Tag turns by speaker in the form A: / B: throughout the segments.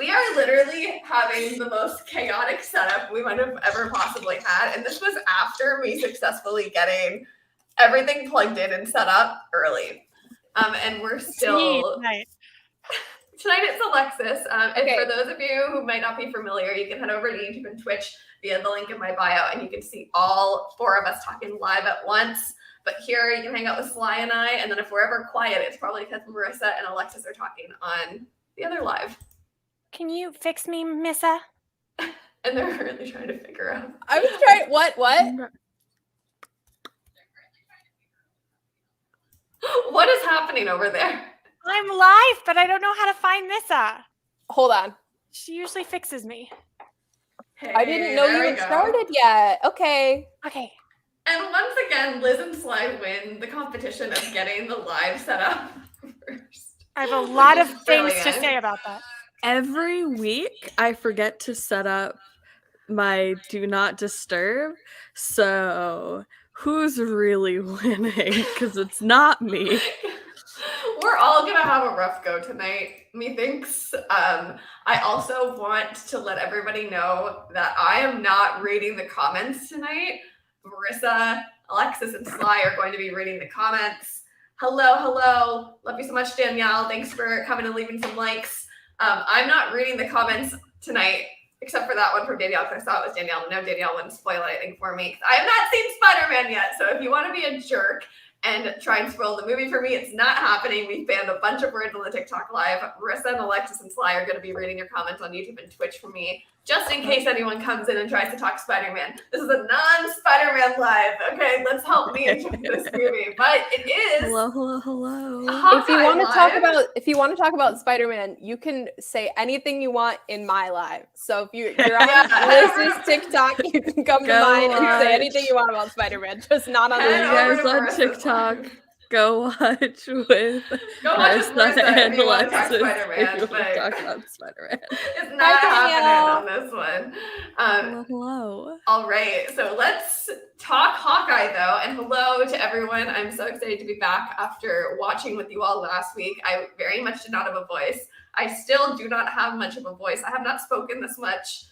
A: We are literally having the most chaotic setup we might have ever possibly had. And this was after me successfully getting everything plugged in and set up early. And we're still... Tonight it's Alexis. And for those of you who might not be familiar, you can head over to YouTube and Twitch via the link in my bio, and you can see all four of us talking live at once. But here you can hang out with Sly and I, and then if we're ever quiet, it's probably because Marissa and Alexis are talking on the other live.
B: Can you fix me, Missa?
A: And they're really trying to figure out.
C: I was trying. What?
A: What is happening over there?
B: I'm live, but I don't know how to find Missa.
C: Hold on.
B: She usually fixes me.
A: Hey,
C: I didn't know you had started yet. Okay.
A: And once again, Liz and Sly win the competition of getting the live set up first.
B: I have a lot of things to say about that.
D: Every week, I forget to set up my Do Not Disturb. So, who's really winning? Because it's not me.
A: We're all going to have a rough go tonight, methinks. I also want to let everybody know that I am not reading the comments tonight. Marissa, Alexis, and Sly are going to be reading the comments. Hello. Love you so much, Danielle. Thanks for coming and leaving some likes. I'm not reading the comments tonight, except for that one from Danielle, because I saw it was Danielle. No, Danielle wouldn't spoil anything for me. I have not seen Spider-Man yet, so if you want to be a jerk and try and spoil the movie for me, it's not happening. We banned a bunch of words on the TikTok live. Marissa and Alexis and Sly are going to be reading your comments on YouTube and Twitch for me, just in case anyone comes in and tries to talk Spider-Man. This is a non-Spider-Man live, okay? Let's help me enjoy this movie. But it is...
D: Hello.
C: If you want to talk about Spider-Man, you can say anything you want in my live. So if you're on Liz's TikTok, you can come to mine and say anything you want about Spider-man, just not on
D: You guys on TikTok. Go watch with Marissa and Alexis. Talk about Spider-Man.
A: It's not happening on this one.
D: Hello.
A: All right, so let's talk Hawkeye, though. And hello to everyone. I'm so excited to be back after watching with you all last week. I very much did not have a voice. I still do not have much of a voice. I have not spoken this much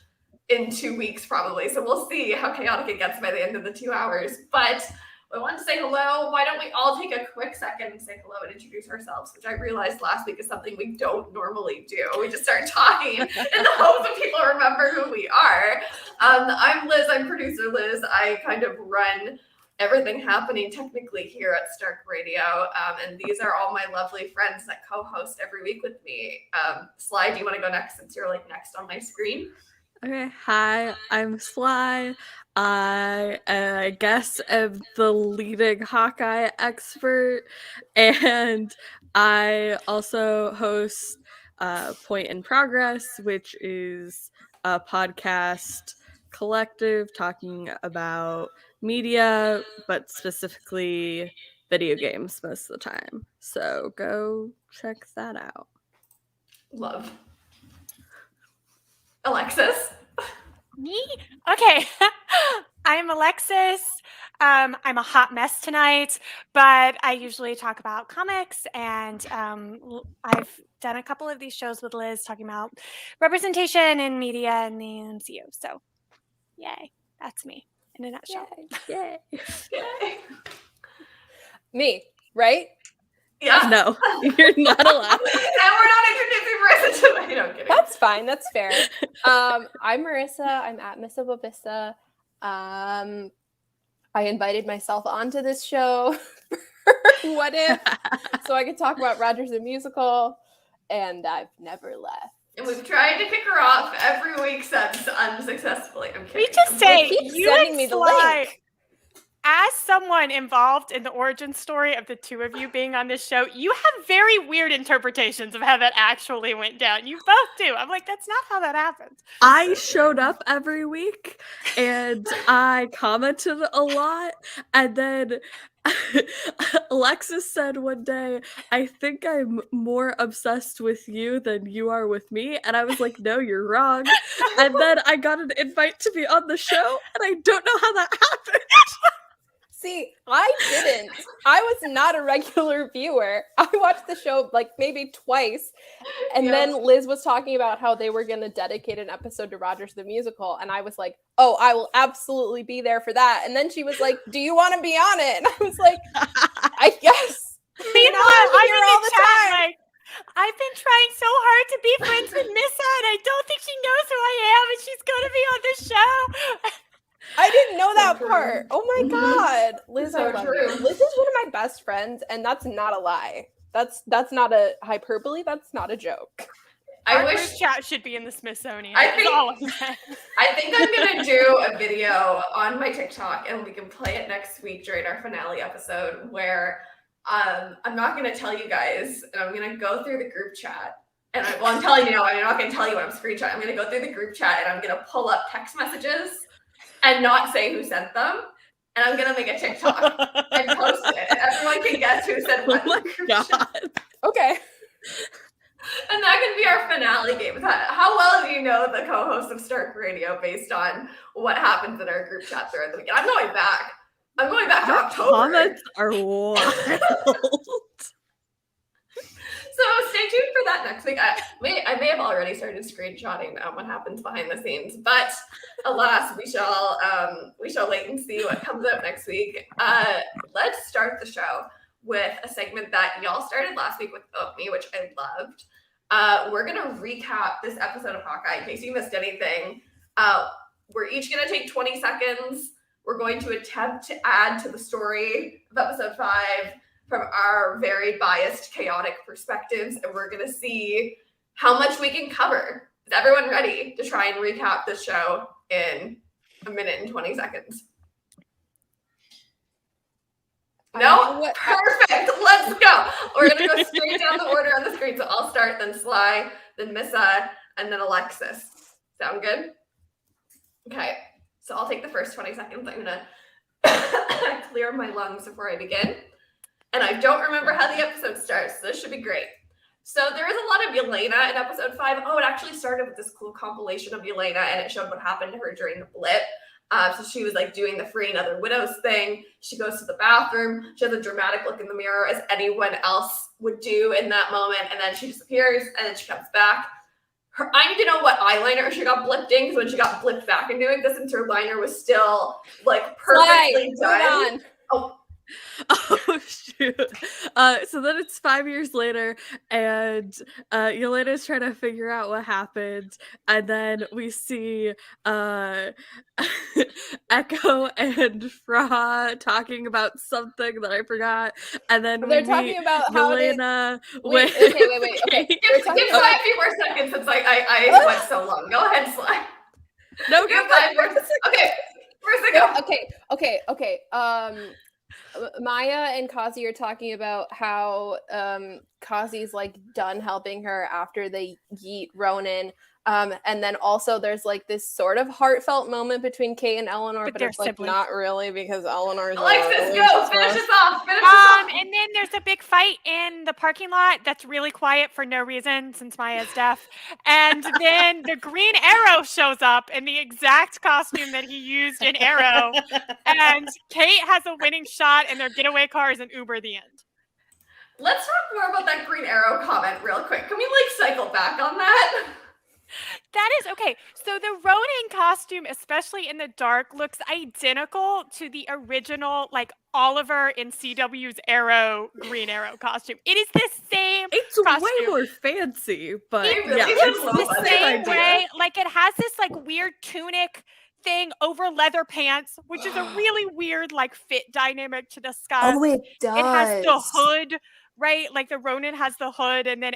A: in 2 weeks, probably. So we'll see how chaotic it gets by the end of the 2 hours. But I want to say hello. Why don't we all take a quick second and say hello and introduce ourselves, which I realized last week is something we don't normally do. We just start talking in the hopes that people remember who we are. I'm Liz. I'm producer Liz. I kind of run everything happening technically here at Stark Radio. And these are all my lovely friends that co-host every week with me. Sly, do you want to go next since you're like next on my screen?
D: Okay, hi, I'm Sly. I guess am the leading Hawkeye expert, and I also host Point in Progress, which is a podcast collective talking about media, but specifically video games most of the time. So go check that out.
A: Love. Alexis?
B: Me? Okay. I'm Alexis. I'm a hot mess tonight, but I usually talk about comics, and I've done a couple of these shows with Liz talking about representation in media in the MCU. So, yay. That's me in a nutshell.
D: Yay.
C: Me, right?
A: Yeah.
D: No, you're not allowed.
A: And we're not introducing Marissa tonight. No, I'm kidding.
C: That's fine. That's fair. I'm Marissa. I'm at Miss Obavista. I invited myself onto this show. What if? So I could talk about Rogers the Musical, and I've never left.
A: And we've tried to kick her off every week since unsuccessfully. I'm kidding.
B: We just say
C: you sending me the link.
B: As someone involved in the origin story of the two of you being on this show, you have very weird interpretations of how that actually went down. You both do. I'm like, that's not how that happened.
D: I showed up every week and I commented a lot. And then Alexis said one day, I think I'm more obsessed with you than you are with me. And I was like, no, you're wrong. And then I got an invite to be on the show and I don't know how that happened.
C: See, I didn't. I was not a regular viewer. I watched the show like maybe twice. And then Liz was talking about how they were going to dedicate an episode to Rogers the Musical. And I was like, oh, I will absolutely be there for that. And then she was like, do you want to be on it? And I was like, I guess.
B: Meanwhile, I'm in the chat like, I've been trying so hard to be friends with Missa, and I don't think she knows who I am, and she's going to be on the show.
C: I didn't know that
A: true.
C: part. Oh my God. Liz,
A: So
C: I love
A: true.
C: you. Liz is one of my best friends, and that's not a lie. That's not a hyperbole. That's not a joke.
A: I
B: Our
A: wish
B: group chat should be in the Smithsonian.
A: I
B: is
A: think-
B: all I'm saying.
A: I think I'm gonna do a video on my TikTok and we can play it next week during our finale episode where I'm not gonna tell you guys and I'm gonna go through the group chat and I'm telling you now, I'm not gonna tell you what I'm screenshotting. I'm gonna go through the group chat and I'm gonna pull up text messages and not say who sent them. And I'm gonna make a TikTok and post it. And everyone can guess who sent what.
D: Oh my
A: in the group chat.
D: god.
C: Okay.
A: And that can be our finale game. How well do you know the co-host of Stark Radio based on what happens in our group chat throughout the weekend? I'm going back. I'm going back to
D: Our
A: October.
D: comments are wild.
A: So stay tuned for that next week. I may have already started screenshotting what happens behind the scenes, but alas, we shall wait and see what comes out next week. Let's start the show with a segment that y'all started last week without me, which I loved. We're gonna recap this episode of Hawkeye in case you missed anything. We're each gonna take 20 seconds. We're going to attempt to add to the story of episode 5 from our very biased, chaotic perspectives, and we're gonna see how much we can cover. Is everyone ready to try and recap this show in a minute and 20 seconds? No? Perfect. Let's go. We're going to go straight down the order on the screen. So I'll start, then Sly, then Missa, and then Alexis. Sound good? Okay. So I'll take the first 20 seconds. I'm going to clear my lungs before I begin. And I don't remember how the episode starts, so this should be great. So there is a lot of Yelena in episode 5. Oh, it actually started with this cool compilation of Yelena, and it showed what happened to her during the blip. So she was like doing the freeing other widows thing. She goes to the bathroom. She has a dramatic look in the mirror as anyone else would do in that moment. And then she disappears and then she comes back. I need to know what eyeliner she got blipped in because when she got blipped back into it, this since her liner was still like perfectly done.
D: Oh shoot. So then it's 5 years later and Yelena's trying to figure out what happened, and then we see Echo and Fra talking about something that I forgot, and then
C: they're talking about how
D: Yelena
C: wait. Okay.
A: Give Sly a few more seconds since I went so long. Go ahead, Sly.
D: No,
A: Give 5 more seconds. Okay, where's it go?
C: Okay. Maya and Kazi are talking about how Kazi's like done helping her after they yeet Ronan. And then also there's like this sort of heartfelt moment between Kate and Eleanor, but it's like
B: siblings.
C: Not really because Eleanor's
A: Alexis, go! Finish us off! Finish us off!
B: And then there's a big fight in the parking lot that's really quiet for no reason since Maya's deaf. And then the Green Arrow shows up in the exact costume that he used in Arrow. And Kate has a winning shot and their getaway car is an Uber at the end.
A: Let's talk more about that Green Arrow comment real quick. Can we cycle back on that?
B: That is okay. So the Ronin costume, especially in the dark, looks identical to the original, like Oliver in CW's Arrow Green Arrow costume. It is the same.
D: It's
B: costume.
D: way more fancy, but
A: It really
D: yeah,
A: is
D: it's
A: low
D: the
A: budget.
D: same
B: Same
D: idea.
B: way, like it has this like weird tunic thing over leather pants, which is a really weird like fit dynamic to discuss.
C: Oh, it does.
B: It has the hood, right? Like the Ronin has the hood, and then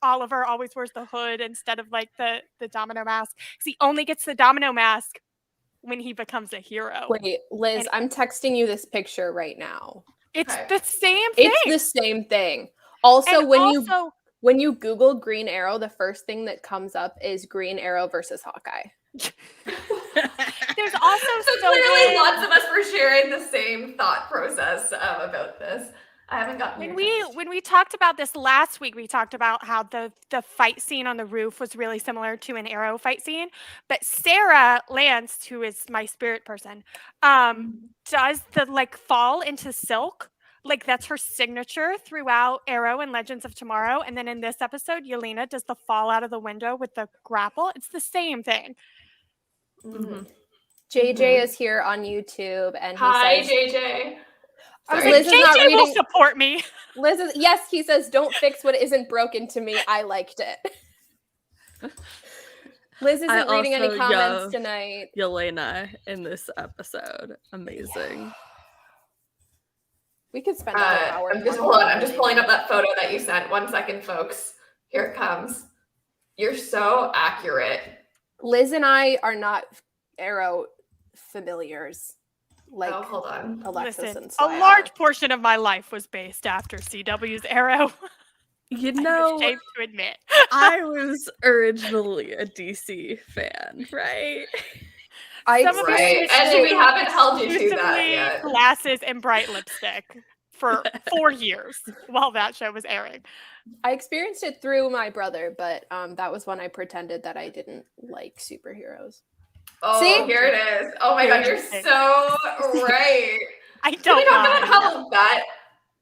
B: Oliver always wears the hood instead of like the domino mask, because he only gets the domino mask when he becomes a hero.
C: Wait, Liz,
B: And-
C: I'm texting you this picture right now.
B: It's
A: Okay.
B: the same thing.
C: It's the same thing. Also,
B: And
C: when
B: also,
C: you Google Green Arrow, the first thing that comes up is Green Arrow versus Hawkeye.
B: there's also
A: So clearly lots of us were sharing the same thought process about this. I haven't gotten
B: When
A: your text.
B: we talked about this last week, we talked about how the fight scene on the roof was really similar to an Arrow fight scene. But Sarah Lance, who is my spirit person, does the like fall into silk. Like that's her signature throughout Arrow and Legends of Tomorrow. And then in this episode, Yelena does the fall out of the window with the grapple. It's the same thing.
C: JJ is here on YouTube, and he
A: Hi,
C: says,
A: JJ. Sorry.
C: Liz is not
B: JJ will
C: reading.
B: support me.
C: Liz is, yes, he says, don't fix what isn't broken to me. I liked it. Liz isn't reading any
D: also
C: comments
D: love
C: tonight.
D: Yelena in this episode. Amazing.
C: We could spend another hour.
A: Hold on. I'm just pulling up that photo that you sent. 1 second, folks. Here it comes. You're so accurate.
C: Liz and I are not Arrow familiars. Like,
A: oh, hold on.
C: Alexis
B: Listen,
C: and
B: a
C: Slayer.
B: large portion of my life was based after CW's Arrow.
D: You
B: I'm
D: know,
B: ashamed to admit.
D: I was originally a DC fan, right?
C: I
B: Some of us
A: Right.
C: experienced
A: And
C: it-
A: we haven't held you to that
B: Exclusively
A: yet.
B: glasses and bright lipstick for 4 years while that show was airing.
C: I experienced it through my brother, but that was when I pretended that I didn't like superheroes.
A: Oh,
C: See?
A: here it is. Oh my god, you're so right.
B: I
A: Can we
B: don't
A: talk
B: mind.
A: about how that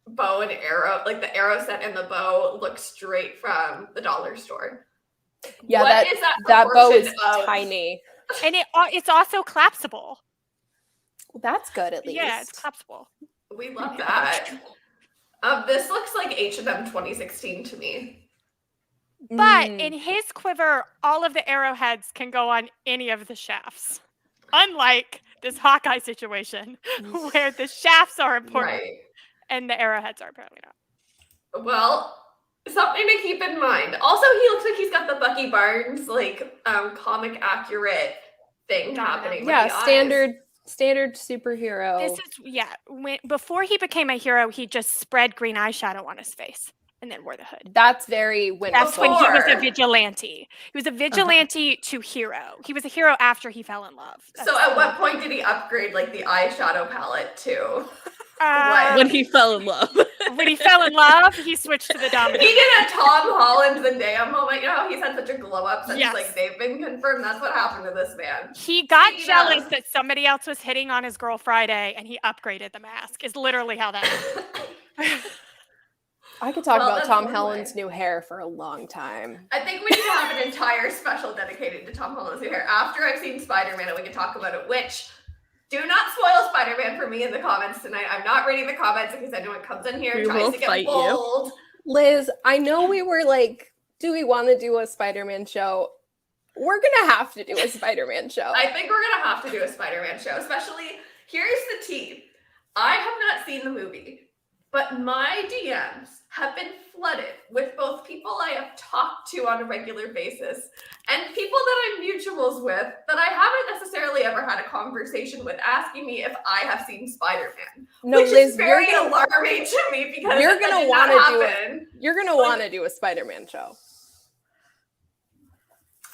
A: bow and arrow, like the arrow set and the bow, look straight from the dollar store?
C: Yeah,
A: What is that
C: that bow is
A: proportion of-
C: tiny.
B: And it's also collapsible.
C: Well, that's good at least.
B: Yeah, it's collapsible.
A: We love that. This looks like H&M 2016 to me.
B: But
C: Mm.
B: in his quiver, all of the arrowheads can go on any of the shafts. Unlike this Hawkeye situation, where the shafts are important
A: Right.
B: and the arrowheads are apparently not.
A: Well, something to keep in mind. Also, he looks like he's got the Bucky Barnes like comic accurate thing happening. with
C: Yeah,
A: the eyes.
C: standard superhero.
B: This is before he became a hero, he just spread green eyeshadow on his face and then wore the hood.
C: That's very Winter
B: That's when he was a
A: Before.
B: vigilante. He was a vigilante to hero. He was a hero after he fell in love.
A: So at what point did he upgrade like the eyeshadow palette too?
D: When he fell in love.
B: When he fell in love, he switched to the
A: He
B: dominant.
A: did a Tom Holland Zendaya moment. You know how he's had such a glow up since
B: Yes.
A: like they've been confirmed? That's what happened to this man.
B: He got
A: He
B: jealous
A: does.
B: that somebody else was hitting on his girl Friday, and he upgraded the mask. Is literally how that happened.
C: I could talk
A: Well,
C: about
A: that's
C: Tom
A: one
C: Holland's
A: way.
C: new hair for a long time.
A: I think we need to have an entire special dedicated to Tom Holland's new hair after I've seen Spider-Man and we can talk about it, which do not spoil Spider-Man for me in the comments tonight. I'm not reading the comments in case anyone comes in here and
D: We
A: tries
D: will
A: to get
D: fight you.
A: bold.
C: Liz, I know we were like, do we want to do a Spider-Man show? We're gonna have to do a Spider-Man show.
A: I think we're gonna have to do a Spider-Man show, especially here's the tea. I have not seen the movie, but my DMs have been flooded with both people I have talked to on a regular basis and people that I'm mutuals with that I haven't necessarily ever had a conversation with asking me if I have seen Spider-Man.
C: No,
A: which
C: Liz,
A: is very
C: you're gonna
A: alarming to me because
C: you're
A: that
C: gonna
A: did not
C: wanna do it.
A: happen.
C: you're gonna want to do a Spider-Man show.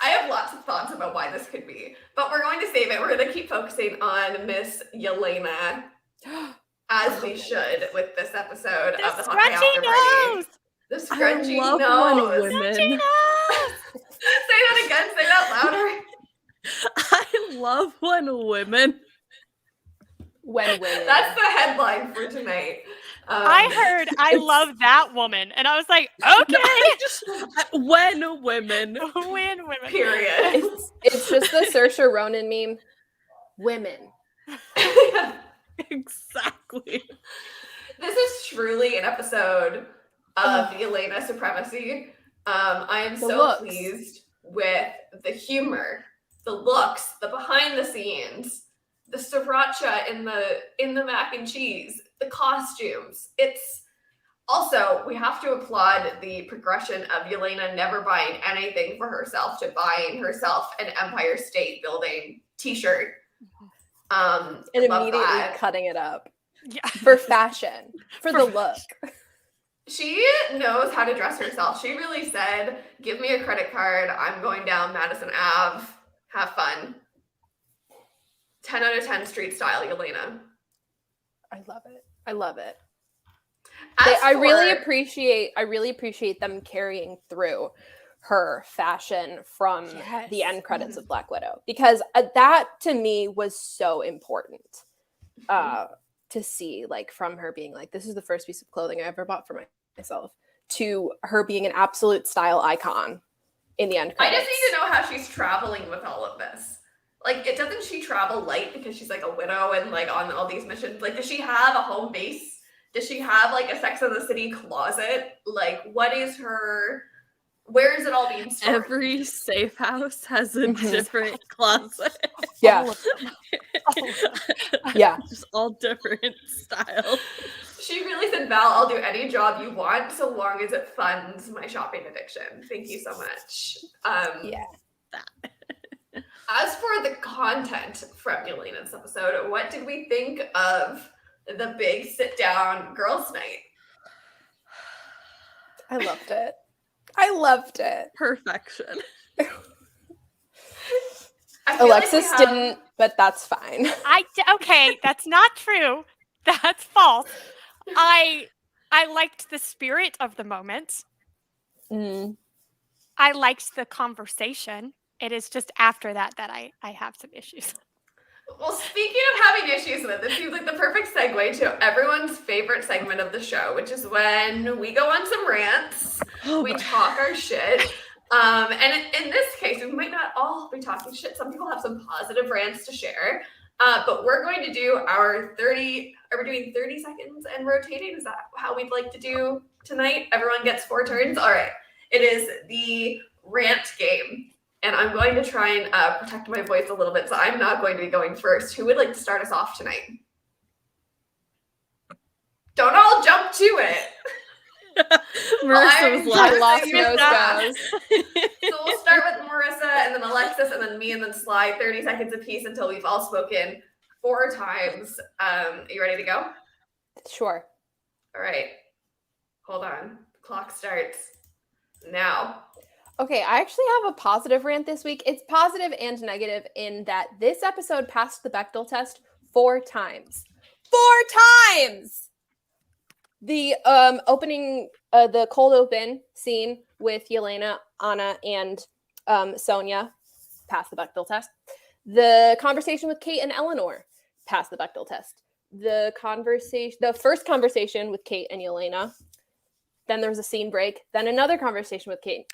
A: I have lots of thoughts about why this could be, but we're going to save it. We're going to keep focusing on Miss Yelena, as we should with this episode
B: The
A: of the Hawkeye
B: scrunchy
A: After Party.
B: nose!
A: The
D: I
A: scrunchy
D: love
A: nose.
D: when women.
A: Say that again. Say that louder.
D: I love when women.
C: When women.
A: That's the headline for tonight.
B: I heard I love that woman, and I was like, okay.
D: When women.
B: When women.
A: Period.
C: It's just the Saoirse Ronan meme. Women.
D: Exactly.
A: This is truly an episode of Yelena supremacy. I am
C: The
A: so
C: looks.
A: pleased with the humor, the looks, the behind the scenes, the sriracha in the mac and cheese, the costumes. It's also, we have to applaud the progression of Yelena never buying anything for herself to buying herself an Empire State Building t-shirt.
C: And
A: love
C: immediately
A: that.
C: cutting it up.
B: Yeah.
C: For fashion. For the look.
A: She knows how to dress herself. She really said, give me a credit card. I'm going down Madison Ave. Have fun. 10 out of 10 street style, Yelena.
C: I love it. I love it. I really appreciate them carrying through her fashion from the end credits of Black Widow, because that to me was so important to see, like, from her being like, this is the first piece of clothing I ever bought for myself, to her being an absolute style icon in the end credits.
A: I just need to know how she's traveling with all of this. Like, doesn't she travel light because she's like a widow and like on all these missions? Like, does she have a home base? Does she have like a Sex and the City closet? Like, what is her? Where is it all being stored?
D: Every safe house has a different closet.
C: Yeah.
B: All of them.
C: Yeah.
D: Just all different styles.
A: She really said, Val, I'll do any job you want so long as it funds my shopping addiction. Thank you so much.
C: Yeah.
A: As for the content from Yelena's episode, what did we think of the big sit-down girls' night?
C: I loved it.
D: Perfection.
C: Alexis didn't, but that's fine.
B: Okay, that's not true. That's false. I liked the spirit of the moment. I liked the conversation. It is just after that I have some issues.
A: Well, speaking of having issues with it, this seems like the perfect segue to everyone's favorite segment of the show, which is when we go on some rants, we talk our shit. And in this case, we might not all be talking shit. Some people have some positive rants to share. But we're going to do our 30, are we doing 30 seconds and rotating? Is that how we'd like to do tonight? Everyone gets 4 turns? All right. It is the Rant Game. And I'm going to try and protect my voice a little bit, so I'm not going to be going first. Who would like to start us off tonight? Don't all jump to it.
D: Marissa was like,
C: I lost nose goes.
A: So we'll start with Marissa, and then Alexis, and then me, and then Sly, 30 seconds apiece until we've all spoken 4 times. Are you ready to go?
C: Sure.
A: All right. Hold on. The clock starts now.
C: Okay, I actually have a positive rant this week. It's positive and negative in that this episode passed the Bechdel test 4 times. 4 times! The opening, the cold open scene with Yelena, Anna, and Sonia passed the Bechdel test. The conversation with Kate and Eleanor passed the Bechdel test. The first conversation with Kate and Yelena. Then there was a scene break. Then another conversation with Kate.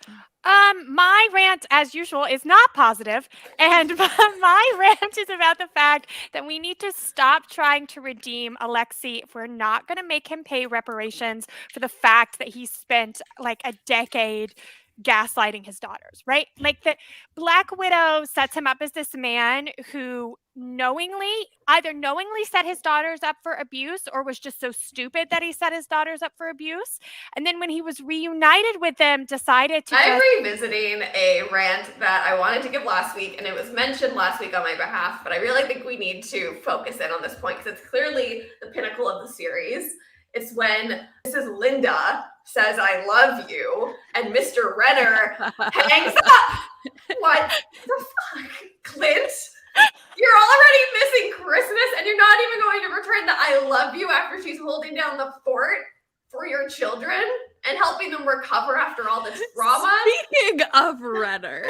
B: My rant, as usual, is not positive. And my rant is about the fact that we need to stop trying to redeem Alexei if we're not going to make him pay reparations for the fact that he spent like a decade gaslighting his daughters, right? Like, the Black Widow sets him up as this man who either knowingly set his daughters up for abuse or was just so stupid that he set his daughters up for abuse. And then when he was reunited with them, decided to
A: I'm revisiting a rant that I wanted to give last week, and it was mentioned last week on my behalf, but I really think we need to focus in on this point because it's clearly the pinnacle of the series. It's when Mrs. Linda says, I love you, and Mr. Renner hangs up. What the fuck? Clint? You're already missing Christmas, and you're not even going to return the I love you after she's holding down the fort for your children and helping them recover after all this trauma?
D: Speaking of Renner,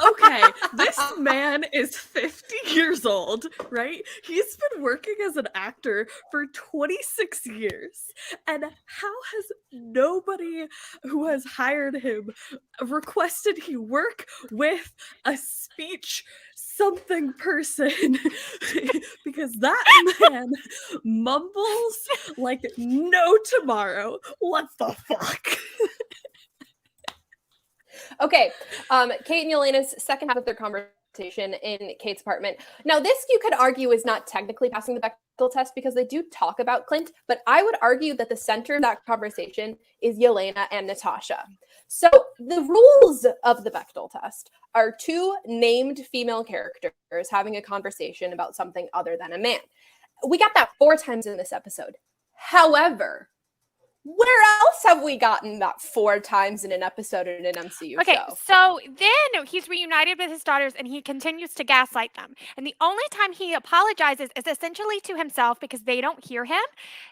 D: okay, this man is 50 years old, right? He's been working as an actor for 26 years. And how has nobody who has hired him requested he work with a speech something person? Because that man mumbles like no tomorrow. What the fuck?
C: Okay, Kate and Yelena's second half of their conversation in Kate's apartment. Now, this you could argue is not technically passing the Bechdel test because they do talk about Clint, but I would argue that the center of that conversation is Yelena and Natasha. So the rules of the Bechdel test are 2 named female characters having a conversation about something other than a man. We got that 4 times in this episode. However, Where else have we gotten that 4 times in an episode in an MCU
B: Okay,
C: show?
B: so then he's reunited with his daughters and he continues to gaslight them. And the only time he apologizes is essentially to himself because they don't hear him.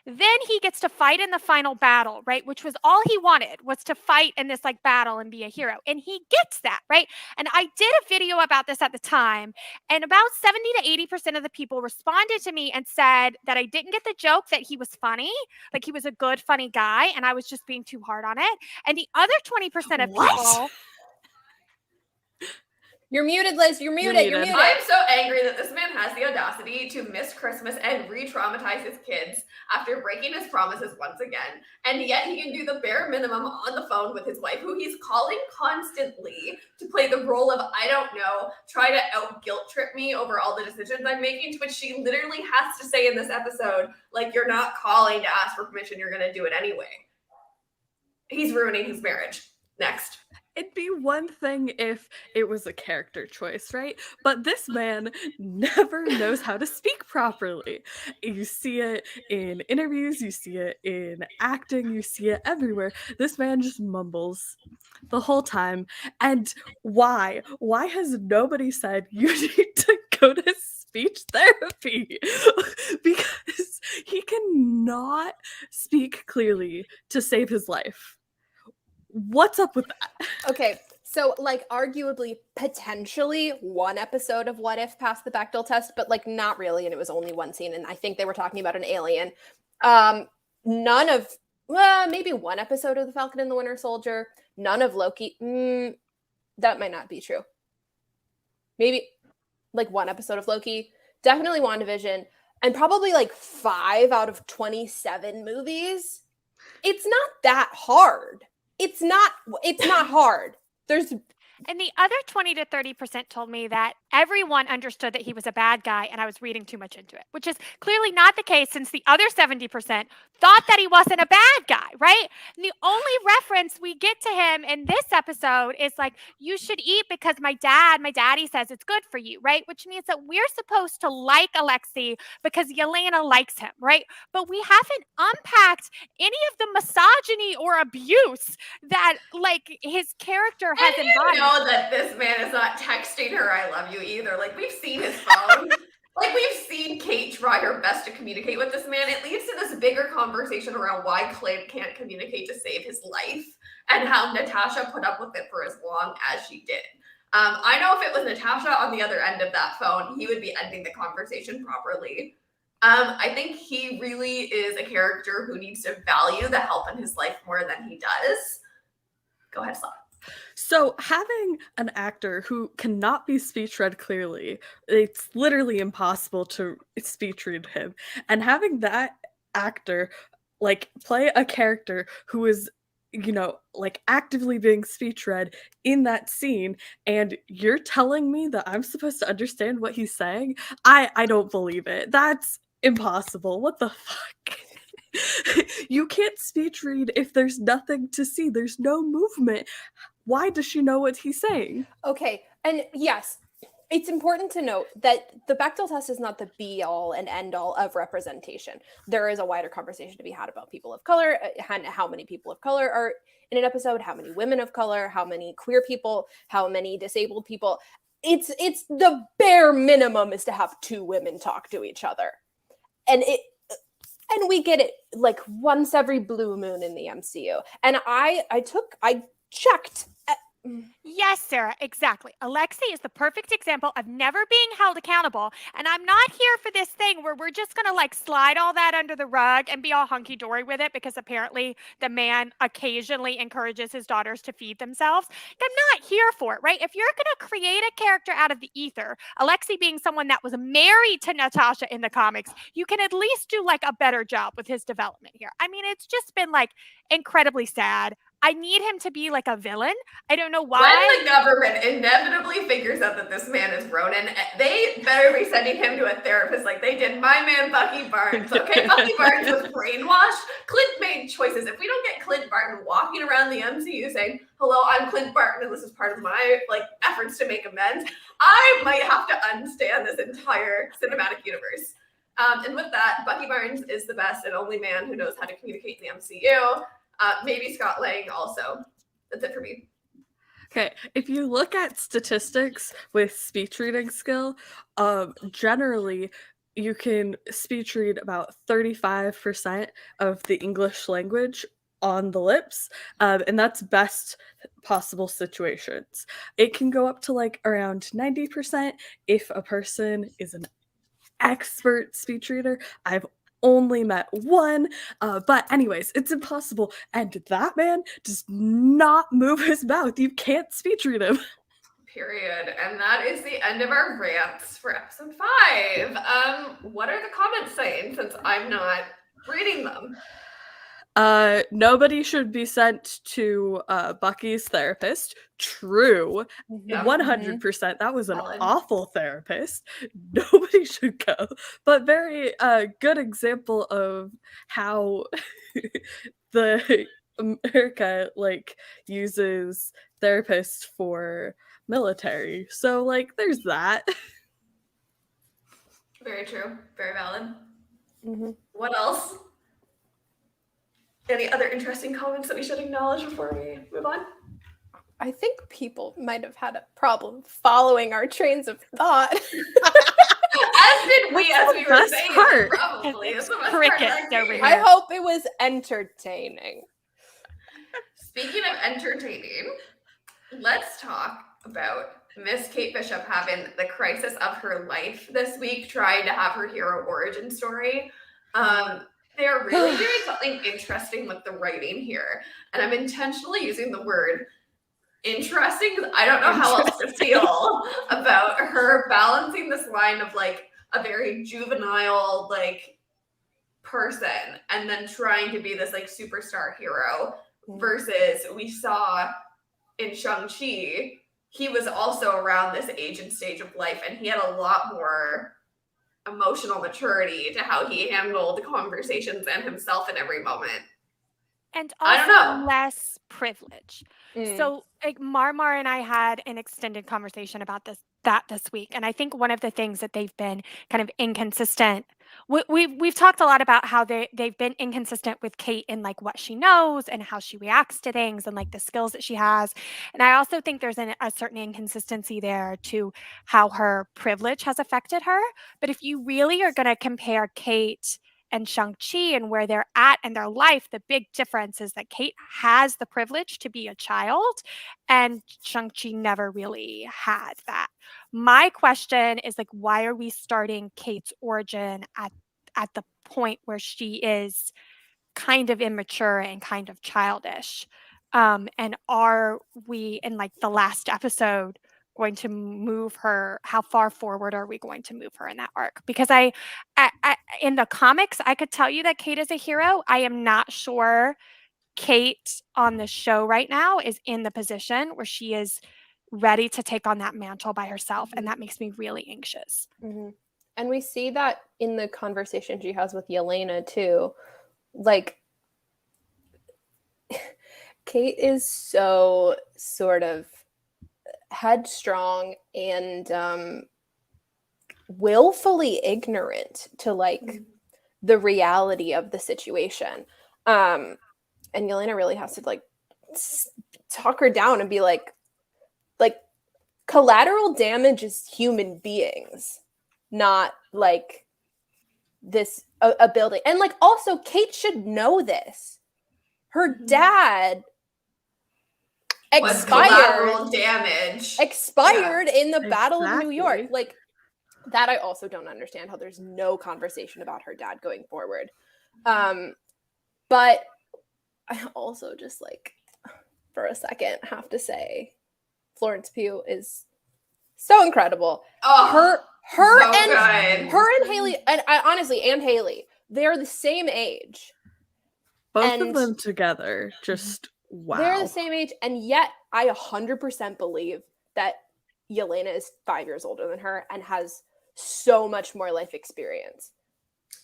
B: Then he gets to fight in the final battle, right? Which was all he wanted, was to fight in this like battle and be a hero. And he gets that, right? And I did a video about this at the time, and about 70 to 80% of the people responded to me and said that I didn't get the joke, that he was funny, like he was a good, funny guy, and I was just being too hard on it. And the other 20% of people.
C: You're muted, Liz. You're muted.
A: I'm so angry that this man has the audacity to miss Christmas and re-traumatize his kids after breaking his promises once again. And yet he can do the bare minimum on the phone with his wife, who he's calling constantly to play the role of, I don't know, try to out guilt trip me over all the decisions I'm making, to which she literally has to say in this episode, like, you're not calling to ask for permission, you're going to do it anyway. He's ruining his marriage. Next.
D: It'd be one thing if it was a character choice, right? But this man never knows how to speak properly. You see it in interviews, you see it in acting, you see it everywhere. This man just mumbles the whole time. And why? Why has nobody said you need to go to speech therapy? Because he cannot speak clearly to save his life. What's up with that?
C: Okay, so like arguably, potentially one episode of What If passed the Bechdel test, but like not really, and it was only one scene, and I think they were talking about an alien. None of, maybe one episode of The Falcon and the Winter Soldier, none of Loki. That might not be true. Maybe like one episode of Loki, definitely WandaVision, and probably like 5 out of 27 movies. It's not that hard. It's not hard.
B: And the other 20 to 30% told me that everyone understood that he was a bad guy and I was reading too much into it, which is clearly not the case, since the other 70% thought that he wasn't a bad guy, right? And the only reference we get to him in this episode is like, you should eat because my daddy says it's good for you, right? Which means that we're supposed to like Alexei because Yelena likes him, right? But we haven't unpacked any of the misogyny or abuse that like his character has embodied.
A: You know that this man is not texting her I love you either. Like, we've seen his phone. Like, we've seen Kate try her best to communicate with this man. It leads to this bigger conversation around why Clint can't communicate to save his life and how Natasha put up with it for as long as she did. I know if it was Natasha on the other end of that phone, he would be ending the conversation properly. I think he really is a character who needs to value the help in his life more than he does. Go ahead, Slav.
D: So having an actor who cannot be speech read clearly, it's literally impossible to speech read him, and having that actor like play a character who is, you know, like actively being speech read in that scene, and you're telling me that I'm supposed to understand what he's saying? I don't believe it. That's impossible. What the fuck? You can't speech read if there's nothing to see. There's no movement. Why does she know what he's saying?
C: Okay, and yes, it's important to note that the Bechdel test is not the be-all and end-all of representation. There is a wider conversation to be had about people of color, and how many people of color are in an episode, how many women of color, how many queer people, how many disabled people. It's the bare minimum is to have 2 women talk to each other. And we get it like once every blue moon in the MCU. And I checked.
B: Yes, Sarah, exactly. Alexei is the perfect example of never being held accountable. And I'm not here for this thing where we're just going to like slide all that under the rug and be all hunky-dory with it because apparently the man occasionally encourages his daughters to feed themselves. I'm not here for it, right? If you're going to create a character out of the ether, Alexei being someone that was married to Natasha in the comics, you can at least do like a better job with his development here. I mean, it's just been like incredibly sad. I need him to be like a villain. I don't know why.
A: When the government inevitably figures out that this man is Ronin, they better be sending him to a therapist like they did my man Bucky Barnes. Okay, Bucky Barnes was brainwashed. Clint made choices. If we don't get Clint Barton walking around the MCU saying, "Hello, I'm Clint Barton, and this is part of my like efforts to make amends," I might have to unstand this entire cinematic universe. And with that, Bucky Barnes is the best and only man who knows how to communicate in the MCU. Maybe Scott Lang also. That's it for me.
D: Okay, if you look at statistics with speech reading skill, generally you can speech read about 35% of the English language on the lips, and that's best possible situations. It can go up to like around 90% if a person is an expert speech reader. I've only met one, but anyways, it's impossible, and that man does not move his mouth. You can't speech read him.
A: Period. And that is the end of our rants for episode 5. What are the comments saying, since I'm not reading them?
D: Nobody should be sent to Bucky's therapist. True.
A: Yeah.
D: 100%. That was an
A: Valid.
D: awful therapist. Nobody should go. But very good example of how the America like uses therapists for military. So like there's that.
A: Very true. Very valid.
C: Mhm.
A: What else? Any other interesting comments that we should acknowledge before we move on?
C: I think people might have had a problem following our trains of thought.
A: As did we, as we were
D: best
A: saying.
D: part.
A: Probably. That's the best
B: Crickets
A: part. I
B: over
A: agree.
B: here.
C: I hope it was entertaining.
A: Speaking of entertaining, let's talk about Miss Kate Bishop having the crisis of her life this week, trying to have her hero origin story. They're really doing something interesting with the writing here. And I'm intentionally using the word interesting because I don't know how else to feel about her balancing this line of like a very juvenile like person and then trying to be this like superstar hero versus we saw in Shang-Chi, he was also around this age and stage of life and he had a lot more emotional maturity to how he handled conversations and himself in every moment.
B: And
A: I don't
B: also
A: know.
B: less privilege. So like Marmar and I had an extended conversation about this week, and I think one of the things that they've been kind of inconsistent. We've talked a lot about how they've been inconsistent with Kate in like what she knows and how she reacts to things and like the skills that she has. And I also think there's a certain inconsistency there to how her privilege has affected her. But if you really are going to compare Kate and Shang-Chi and where they're at in their life, the big difference is that Kate has the privilege to be a child and Shang-Chi never really had that. My question is like, why are we starting Kate's origin at the point where she is kind of immature and kind of childish? And are we in like the last episode going to move her? How far forward are we going to move her in that arc? Because I in the comics, I could tell you that Kate is a hero. I am not sure Kate on the show right now is in the position where she is ready to take on that mantle by herself. And that makes me really anxious.
C: And we see that in the conversation she has with Yelena too. Like, Kate is so sort of headstrong and willfully ignorant to like the reality of the situation. And Yelena really has to like talk her down and be like collateral damage is human beings, not like this a building. And like also Kate should know this. Her dad
A: Collateral damage.
C: expired in the Battle of New York.
D: Exactly.
C: Like that, I also don't understand how there's no conversation about her dad going forward. But I also just like for a second have to say Florence Pugh is so incredible.
A: Oh,
C: Her
A: so
C: and
A: good.
C: her and Haley, and honestly, and Haley, they're the same age.
D: Both
C: And
D: of them together, just wow.
C: They're the same age, and yet I 100% believe that Yelena is 5 years older than her and has so much more life experience.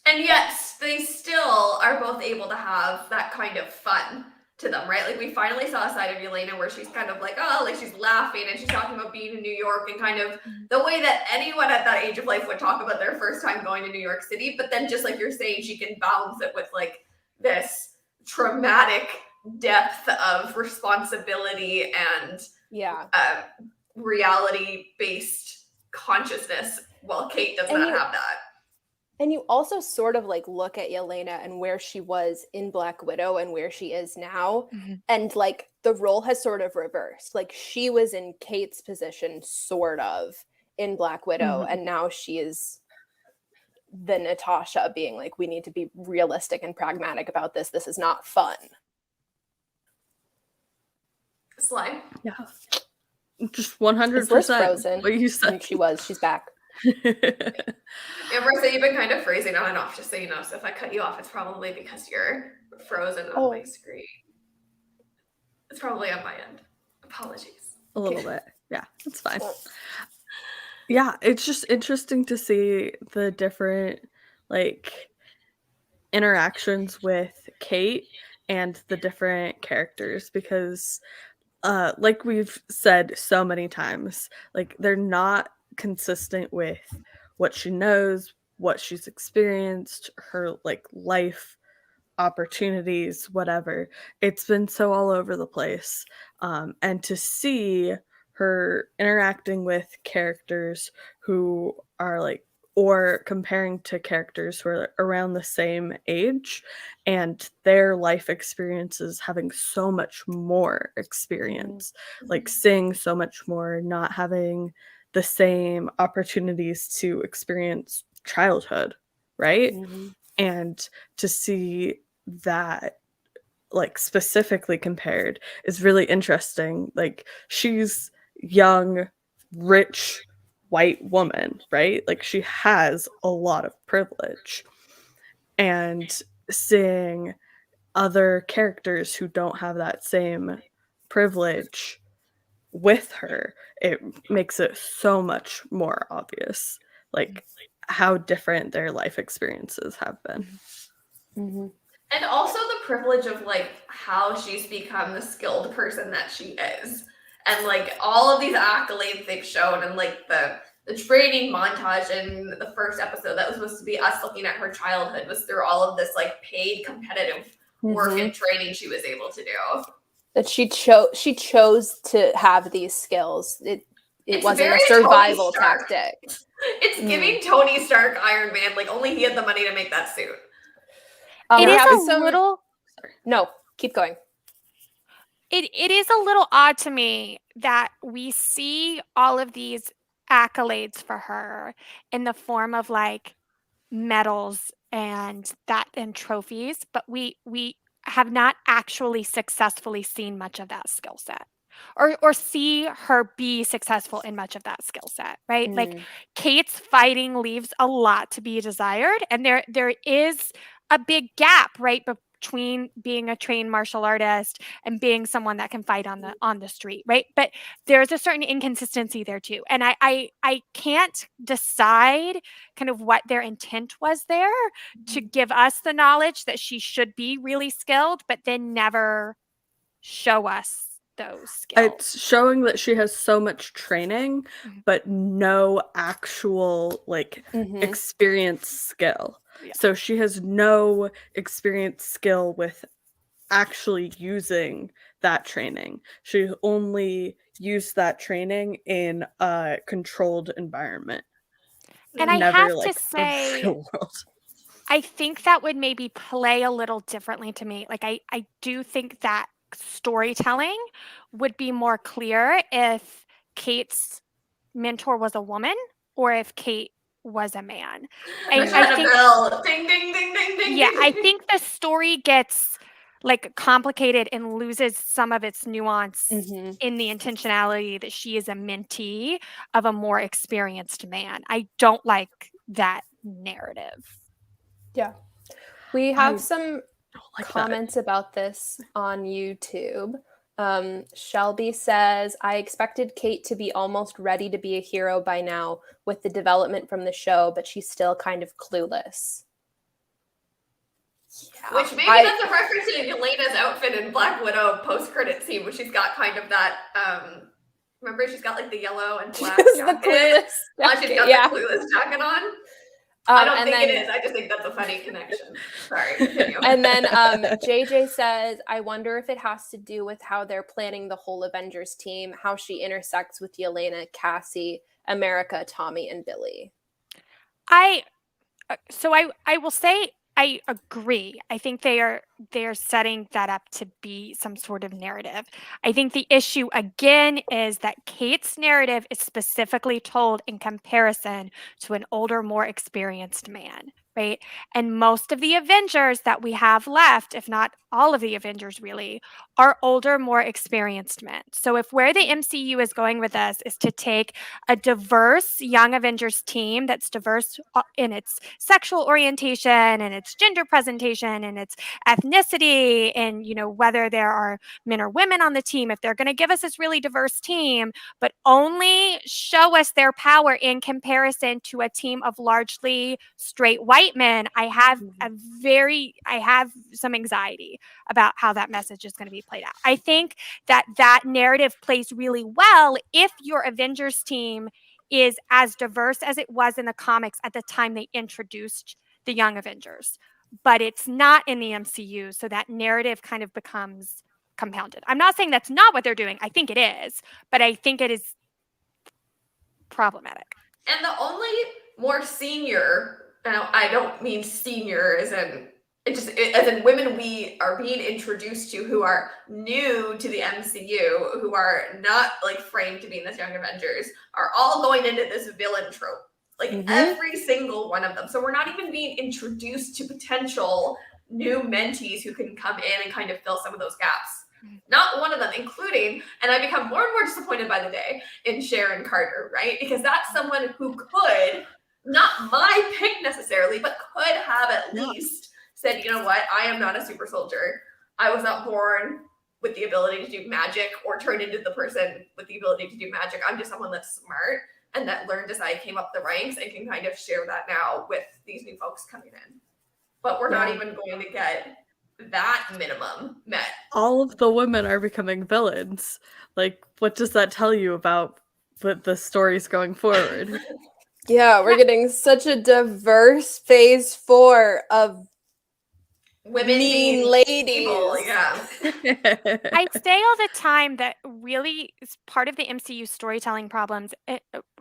A: And yet they still are both able to have that kind of fun to them, right? Like we finally saw a side of Yelena where she's kind of like, oh, like she's laughing and she's talking about being in New York and kind of the way that anyone at that age of life would talk about their first time going to New York City. But then just like you're saying, she can balance it with like this traumatic depth of responsibility and reality-based consciousness, while Kate does not have that.
C: And you also sort of like look at Yelena and where she was in Black Widow and where she is now. And like the role has sort of reversed. Like she was in Kate's position sort of in Black Widow. And now she is the Natasha being like, we need to be realistic and pragmatic about this. This is not fun.
A: Slime.
D: Yeah. Just 100%.
C: Frozen.
D: What you said.
C: She's back.
A: Yeah, Marissa, you've been kind of phrasing on and off, just so you know. So if I cut you off, it's probably because you're frozen on my screen. It's probably on my end. Apologies.
D: A little bit. Yeah, it's fine. Yeah, it's just interesting to see the different like interactions with Kate and the different characters, because like we've said so many times, like they're not consistent with what she knows, what she's experienced, her like life opportunities, whatever. It's been so all over the place. And to see her interacting with characters who are like, or comparing to characters who are around the same age and their life experiences having so much more experience, like seeing so much more, not having the same opportunities to experience childhood, right? And to see that like specifically compared is really interesting. Like she's young, rich, white woman, right? Like she has a lot of privilege, and seeing other characters who don't have that same privilege with her, it makes it so much more obvious like how different their life experiences have been.
A: And also the privilege of like how she's become the skilled person that she is. And like all of these accolades they've shown, and like the training montage in the first episode that was supposed to be us looking at her childhood was through all of this like paid competitive work and training she was able to do.
C: That she chose to have these skills. It wasn't a survival tactic.
A: It's giving Tony Stark Iron Man, like only he had the money to make that suit.
B: It is a little...
C: No, keep going.
B: It is a little odd to me that we see all of these accolades for her in the form of like medals and trophies, but we have not actually successfully seen much of that skill set, or see her be successful in much of that skill set, right? Like Kate's fighting leaves a lot to be desired, and there is a big gap, right, between being a trained martial artist and being someone that can fight on the street, right? But there's a certain inconsistency there too, and I can't decide kind of what their intent was there to give us the knowledge that she should be really skilled, but then never show us those skills.
D: It's showing that she has so much training, but no actual like experience skill. Yeah. So she has no experience skill with actually using that training. She only used that training in a controlled environment.
B: And I have to say, I think that would maybe play a little differently to me. Like I do think that storytelling would be more clear if Kate's mentor was a woman or if Kate was a man.
A: I think, ding, ding, ding, ding, ding.
B: Yeah, I think the story gets like complicated and loses some of its nuance in the intentionality that she is a mentee of a more experienced man. I don't like that narrative.
C: Yeah. We have some comments about this on YouTube. Shelby says, I expected Kate to be almost ready to be a hero by now with the development from the show, but she's still kind of clueless.
A: Which maybe
C: I-
A: that's a reference to Yelena's outfit in Black Widow post-credit scene, where she's got kind of that, remember she's got like the yellow and black
C: Just
A: jacket?
C: the clueless
A: She's
C: jacket,
A: got
C: yeah.
A: the clueless jacket on. I don't
C: and
A: think
C: then,
A: it is. I just think that's a funny connection. Sorry, continue.
C: And then JJ says, I wonder if it has to do with how they're planning the whole Avengers team, how she intersects with Yelena, Cassie, America, Tommy, and Billy.
B: I will say I agree. I think they're setting that up to be some sort of narrative. I think the issue again is that Kate's narrative is specifically told in comparison to an older, more experienced man, right? And most of the Avengers that we have left, if not all of the Avengers really, are older, more experienced men. So if where the MCU is going with this is to take a diverse young Avengers team that's diverse in its sexual orientation and its gender presentation and its ethnicity and, you know, whether there are men or women on the team, if they're going to give us this really diverse team, but only show us their power in comparison to a team of largely straight white men, I have some anxiety about how that message is going to be played out. I think that narrative plays really well if your Avengers team is as diverse as it was in the comics at the time they introduced the Young Avengers. But it's not in the MCU, so that narrative kind of becomes compounded. I'm not saying that's not what they're doing. I think it is, but I think it is problematic.
A: And the only more senior, I don't mean senior as in as in women we are being introduced to who are new to the MCU, who are not like framed to be in this Young Avengers, are all going into this villain trope. Like every single one of them. So we're not even being introduced to potential new mentees who can come in and kind of fill some of those gaps. Not one of them, including, and I become more and more disappointed by the day, in Sharon Carter, right? Because that's someone who could, not my pick necessarily, but could have at least said, you know what, I am not a super soldier. I was not born with the ability to do magic or turn into the person with the ability to do magic. I'm just someone that's smart and that learned as I came up the ranks and can kind of share that now with these new folks coming in. But we're not even going to get that minimum met.
D: All of the women are becoming villains. Like, what does that tell you about the stories going forward?
C: Yeah, we're getting such a diverse phase 4 of
A: Women
C: mean
A: being
C: ladies.
A: evil, yeah.
B: I say all the time that really is part of the MCU storytelling problems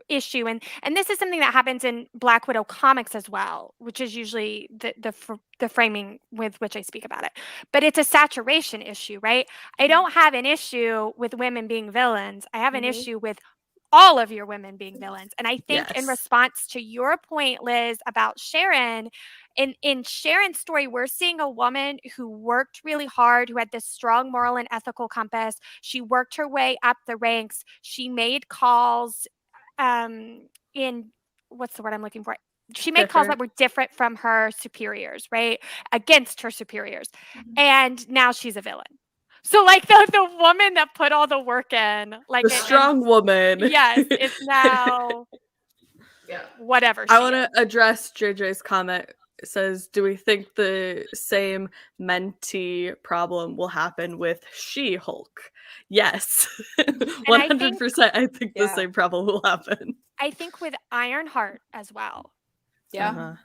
B: issue, and this is something that happens in Black Widow comics as well, which is usually the framing with which I speak about it. But it's a saturation issue, right? I don't have an issue with women being villains. I have an issue with all of your women being villains. And I think in response to your point, Liz, about Sharon, in Sharon's story, we're seeing a woman who worked really hard, who had this strong moral and ethical compass. She worked her way up the ranks. She made calls in, what's the word I'm looking for? She made calls that were different from her superiors, right? Against her superiors. And now she's a villain. So like the woman that put all the work in, like
D: the strong woman.
B: Yes, it's now whatever.
D: I want to address JJ's comment. It says, do we think the same mentee problem will happen with She-Hulk? Yes. 100%. I think the same problem will happen.
B: I think with Ironheart as well.
C: Yeah.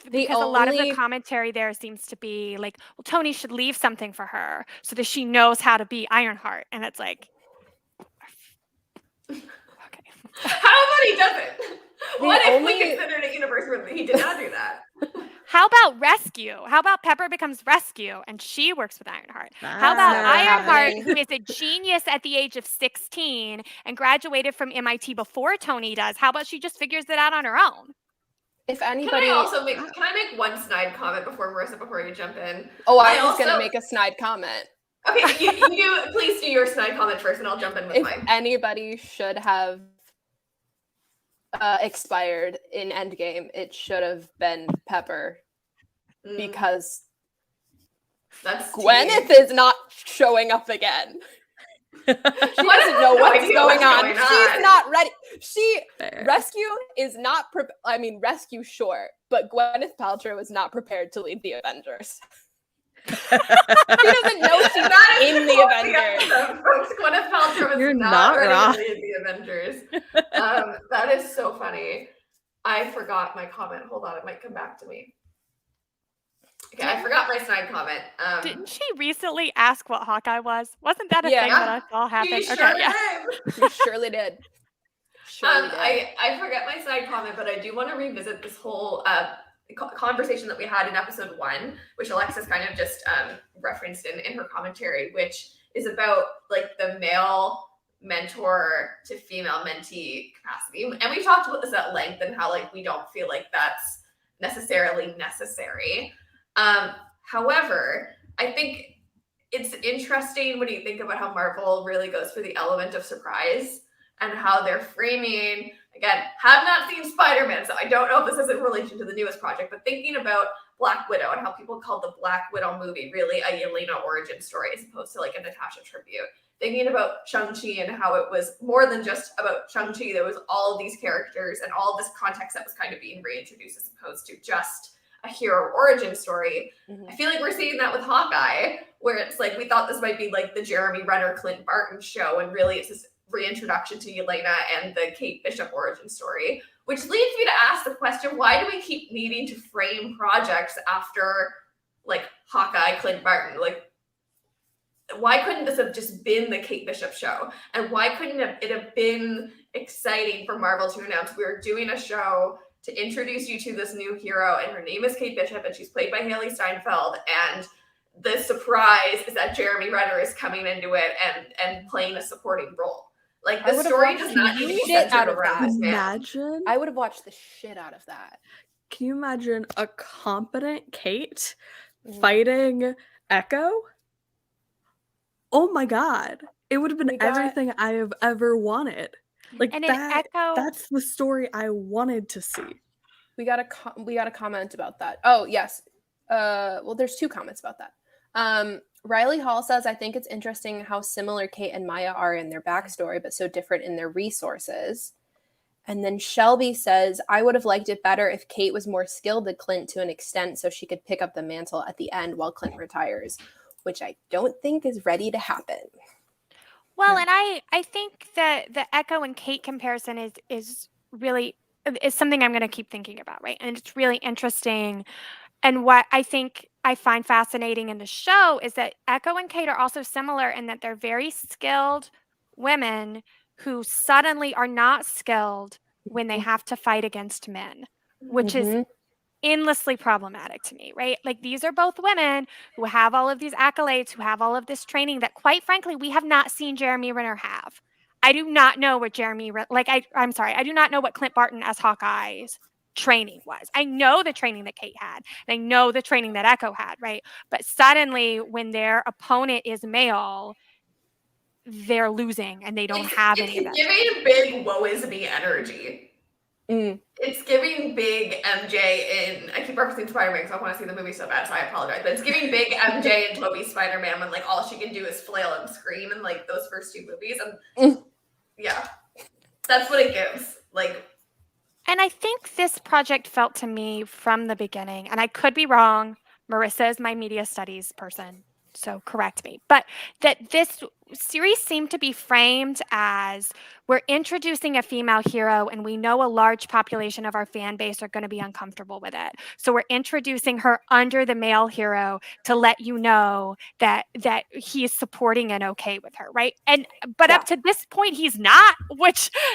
B: Because a lot of the commentary there seems to be like, well, Tony should leave something for her so that she knows how to be Ironheart. And it's like, okay.
A: How about he doesn't? What if we considered a universe where he did not do that?
B: How about Rescue? How about Pepper becomes Rescue and she works with Ironheart? How about Ironheart, who is a genius at the age of 16 and graduated from MIT before Tony does? How about she just figures it out on her own?
C: If anybody,
A: can I make one snide comment before you jump in?
C: Oh, I was going to make a snide comment.
A: Okay, you please do your snide comment first, and I'll jump in with mine.
C: If anybody should have expired in Endgame, it should have been Pepper, because Gwyneth is not showing up again. She doesn't know what's going on. She's not ready. Rescue is not Rescue sure, but Gwyneth Paltrow is not prepared to lead the Avengers. She doesn't know she's
A: That is
C: in the
A: quote
C: Avengers.
A: episode, folks. Gwyneth Paltrow is
D: You're
A: not
D: not
A: ready
D: wrong.
A: to lead the Avengers. That is so funny. I forgot my comment. Hold on, it might come back to me. Okay, I forgot my snide comment.
B: Didn't she recently ask what Hawkeye was? Wasn't that a
C: Yeah.
B: thing that I saw happen?
A: She
B: Okay,
A: sure
B: yeah.
A: did.
C: You surely did. Surely did.
A: I forget my side comment, but I do want to revisit this whole conversation that we had in episode 1, which Alexis kind of just referenced in her commentary, which is about like the male mentor to female mentee capacity. And we talked about this at length and how like we don't feel like that's necessarily necessary. However, I think it's interesting when you think about how Marvel really goes for the element of surprise and how they're framing, again, have not seen Spider-Man, so I don't know if this is in relation to the newest project, but thinking about Black Widow and how people called the Black Widow movie really a Yelena origin story as opposed to like a Natasha tribute. Thinking about Shang-Chi and how it was more than just about Shang-Chi, there was all of these characters and all of this context that was kind of being reintroduced as opposed to just a hero origin story. I feel like we're seeing that with Hawkeye, where it's like we thought this might be like the Jeremy Renner, Clint Barton show, and really it's this reintroduction to Yelena and the Kate Bishop origin story, which leads me to ask the question, why do we keep needing to frame projects after like Hawkeye, Clint Barton? Like, why couldn't this have just been the Kate Bishop show? And why couldn't it have been exciting for Marvel to announce we're doing a show to introduce you to this new hero, and her name is Kate Bishop, and she's played by Haley Steinfeld, and the surprise is that Jeremy Renner is coming into it and playing a supporting role. Like, the story does not need to be centered around this man.
D: Imagine.
C: I would have watched the shit out of that.
D: Can you imagine a competent Kate fighting Echo? Oh my god. It would have been everything I have ever wanted. Like,
B: And
D: that's the story I wanted to see.
C: We got a comment about that. Oh, yes. Well, there's 2 comments about that. Riley Hall says, I think it's interesting how similar Kate and Maya are in their backstory, but so different in their resources. And then Shelby says, I would have liked it better if Kate was more skilled than Clint to an extent so she could pick up the mantle at the end while Clint retires, which I don't think is ready to happen.
B: Well, and I think that the Echo and Kate comparison is really something I'm going to keep thinking about, right? And it's really interesting. And what I think I find fascinating in the show is that Echo and Kate are also similar in that they're very skilled women who suddenly are not skilled when they have to fight against men, which is endlessly problematic to me, right? Like, these are both women who have all of these accolades, who have all of this training that, quite frankly, we have not seen Jeremy Renner have. I do not know what I'm sorry, I do not know what Clint Barton as Hawkeye's training was. I know the training that Kate had, and I know the training that Echo had, right? But suddenly, when their opponent is male, they're losing, and they don't have any of that.
A: It's giving big woe is me energy. It's giving big MJ in, I keep referencing Spider-Man because I want to see the movie so bad, so I apologize, but it's giving big MJ and Tobey Spider-Man when like all she can do is flail and scream in like those first 2 movies, and yeah, that's what it gives. Like,
B: and I think this project felt to me from the beginning, and I could be wrong, Marissa is my media studies person, so correct me, but that this series seemed to be framed as, we're introducing a female hero and we know a large population of our fan base are going to be uncomfortable with it. So we're introducing her under the male hero to let you know that he's supporting and okay with her, right? But up to this point, he's not,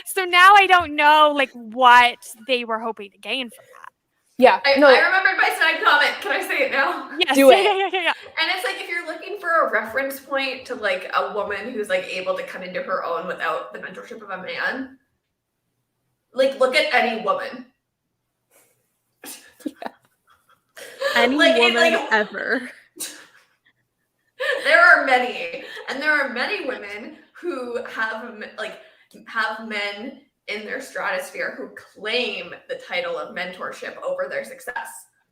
B: so now I don't know like what they were hoping to gain from that.
C: Yeah,
A: I remembered my side comment. Can I say it now?
B: Yes.
C: Do it.
B: Yeah.
A: And it's like, if you're looking for a reference point to like a woman who's like able to come into her own without the mentorship of a man, like, look at any woman.
D: Any
A: Like,
D: woman ever.
A: There are many, and there are many women who have men in their stratosphere who claim the title of mentorship over their success.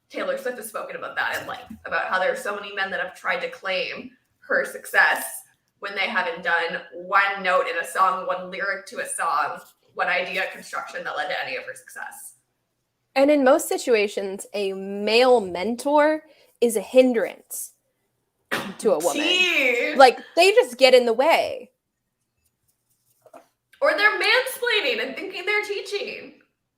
A: Taylor Swift has spoken about that in length, about how there are so many men that have tried to claim her success when they haven't done one note in a song, one lyric to a song, one idea construction that led to any of her success.
C: And in most situations, a male mentor is a hindrance to a woman.
A: Tea.
C: Like, they just get in the way.
A: Or they're mansplaining and thinking they're teaching.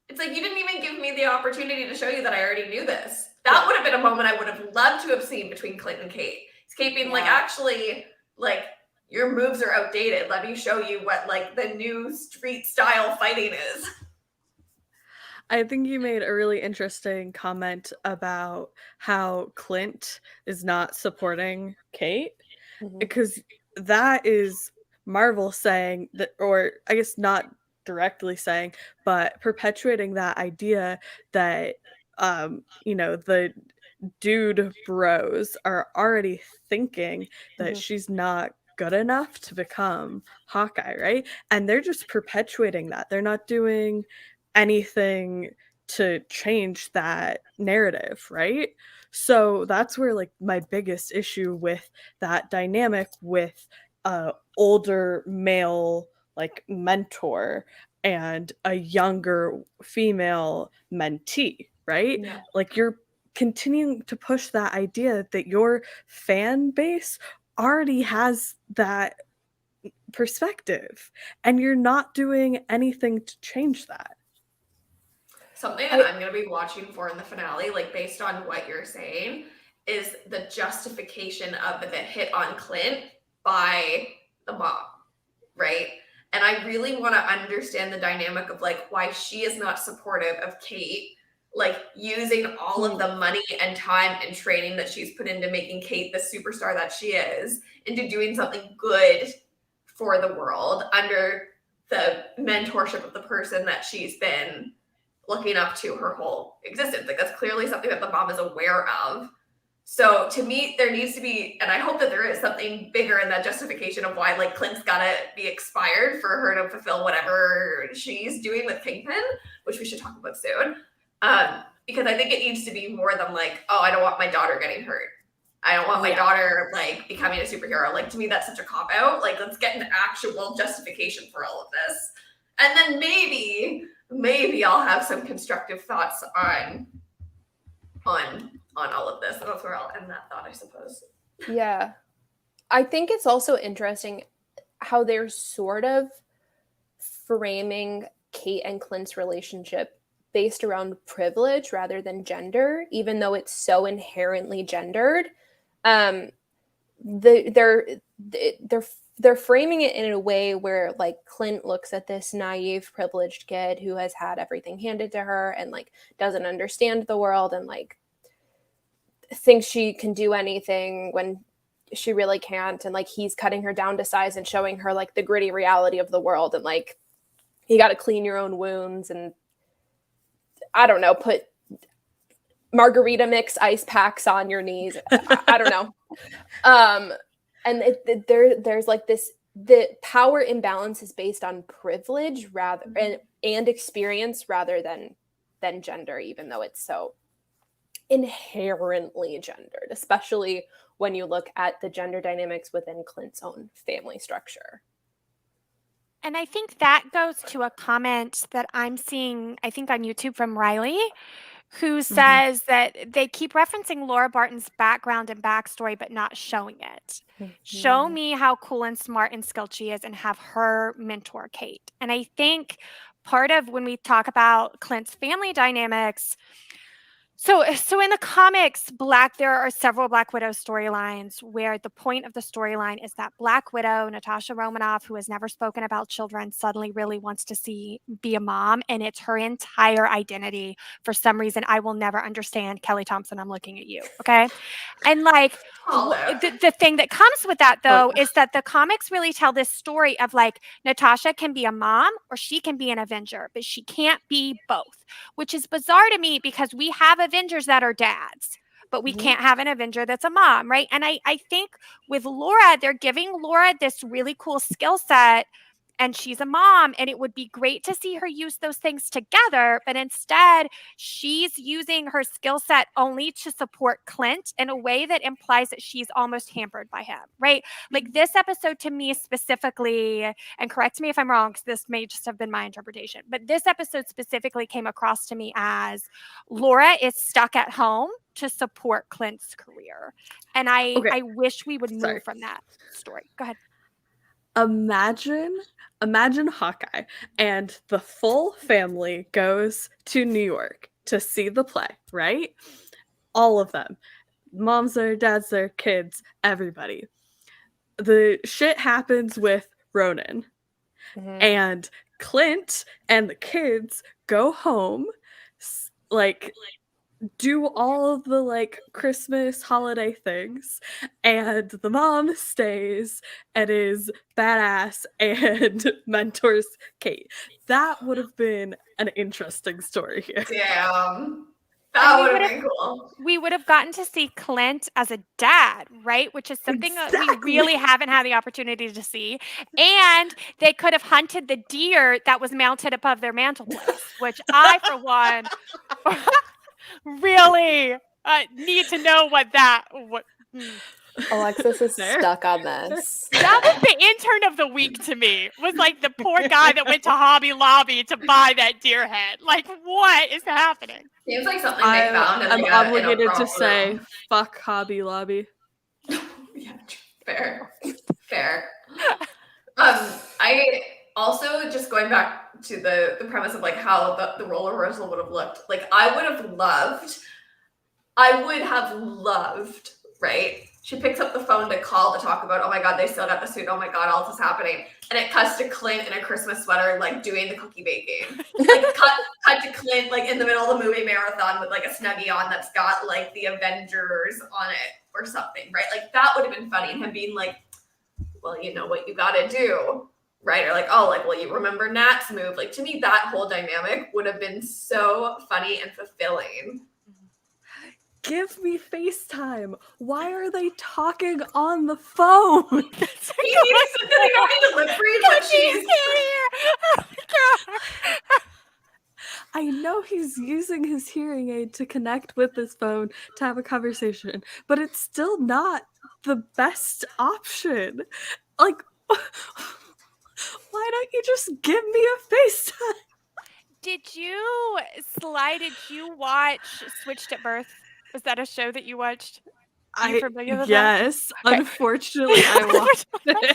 A: It's like, you didn't even give me the opportunity to show you that I already knew this. That would have been a moment I would have loved to have seen between Clint and Kate. It's Kate being like, actually, like, your moves are outdated. Let me show you what, like, the new street style fighting is.
D: I think you made a really interesting comment about how Clint is not supporting Kate, because that is Marvel saying that, or I guess not directly saying, but perpetuating that idea that, you know, the dude bros are already thinking that she's not good enough to become Hawkeye, right? And they're just perpetuating that. They're not doing anything to change that narrative, right? So that's where, like, my biggest issue with that dynamic with a older male, like, mentor and a younger female mentee, right?
A: Yeah.
D: Like, you're continuing to push that idea that your fan base already has that perspective, and you're not doing anything to change that.
A: Something that I'm going to be watching for in the finale, like, based on what you're saying, is the justification of the hit on Clint by the mom, right? And I really want to understand the dynamic of, like, why she is not supportive of Kate, like, using all of the money and time and training that she's put into making Kate the superstar that she is, into doing something good for the world under the mentorship of the person that she's been looking up to her whole existence. Like, that's clearly something that the mom is aware of. So to me, there needs to be, and I hope that there is something bigger in that justification of why, like, Clint's gotta be expired for her to fulfill whatever she's doing with Kingpin, which we should talk about soon. Because I think it needs to be more than, like, oh, I don't want my daughter getting hurt. I don't want my daughter, like, becoming a superhero. Like, to me, that's such a cop-out. Like, let's get an actual justification for all of this. And then maybe I'll have some constructive thoughts on all of this. And that's where I'll end that thought, I suppose.
C: Yeah. I think it's also interesting how they're sort of framing Kate and Clint's relationship based around privilege rather than gender, even though it's so inherently gendered. They're framing it in a way where, like, Clint looks at this naive, privileged kid who has had everything handed to her and, like, doesn't understand the world and, like, thinks she can do anything when she really can't. And, like, he's cutting her down to size and showing her, like, the gritty reality of the world. And, like, you got to clean your own wounds and, I don't know, put margarita mix ice packs on your knees. I don't know. And there's like this, the power imbalance is based on privilege rather and experience rather than gender, even though it's so inherently gendered, especially when you look at the gender dynamics within Clint's own family structure.
B: And I think that goes to a comment that I'm seeing, I think, on YouTube from Riley, who says that they keep referencing Laura Barton's background and backstory, but not showing it. Show me how cool and smart and skilled she is and have her mentor Kate. And I think part of when we talk about Clint's family dynamics, so in the comics, there are several Black Widow storylines where the point of the storyline is that Black Widow, Natasha Romanoff, who has never spoken about children, suddenly really wants to be a mom, and it's her entire identity. For some reason, I will never understand. Kelly Thompson, I'm looking at you, okay? And, like, the thing that comes with that, though, is that the comics really tell this story of, like, Natasha can be a mom or she can be an Avenger, but she can't be both, which is bizarre to me because we have Avengers that are dads, but we can't have an Avenger that's a mom, right? And I think with Laura, they're giving Laura this really cool skill set, and she's a mom, and it would be great to see her use those things together, but instead she's using her skill set only to support Clint in a way that implies that she's almost hampered by him, right? Like, this episode to me specifically, and correct me if I'm wrong, because this may just have been my interpretation, but this episode specifically came across to me as Laura is stuck at home to support Clint's career. And I wish we would move from that story. Go ahead.
D: Imagine Hawkeye and the full family goes to New York to see the play, right? All of them. Moms there, dads there, kids, everybody. The shit happens with Ronan. And Clint and the kids go home, like, do all of the, like, Christmas holiday things, and the mom stays and is badass and mentors Kate. That would have been an interesting story here.
A: Damn. That would have been cool.
B: We would have gotten to see Clint as a dad, right? Which is something that we really haven't had the opportunity to see. And they could have hunted the deer that was mounted above their mantelpiece, which I, for one, really need to know what.
C: Alexis is stuck on this.
B: That was the intern of the week to me. Was like the poor guy that went to Hobby Lobby to buy that deer head. Like, what is happening?
A: Seems like something they found.
D: I'm obligated to say, fuck Hobby Lobby.
A: Yeah, fair. I also, just going back to the premise of like how the role reversal would have looked. Like, I would have loved, right? She picks up the phone to call to talk about, oh my God, they still got the suit. Oh my God, all this is happening. And it cuts to Clint in a Christmas sweater, like doing the cookie baking. Like cut to Clint, like in the middle of the movie marathon with like a Snuggie on that's got like the Avengers on it or something, right? Like that would have been funny. And him being like, well, you know what you got to do, right? Or like, oh, like, well, you remember Nat's move. Like, to me, that whole dynamic would have been so funny and fulfilling.
D: Give me FaceTime. Why are they talking on the phone?
A: He needs something on delivery, but she's
B: here. Oh my God.
D: I know he's using his hearing aid to connect with his phone to have a conversation, but it's still not the best option. Like, why don't you just give me a FaceTime?
B: Did you watch Switched at Birth? Was that a show that you watched?
D: Yes, okay. Unfortunately, I watched it.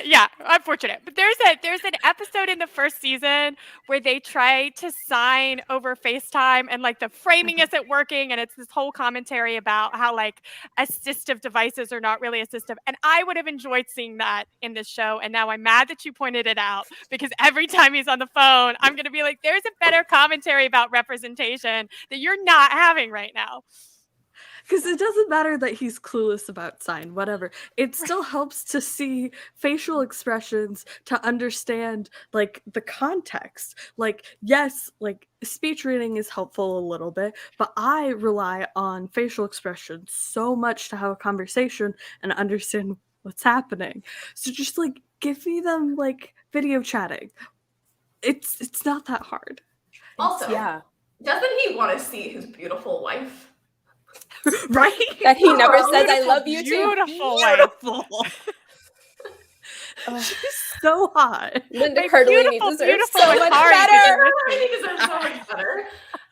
B: So unfortunate. But there's an episode in the first season where they try to sign over FaceTime and like the framing isn't working, and it's this whole commentary about how like assistive devices are not really assistive. And I would have enjoyed seeing that in this show. And now I'm mad that you pointed it out, because every time he's on the phone, I'm gonna be like, there's a better commentary about representation that you're not having right now.
D: Because it doesn't matter that he's clueless about sign, whatever. It still helps to see facial expressions to understand, like, the context. Like, yes, like, speech reading is helpful a little bit, but I rely on facial expressions so much to have a conversation and understand what's happening. So just, like, give me them, like, video chatting. It's not that hard.
A: Also, doesn't he want to see his beautiful wife?
D: Right?
C: That he never says I love you too.
D: Beautiful. She's so hot.
C: Linda Cardellini deserves so much better.
A: He deserves so much better.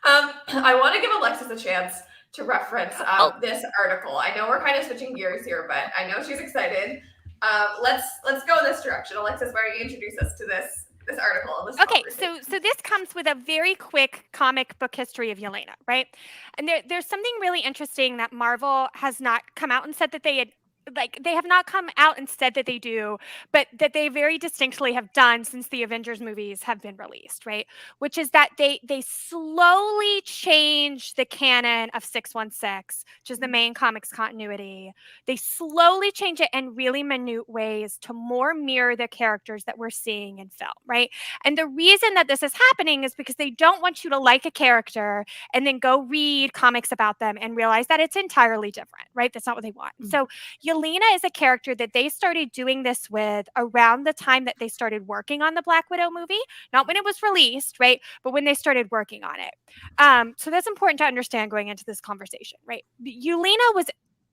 A: I want to give Alexis a chance to reference this article. I know we're kind of switching gears here, but I know she's excited. Let's go in this direction. Alexis, why don't you introduce us to this article?
B: Okay, so this comes with a very quick comic book history of Yelena, right? And there's something really interesting that Marvel has not come out and said that they have not come out and said that they do, but that they very distinctly have done since the Avengers movies have been released, right? Which is that they slowly change the canon of 616, which is the main comics continuity. They slowly change it in really minute ways to more mirror the characters that we're seeing in film, right? And the reason that this is happening is because they don't want you to like a character and then go read comics about them and realize that it's entirely different, right? That's not what they want. Mm-hmm. So Yelena is a character that they started doing this with around the time that they started working on the Black Widow movie, not when it was released, right? But when they started working on it. So that's important to understand going into this conversation, right? Yelena was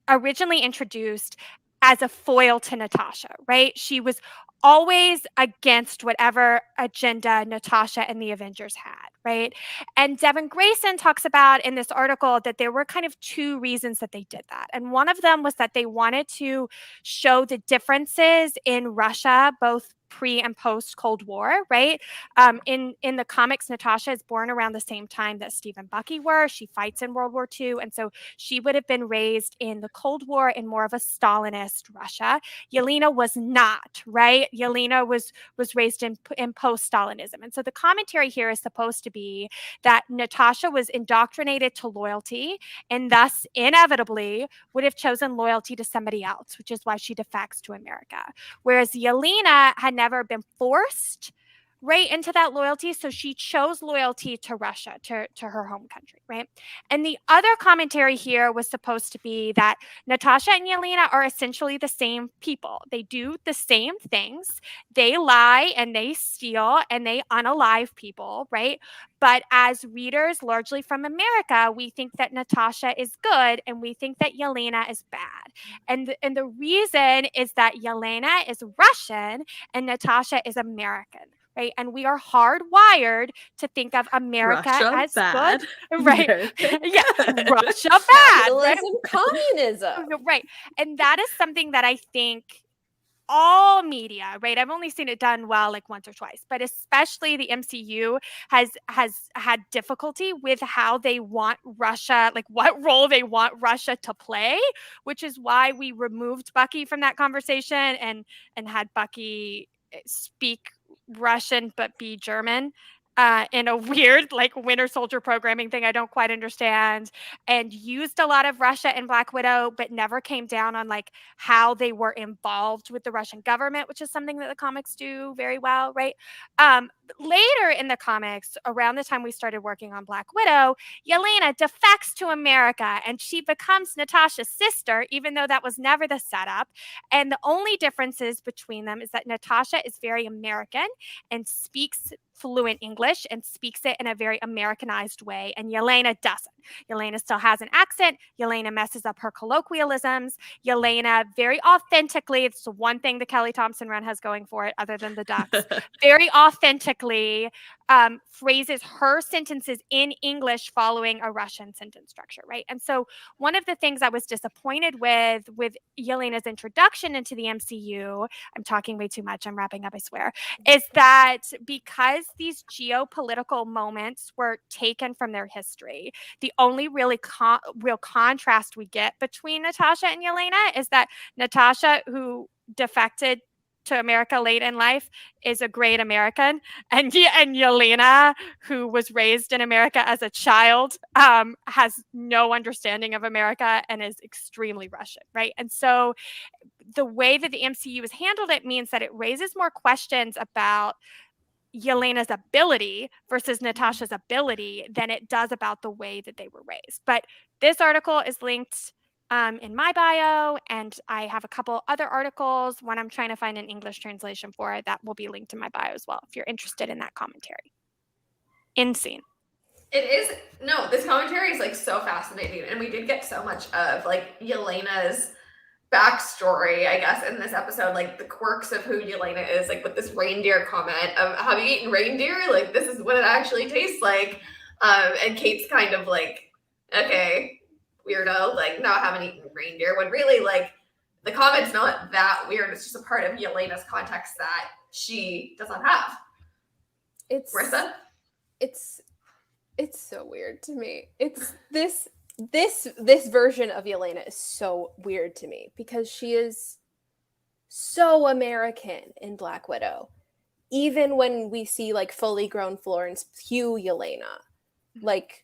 B: originally introduced as a foil to Natasha, right? She was always against whatever agenda Natasha and the Avengers had, right? And Devin Grayson talks about in this article that there were kind of two reasons that they did that. And one of them was that they wanted to show the differences in Russia, both pre and post Cold War, right? In the comics, Natasha is born around the same time that Steve and Bucky were. She fights in World War II. And so she would have been raised in the Cold War in more of a Stalinist Russia. Yelena was not, right? Yelena was raised in post-Stalinism. And so the commentary here is supposed to be that Natasha was indoctrinated to loyalty and thus inevitably would have chosen loyalty to somebody else, which is why she defects to America. Whereas Yelena had never been forced right into that loyalty. So she chose loyalty to Russia, to her home country, right? And the other commentary here was supposed to be that Natasha and Yelena are essentially the same people. They do the same things. They lie and they steal and they unalive people, right? But as readers, largely from America, we think that Natasha is good and we think that Yelena is bad. And the reason is that Yelena is Russian and Natasha is American. Right. And we are hardwired to think of America
D: Russia
B: as
D: bad.
B: good. Right.
D: America
B: Yeah.
D: good.
B: Russia bad.
C: Capitalism, communism.
B: Right. And that is something that I think all media, right? I've only seen it done well like once or twice, but especially the MCU has had difficulty with how they want Russia, like what role they want Russia to play, which is why we removed Bucky from that conversation and had Bucky speak Russian but be German in a weird like Winter Soldier programming thing I don't quite understand, and used a lot of Russia and Black Widow, but never came down on like how they were involved with the Russian government, which is something that the comics do very well, right? Later in the comics, around the time we started working on Black Widow, Yelena defects to America and she becomes Natasha's sister, even though that was never the setup. And the only differences between them is that Natasha is very American and speaks fluent English and speaks it in a very Americanized way, and Yelena doesn't. Yelena still has an accent. Yelena messes up her colloquialisms. Yelena very authentically, it's the one thing the Kelly Thompson run has going for it other than the ducks, very authentically phrases her sentences in English following a Russian sentence structure, right? And so one of the things I was disappointed with Yelena's introduction into the MCU, I'm talking way too much, I'm wrapping up, I swear, is that because these geopolitical moments were taken from their history, the only really real contrast we get between Natasha and Yelena is that Natasha, who defected to America late in life, is a great American, and Yelena, who was raised in America as a child, has no understanding of America and is extremely Russian, right? And so the way that the MCU has handled it means that it raises more questions about Yelena's ability versus Natasha's ability than it does about the way that they were raised. But this article is linked in my bio, and I have a couple other articles. One I'm trying to find an English translation for it that will be linked in my bio as well if you're interested in that commentary. Insane.
A: It is. No, this commentary is like so fascinating, and we did get so much of like Yelena's backstory, I guess, in this episode, like the quirks of who Yelena is, like with this reindeer comment of, have you eaten reindeer? Like, this is what it actually tastes like. And Kate's kind of like, okay, weirdo, like, no, I haven't eaten reindeer, when really, like, the comment's not that weird. It's just a part of Yelena's context that she does not have. Marissa?
C: It's so weird to me. It's this version of Yelena is so weird to me because she is so American in Black Widow. Even when we see like fully grown Florence Pugh Yelena, like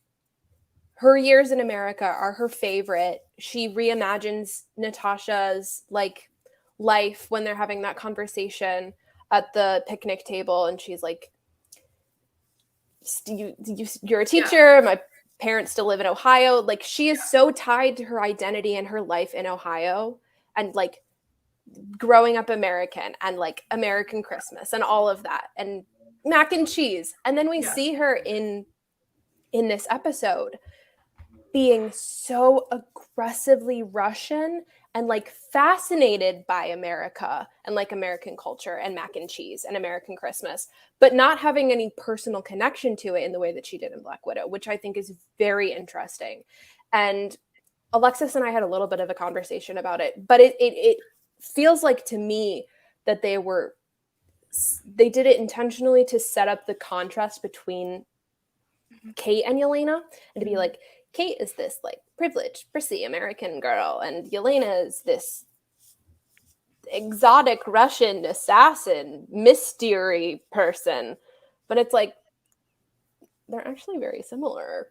C: her years in America are her favorite. She reimagines Natasha's like life when they're having that conversation at the picnic table, and she's like, you're a teacher. Yeah. My parents still live in Ohio. Like, she is so tied to her identity and her life in Ohio, and like growing up American and like American Christmas and all of that and mac and cheese. And then we see her in this episode being so aggressively Russian and like fascinated by America and like American culture and mac and cheese and American Christmas, but not having any personal connection to it in the way that she did in Black Widow, which I think is very interesting. And Alexis and I had a little bit of a conversation about it, but it feels like to me that they did it intentionally to set up the contrast between Kate and Yelena, and to be like, Kate is this like privileged, prissy American girl, and Yelena is this exotic Russian assassin, mystery person. But it's like they're actually very similar.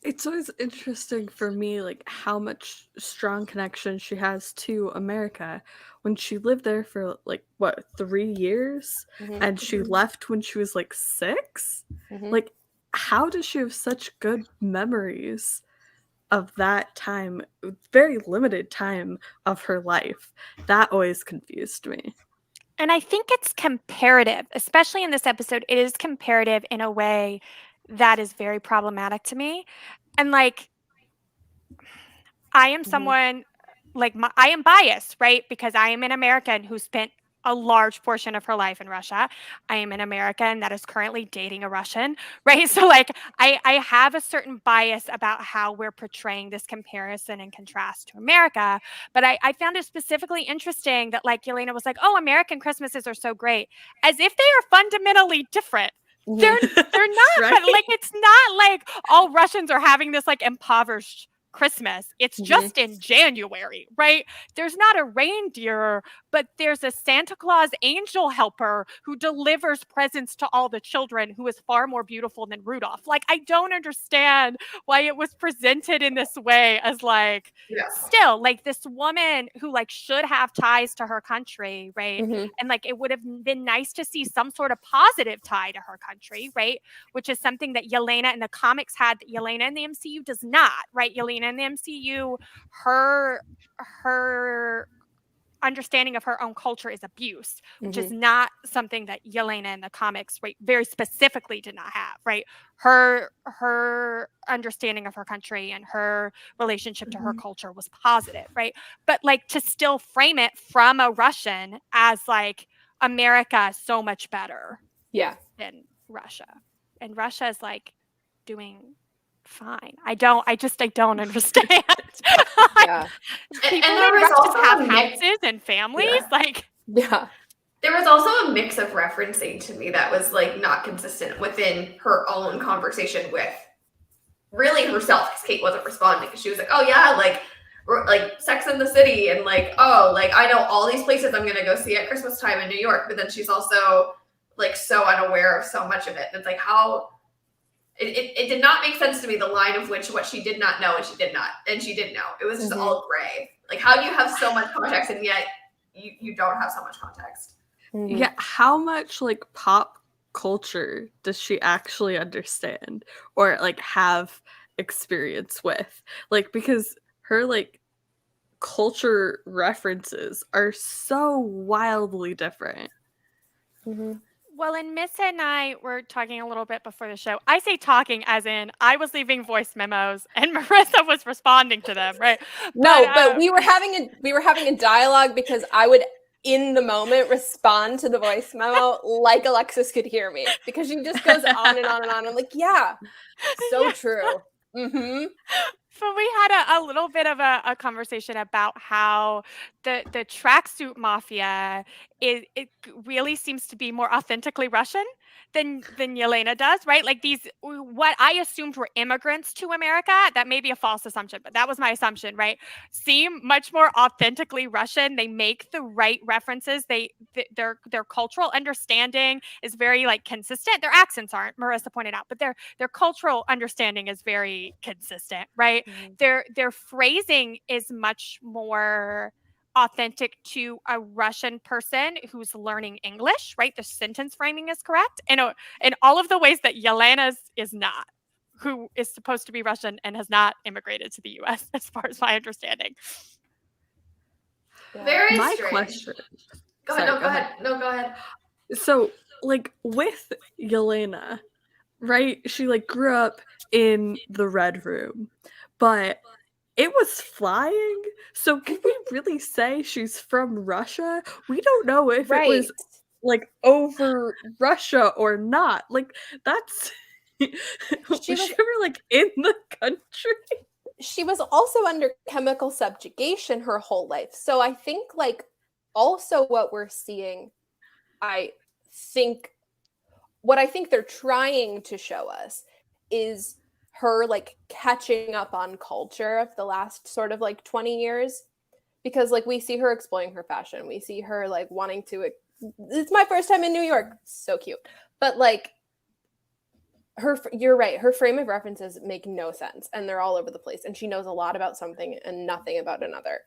D: It's always interesting for me, like how much strong connection she has to America when she lived there for like what 3 years, and she left when she was like 6. Like, how does she have such good memories of that time, very limited time of her life? That always confused me.
B: And I think it's comparative, especially in this episode. It is comparative in a way that is very problematic to me. And like, I am someone like I am biased, right? Because I am an American who spent a large portion of her life in Russia. I am an American that is currently dating a Russian, right? So like I have a certain bias about how we're portraying this comparison and contrast to America. But I found it specifically interesting that like Yelena was like, oh, American Christmases are so great, as if they are fundamentally different. They're not,
D: Right?
B: but like it's not like all Russians are having this like impoverished Christmas. It's just in January, right? There's not a reindeer, but there's a Santa Claus angel helper who delivers presents to all the children, who is far more beautiful than Rudolph. Like, I don't understand why it was presented in this way, as like, still like this woman who like should have ties to her country, right? And like it would have been nice to see some sort of positive tie to her country, right? Which is something that Yelena in the comics had that Yelena in the MCU does not, right? Yelena in the MCU, her understanding of her own culture is abuse, which is not something that Yelena in the comics, right, very specifically did not have, right? Her understanding of her country and her relationship to her culture was positive, right? But like to still frame it from a Russian as like America is so much better than Russia. And Russia is like doing fine. I don't understand. People
A: And there
B: in
A: was
B: Russia
A: also
B: have
A: a mix.
B: houses and families. Like,
A: there was also a mix of referencing to me that was like not consistent within her own conversation with really herself, because Kate wasn't responding, because she was like, oh yeah, like Sex in the City, and like, oh, like I know all these places I'm gonna go see at Christmas time in New York, but then she's also like so unaware of so much of it. And it's like, how it did not make sense to me, the line of which what she did not know and she did know. It was just all gray. Like, how do you have so much context and yet you don't have so much context?
D: Yeah, how much like pop culture does she actually understand or like have experience with? Like, because her like culture references are so wildly different.
B: well, and Miss and I were talking a little bit before the show. I say talking as in I was leaving voice memos and Marissa was responding to them, right?
C: But we were having a dialogue because I would in the moment respond to the voice memo like Alexis could hear me, because she just goes on and on and on. I'm like, yeah, so true.
B: But we had a little bit of a conversation about how the tracksuit mafia it really seems to be more authentically Russian than Yelena does, right? Like these, what I assumed were immigrants to America, that may be a false assumption, but that was my assumption, right? Seem much more authentically Russian. They make the right references. Their cultural understanding is very like consistent. Their accents aren't, Marissa pointed out, but their cultural understanding is very consistent, right? Their phrasing is much more authentic to a Russian person who's learning English, right? The sentence framing is correct. And in all of the ways that Yelena's is not, who is supposed to be Russian and has not immigrated to the US, as far as my understanding.
A: Very
D: My
A: strange.
D: question.
A: Go ahead. No, go ahead.
D: So, like, with Yelena, right? She like grew up in the Red Room, but it was flying. So can we really say she's from Russia? We don't know if it was like over Russia or not. Like that's was she ever like in the country?
C: She was also under chemical subjugation her whole life. So I think like also what we're seeing, I think they're trying to show us is her like catching up on culture of the last sort of like 20 years, because like we see her exploring her fashion, we see her like wanting to, it's my first time in New York, so cute, but like you're right, her frame of references make no sense and they're all over the place, and she knows a lot about something and nothing about another.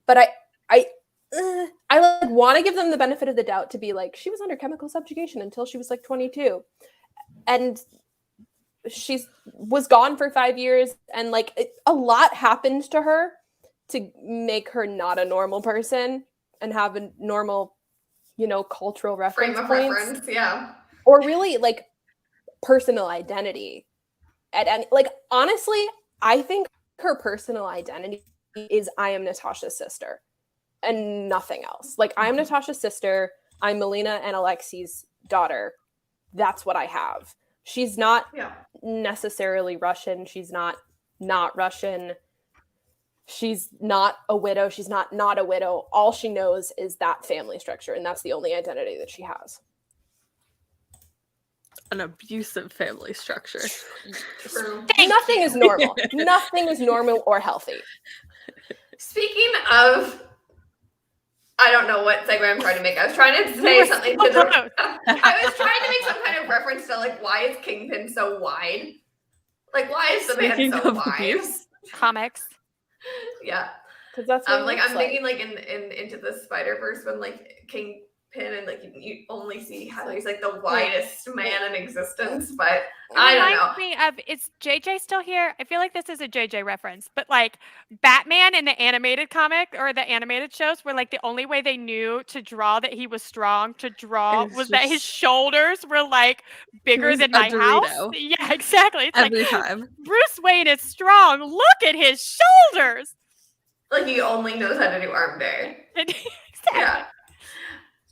C: But I like want to give them the benefit of the doubt to be like, she was under chemical subjugation until she was like 22, and she was gone for 5 years, and like a lot happened to her to make her not a normal person and have a normal, you know, cultural reference points,
A: yeah,
C: or really like personal identity. And like honestly, I think her personal identity is I am Natasha's sister and nothing else. Like I am Natasha's sister, I'm Melina and Alexei's daughter. That's what I have. She's not necessarily Russian. She's not Russian. She's not a widow. She's not a widow. All she knows is that family structure, and that's the only identity that she has.
D: An abusive family structure.
A: True.
C: Nothing is normal. Nothing is normal or healthy.
A: Speaking of, I don't know what segue I'm trying to make. I was trying to say something to the. I was trying to make some kind of reference to like, why is Kingpin so wide? Like, why is the man so wide?
B: Comics.
A: Yeah,
C: because that's
A: like I'm thinking like in Into the Spider-Verse when like Kingpin and like you only see how he's like the widest man in existence, but I don't know.
B: Me of, is JJ still here? I feel like this is a JJ reference, but like Batman in the animated comic or the animated shows were like the only way they knew to draw that he was strong to draw was that his shoulders were like bigger than my house. Yeah, exactly. It's
D: every
B: like,
D: time.
B: Bruce Wayne is strong. Look at his shoulders.
A: Like he only knows how to do arm day.
B: Exactly.
A: Yeah.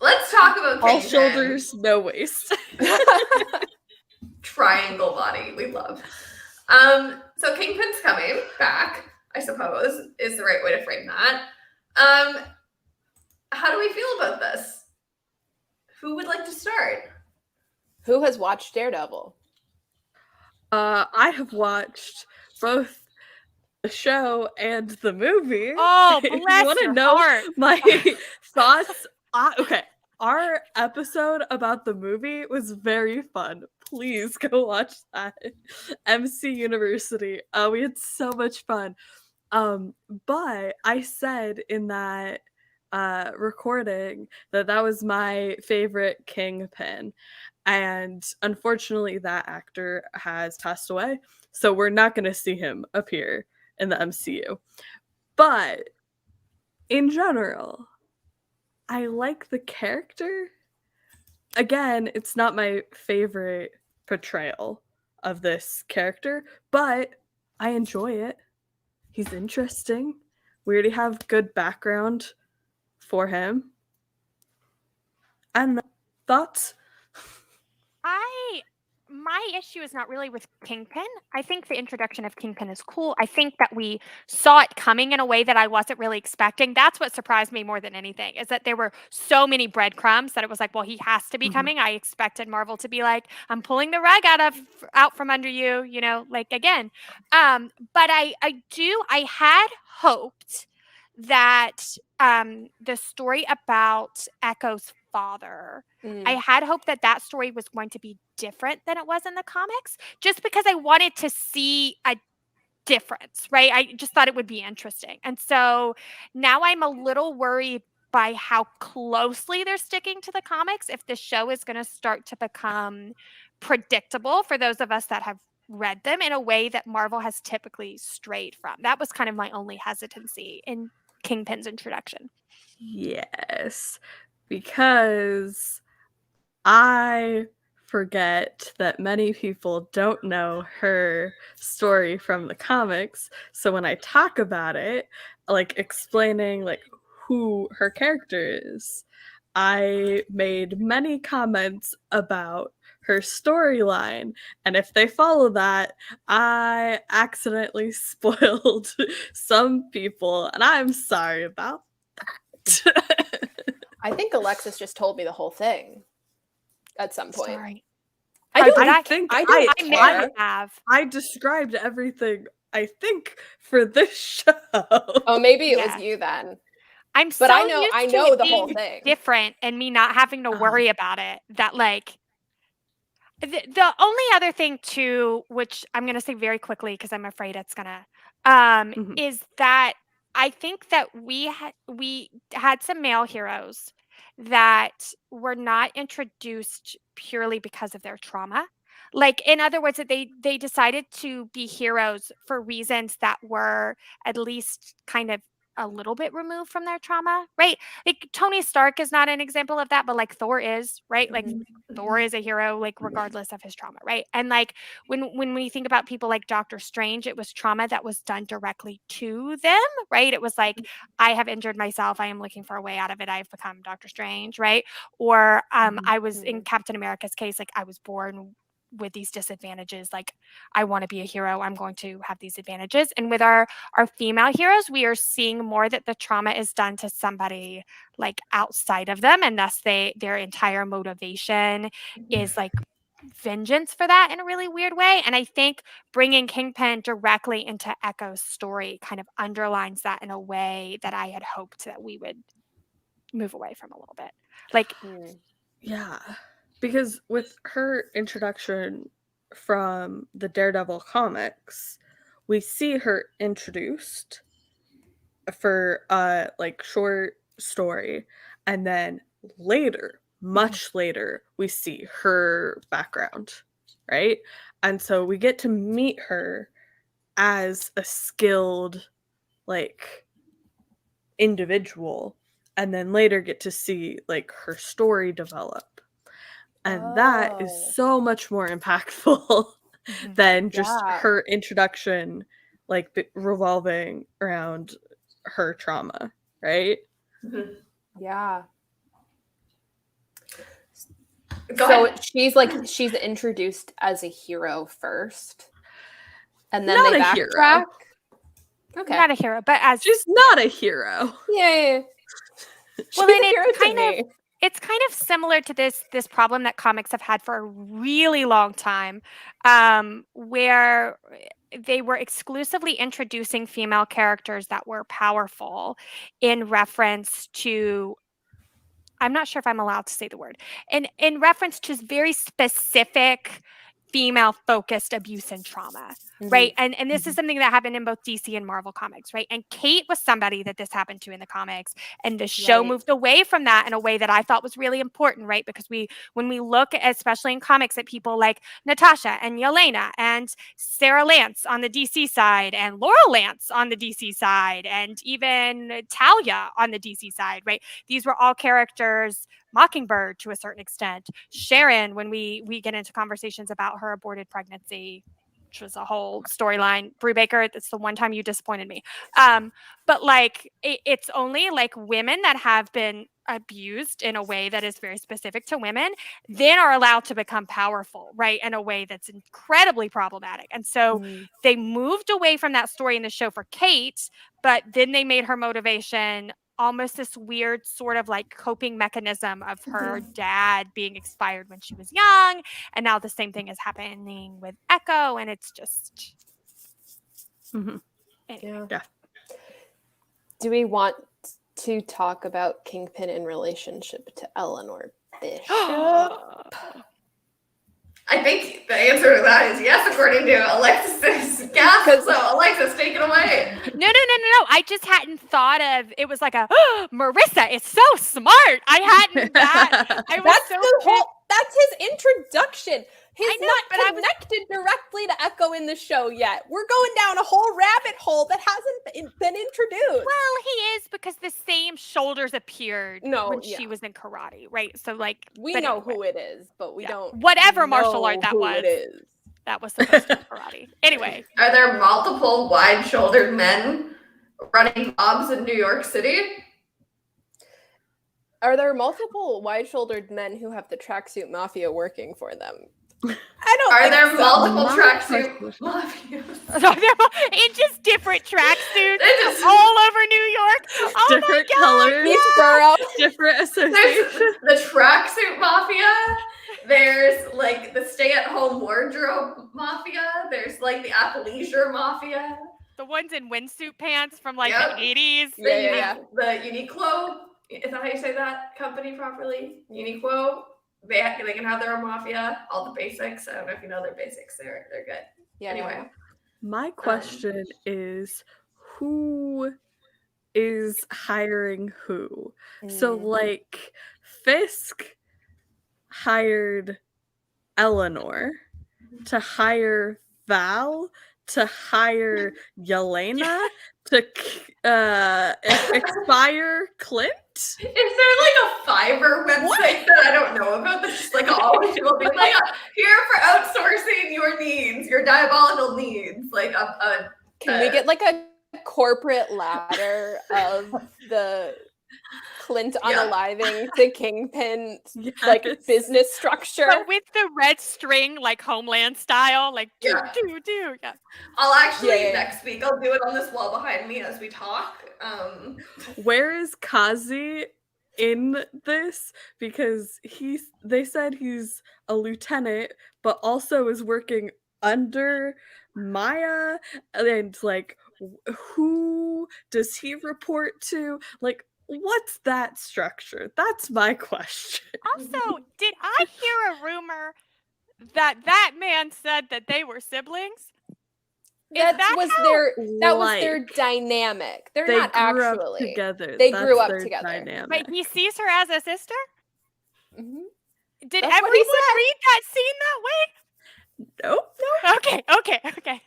A: Let's talk about Kingpin.
D: All shoulders, no waist.
A: Triangle body, we love. So Kingpin's coming back, I suppose, is the right way to frame that. How do we feel about this? Who would like to start?
C: Who has watched Daredevil?
D: I have watched both the show and the movie.
B: Oh,
D: if
B: bless
D: you want to know
B: heart.
D: my thoughts, okay. Our episode about the movie was very fun. Please go watch that. MC University. We had so much fun. But I said in that recording that was my favorite Kingpin. And unfortunately, that actor has passed away. So we're not going to see him appear in the MCU. But in general, I like the character. Again, it's not my favorite portrayal of this character, but I enjoy it. He's interesting. We already have good background for him. I don't know. Thoughts?
B: My issue is not really with Kingpin. I think the introduction of Kingpin is cool. I think that we saw it coming in a way that I wasn't really expecting. That's what surprised me more than anything, is that there were so many breadcrumbs that it was like, well, he has to be coming. I expected Marvel to be like, I'm pulling the rug out from under you, you know, like again. But I had hoped that the story about Echo's father, I had hoped that story was going to be different than it was in the comics, just because I wanted to see a difference, right? I just thought it would be interesting. And so now I'm a little worried by how closely they're sticking to the comics, if the show is going to start to become predictable for those of us that have read them in a way that Marvel has typically strayed from. That was kind of my only hesitancy in Kingpin's introduction.
D: Yes, because I forget that many people don't know her story from the comics. So when I talk about it, like explaining like who her character is, I made many comments about her storyline, and if they follow that, I accidentally spoiled some people, and I'm sorry about that.
C: I think Alexis just told me the whole thing at some point.
B: Sorry.
C: I don't
D: I think
C: I don't
B: I may
C: care.
B: have.
D: I described everything, I think, for this show.
C: Oh, maybe it
B: Yeah.
C: was you then.
B: I'm
C: But
B: so
C: I know
B: used to
C: the
B: it
C: whole
B: being
C: thing.
B: different and me not having to worry about it. That like the only other thing too, which I'm gonna say very quickly because I'm afraid it's gonna,
D: Mhm.
B: is that I think that we had some male heroes that were not introduced purely because of their trauma. Like in other words, that they decided to be heroes for reasons that were at least kind of a little bit removed from their trauma, right? Like Tony Stark is not an example of that, but like Thor is, right? Like
C: Mhm.
B: Thor is a hero, like regardless of his trauma, right? And like when we think about people like Doctor Strange, it was trauma that was done directly to them, right? It was like, I have injured myself, I am looking for a way out of it, I've become Doctor Strange, right? Or I was in Captain America's case, like I was born with these disadvantages, like I want to be a hero, I'm going to have these advantages. And with our female heroes, we are seeing more that the trauma is done to somebody like outside of them, and thus their entire motivation is like vengeance for that in a really weird way. And I think bringing Kingpin directly into Echo's story kind of underlines that in a way that I had hoped that we would move away from a little bit. Like,
D: Yeah, because with her introduction from the Daredevil comics, we see her introduced for like short story, and then later, much later, we see her background, right? And so we get to meet her as a skilled like individual, and then later get to see like her story develop. And that is so much more impactful than just her introduction, like revolving around her trauma, right?
C: Yeah.
A: Go
C: So
A: ahead.
C: she's introduced as a hero first, and then
D: Not
C: they
D: a hero.
C: backtrack. Okay.
B: not a hero, but as
D: She's not a hero.
C: Yeah.
B: well,
C: She's
B: then
C: a hero
B: it's
C: to
B: kind
C: me.
B: of it's kind of similar to this problem that comics have had for a really long time, where they were exclusively introducing female characters that were powerful in reference to, I'm not sure if I'm allowed to say the word, in reference to very specific female focused abuse and trauma, right? And this is something that happened in both DC and Marvel comics, right? And Kate was somebody that this happened to in the comics, and the show
C: Right.
B: moved away from that in a way that I thought was really important, right? Because when we look at, especially in comics, at people like Natasha and Yelena and Sarah Lance on the DC side, and Laura Lance on the DC side, and even Talia on the DC side, right? These were all characters, Mockingbird to a certain extent, Sharon, when we get into conversations about her aborted pregnancy, which was a whole storyline. Brubaker, that's the one time you disappointed me. But like it's only like women that have been abused in a way that is very specific to women then are allowed to become powerful, right, in a way that's incredibly problematic. And so they moved away from that story in the show for Kate, but then they made her motivation almost this weird sort of like coping mechanism of her dad being expired when she was young, and now the same thing is happening with Echo, and it's just anyway.
C: Yeah. Do we want to talk about Kingpin in relationship to Eleanor Bishop?
A: I think the answer to that is yes, according to Alexis's gasp. So Alexis, take it away.
B: No. I just hadn't thought of it. Was like a Marissa is so smart. I hadn't that. I was
C: That's his introduction. He's not connected directly to Echo in the show yet. We're going down a whole rabbit hole that hasn't been introduced.
B: Well, he is because the same shoulders appeared when
C: yeah.
B: she was in karate, right? So like
C: We
B: but
C: know
B: anyway.
C: who it is, but we don't
B: whatever martial
C: know
B: art that
C: who
B: was.
C: it is.
B: That was supposed to be karate. Anyway.
A: Are there multiple wide-shouldered men running mobs in New York City?
C: Are there multiple wide-shouldered men who have the tracksuit mafia working for them? I don't
A: Are
C: think
A: there
C: so.
A: multiple
D: My
A: tracksuit
D: question-
A: mafias?
B: In just different tracksuits
A: They just-
B: all over New York. Oh
D: Different
B: my God.
D: colors,
C: Each borough.
D: different
A: There's
D: associations.
A: the tracksuit mafia. There's like the stay-at-home wardrobe mafia. There's like the athleisure mafia.
B: The ones in windsuit pants from like
A: Yep.
B: the 80s.
A: The Uniqlo. Is that how you say that company properly? Uniqlo. They can have their own mafia. All the basics. I don't know if you know their basics. They're good.
C: Yeah.
A: Anyway.
D: My question is, who is hiring who? So, like, Fisk hired Eleanor to hire Val to hire Yelena to expire Clint?
A: Is there like a Fiverr website that I don't know about that's just like always people being like, here for outsourcing your needs, your diabolical needs? Like
C: Can we get like a corporate ladder of the Clint unaliving to Kingpin like
D: Yes.
C: business structure?
B: But with the red string, like Homeland style, like do. Yeah.
A: I'll actually
C: Yeah.
A: next week I'll do it on this wall behind me as we talk.
D: Where is Kazi in this? Because they said he's a lieutenant, but also is working under Maya, and like, who does he report to? Like, what's that structure? That's my question.
B: Also, did I hear a rumor that man said that they were siblings?
C: That was their
D: Like,
C: dynamic. They're
D: they
C: not
D: grew
C: actually
D: up together.
C: They
D: That's
C: grew up
D: their
C: together.
D: dynamic.
B: But he sees her as a sister?
C: Mhm.
B: Did
C: That's what
B: everyone
C: he said.
B: read that scene that
D: Nope.
B: way? Okay.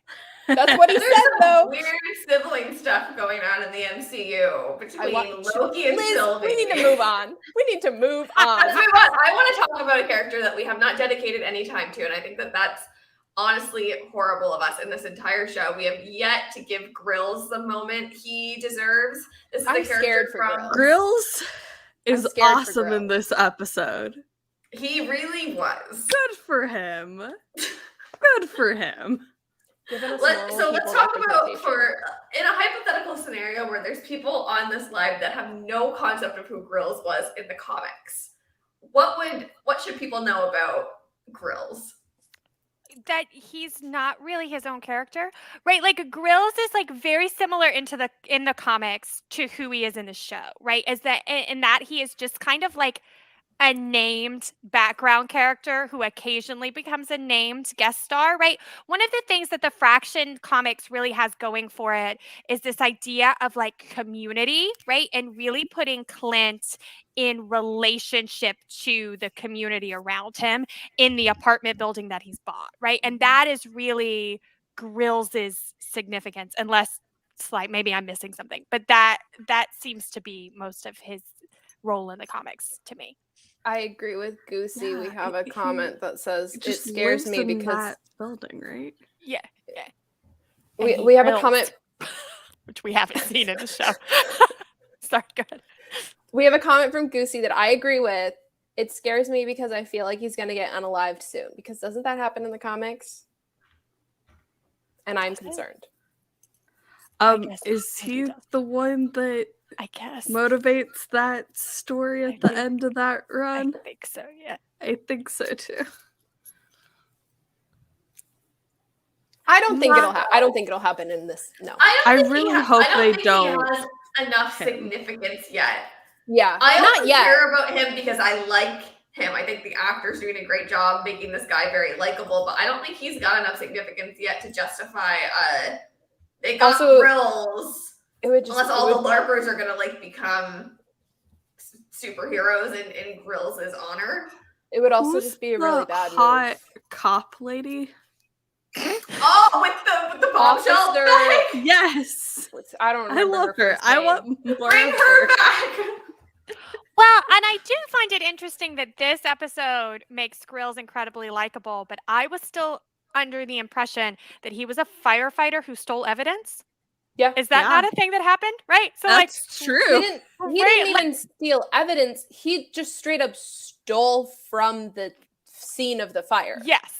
C: That's what he
A: There's
C: said,
A: some
C: though.
A: weird sibling stuff going on in the MCU between Loki and
C: Liz,
A: Sylvie.
C: we need to move on. We need to move
A: Let's
C: on.
A: move on. I want to talk about a character that we have not dedicated any time to, and I think that that's honestly horrible of us in this entire show. We have yet to give Grills the moment he deserves. This is
C: I'm
A: a character
C: scared for
A: from
D: Grills is
C: scared for
D: awesome in
C: Grills.
D: this episode.
A: He really was.
D: Good for him. Good for him.
C: Giving us
A: Let's
C: normal
A: talk
C: people
A: about
C: representation.
A: in a hypothetical scenario where there's people on this live that have no concept of who Grills was in the comics. What should people know about Grills?
B: That he's not really his own character, right? Like Grills is like very similar in the comics to who he is in the show, right? Is that in that he is just kind of like a named background character who occasionally becomes a named guest star, right? One of the things that the Fraction comics really has going for it is this idea of like community, right? And really putting Clint in relationship to the community around him in the apartment building that he's bought, right? And that is really Grills' significance, unless it's like maybe I'm missing something, but that seems to be most of his role in the comics to me.
C: I agree with Goosey. We
D: Yeah,
C: have a comment that says it
D: Just
C: scares
D: lives
C: me
D: in
C: because
D: that building, right?
B: Yeah.
C: we have a comment.
B: Which we haven't seen in the show. Sorry, go ahead.
C: We have a comment from Goosey that I agree with. It scares me because I feel like he's going to get unalived soon. Because doesn't that happen in the comics? And I'm concerned.
B: guess
D: Is
B: he
D: he
B: does.
D: the one that
B: I guess.
D: motivates that story at the end of that run?
B: I think so, yeah.
D: I think so too.
C: I don't think it'll happen in this. No.
D: I really hope they
A: think
D: don't
A: he has enough
D: him.
A: significance yet.
C: Yeah.
A: I
C: not
A: also
C: yet.
A: care about him because I like him. I think the actor's doing a great job making this guy very likable, but I don't think he's got enough significance yet to justify they got
C: Also,
A: Grills.
C: It would just
A: Unless all the LARPers are gonna like become superheroes in Grills' honor.
C: it would also
D: Who's
C: just be a really
D: the
C: bad
D: hot
C: move.
D: cop lady?
A: Oh
C: officer.
A: back.
D: Yes.
C: I don't
D: I
C: remember
D: love her.
C: first
D: I
C: name.
D: want more
A: Bring
D: of
A: her back.
B: Well, and I do find it interesting that this episode makes Skrills incredibly likable, but I was still under the impression that he was a firefighter who stole evidence.
C: Yeah.
B: Is that
D: Yeah.
B: not a thing that happened? Right? So
D: That's
C: He
D: true.
C: didn't
B: Right,
C: even steal evidence. He just straight up stole from the scene of the fire.
B: yes.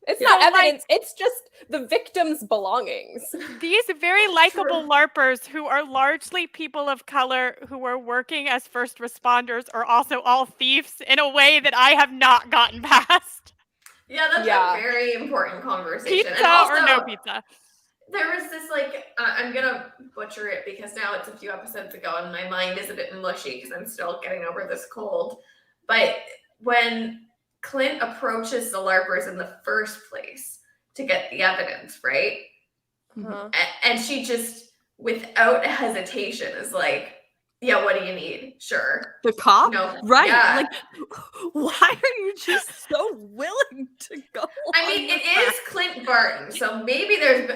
C: It's
B: Yeah.
C: not
B: So, like-
C: evidence, it's just the victim's belongings.
B: These very likable
A: True.
B: LARPers who are largely people of color who are working as first responders are also all thieves in a way that I have not gotten past.
A: Yeah, that's
C: Yeah.
A: a very important conversation.
B: Pizza
A: and also,
B: or no pizza?
A: there was this I'm gonna butcher it because now it's a few episodes ago and my mind is a bit mushy because I'm still getting over this cold. But when Clint approaches the LARPers in the first place to get the evidence, right?
C: Uh-huh.
A: And she just, without hesitation, is like, yeah, what do you need? Sure.
D: The cop?
A: No.
D: Right.
A: Yeah.
D: Like, why are you just so willing to go?
A: I mean,
D: on
A: it
D: with
A: is Clint Barton, so maybe there's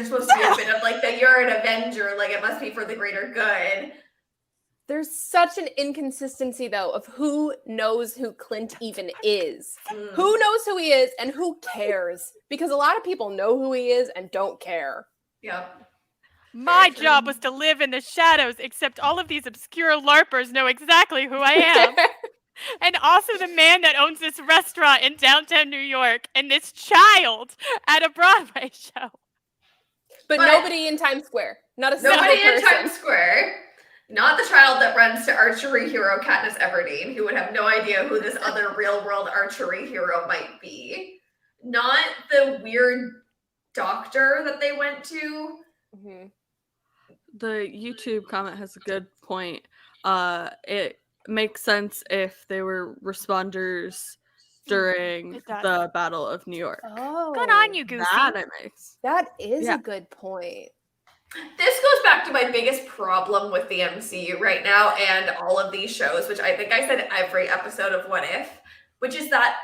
A: supposed to be a bit of like that you're an Avenger, like it must be for the greater good.
C: There's such an inconsistency, though, of who knows who Clint even is.
A: Mm.
C: Who knows who he is and who cares? Because a lot of people know who he is and don't care.
A: Yeah.
B: My
A: Very true.
B: job was to live in the shadows, except all of these obscure LARPers know exactly who I am. And also the man that owns this restaurant in downtown New York and this child at a Broadway show.
C: But nobody in Times Square. Not a single
A: Nobody in
C: person.
A: Times Square. Not the child that runs to archery hero Katniss Everdeen, who would have no idea who this other real world archery hero might be. Not the weird doctor that they went to.
C: Mhm.
D: The YouTube comment has a good point. It makes sense if they were responders during
B: It does.
D: the Battle of New York.
C: Oh,
B: Good on you, Goosey.
D: That it makes.
C: That is
D: Yeah.
C: a good point.
A: This goes back to my biggest problem with the MCU right now and all of these shows, which I think I said every episode of What If, which is that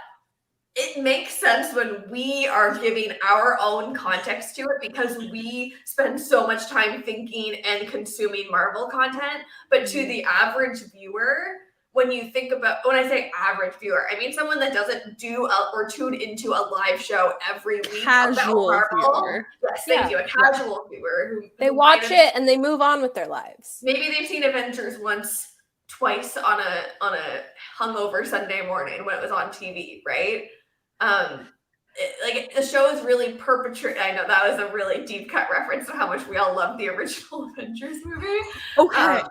A: it makes sense when we are giving our own context to it because we spend so much time thinking and consuming Marvel content. But to the average viewer, when you think about, when I say average viewer, I mean someone that doesn't do or tune into a live show every week
D: Casual
A: about Marvel.
D: viewer.
A: Yes, thank you. A casual viewer
C: They
A: who
C: watch
A: might have-
C: it and they move on with their lives.
A: Maybe they've seen Avengers once, twice on a hungover Sunday morning when it was on TV, right? Like the show is really perpetrate. I know that was a really deep cut reference to how much we all love the original Avengers movie.
D: Okay,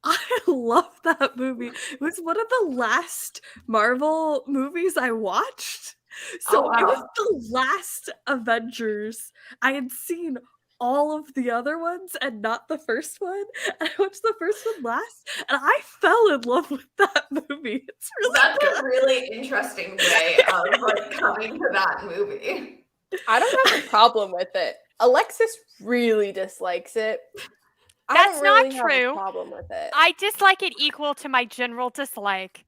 D: I love that movie. It was one of the last Marvel movies I watched. So
A: Oh,
D: it
A: wow.
D: was the last Avengers. I had seen all of the other ones and not the first one. And I watched the first one last, and I fell in love with that movie. It's really
A: That's
D: good.
A: a really interesting way of like coming to that movie.
C: I don't have a problem with it. Alexis really dislikes it. I
B: That's
C: don't
B: not
C: really have
B: true.
C: a problem with it.
B: I dislike it equal to my general dislike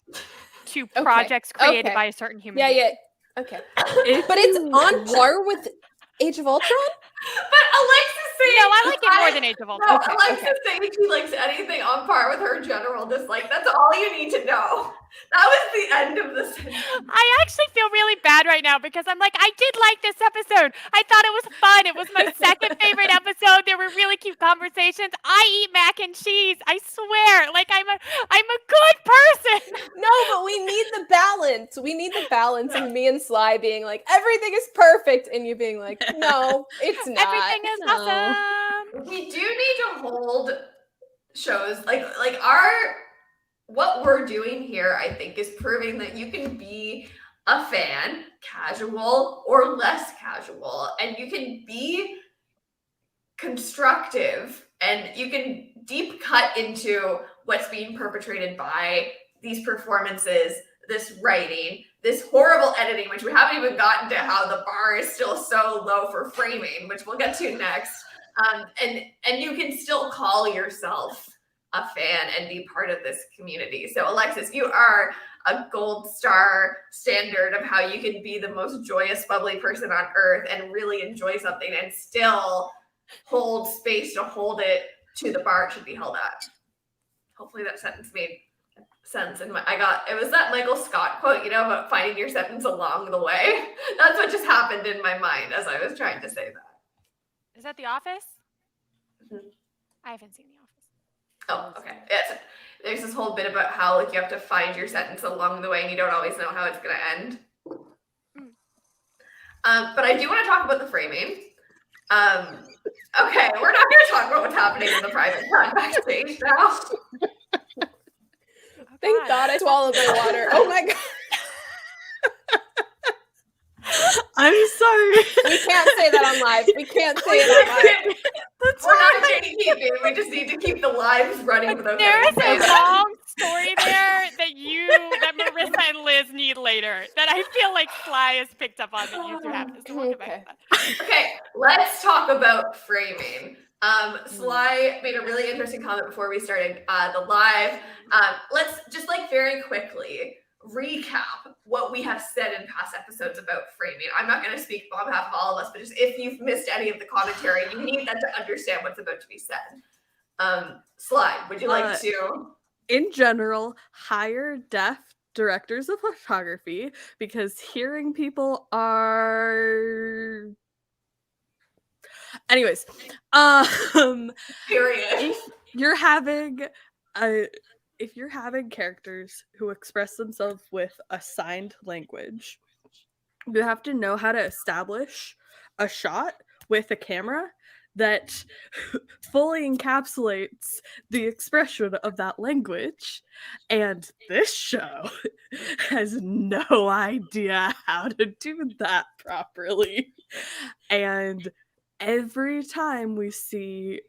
B: to
C: Okay,
B: projects created
C: okay.
B: by a certain human
C: Yeah,
B: being.
C: yeah. Okay.
D: If
C: But it's
D: you
C: on par with Age of Ultron?
A: But Alexis saying
B: No, I like it more than Age of Ultron.
A: No,
C: Okay,
A: Alexis
C: okay.
A: saying she likes anything on par with her general dislike. That's all you need to know. That was the end of the sentence.
B: I actually feel really bad right now because I'm like, I did like this episode. I thought it was fun. It was my second favorite episode. There were really cute conversations. I eat mac and cheese. I swear. Like I'm a good person.
C: No, but we need the balance. We need the balance of me and Sly being like, everything is perfect, and you being like, no, it's not.
B: Everything is
D: No.
A: We
B: awesome.
A: do need to hold shows like what we're doing here, I think, is proving that you can be a fan, casual or less casual, and you can be constructive and you can deep cut into what's being perpetrated by these performances, this writing, this horrible editing, which we haven't even gotten to how the bar is still so low for framing, which we'll get to next. And you can still call yourself a fan and be part of this community. So Alexis, you are a gold star standard of how you can be the most joyous, bubbly person on earth and really enjoy something and still hold space to hold it to the bar it should be held at. Hopefully that sentence made sense. And it was that Michael Scott quote, about finding your sentence along the way. That's what just happened in my mind as I was trying to say that.
B: Is that The Office?
A: Mm-hmm.
B: I haven't seen The Office.
A: Oh, okay. Yes. There's this whole bit about how you have to find your sentence along the way and you don't always know how it's going to end. But I do want to talk about the framing. Okay, we're not going to talk about what's happening in the private time backstage now.
C: Thank God I swallowed my water. Oh my God.
D: I'm sorry.
C: We can't say that on live. We can't say it on live.
A: We're not gatekeeping. We just need to keep the lives running without
B: There is
A: getting
B: a
A: banned.
B: long story there that Marissa and Liz need later that I feel like Sly has picked up on that you two have. So we'll get back to that.
A: Okay, let's talk about framing. Sly made a really interesting comment before we started the live. Let's just very quickly recap what we have said in past episodes about framing. I'm not going to speak on behalf of all of us, but just if you've missed any of the commentary, you need them to understand what's about to be said. Sly, would you like to?
D: In general, hire deaf directors of photography because hearing people are... Anyways,
A: Period.
D: If you're having characters who express themselves with a signed language, you have to know how to establish a shot with a camera that fully encapsulates the expression of that language. And this show has no idea how to do that properly. And every time we see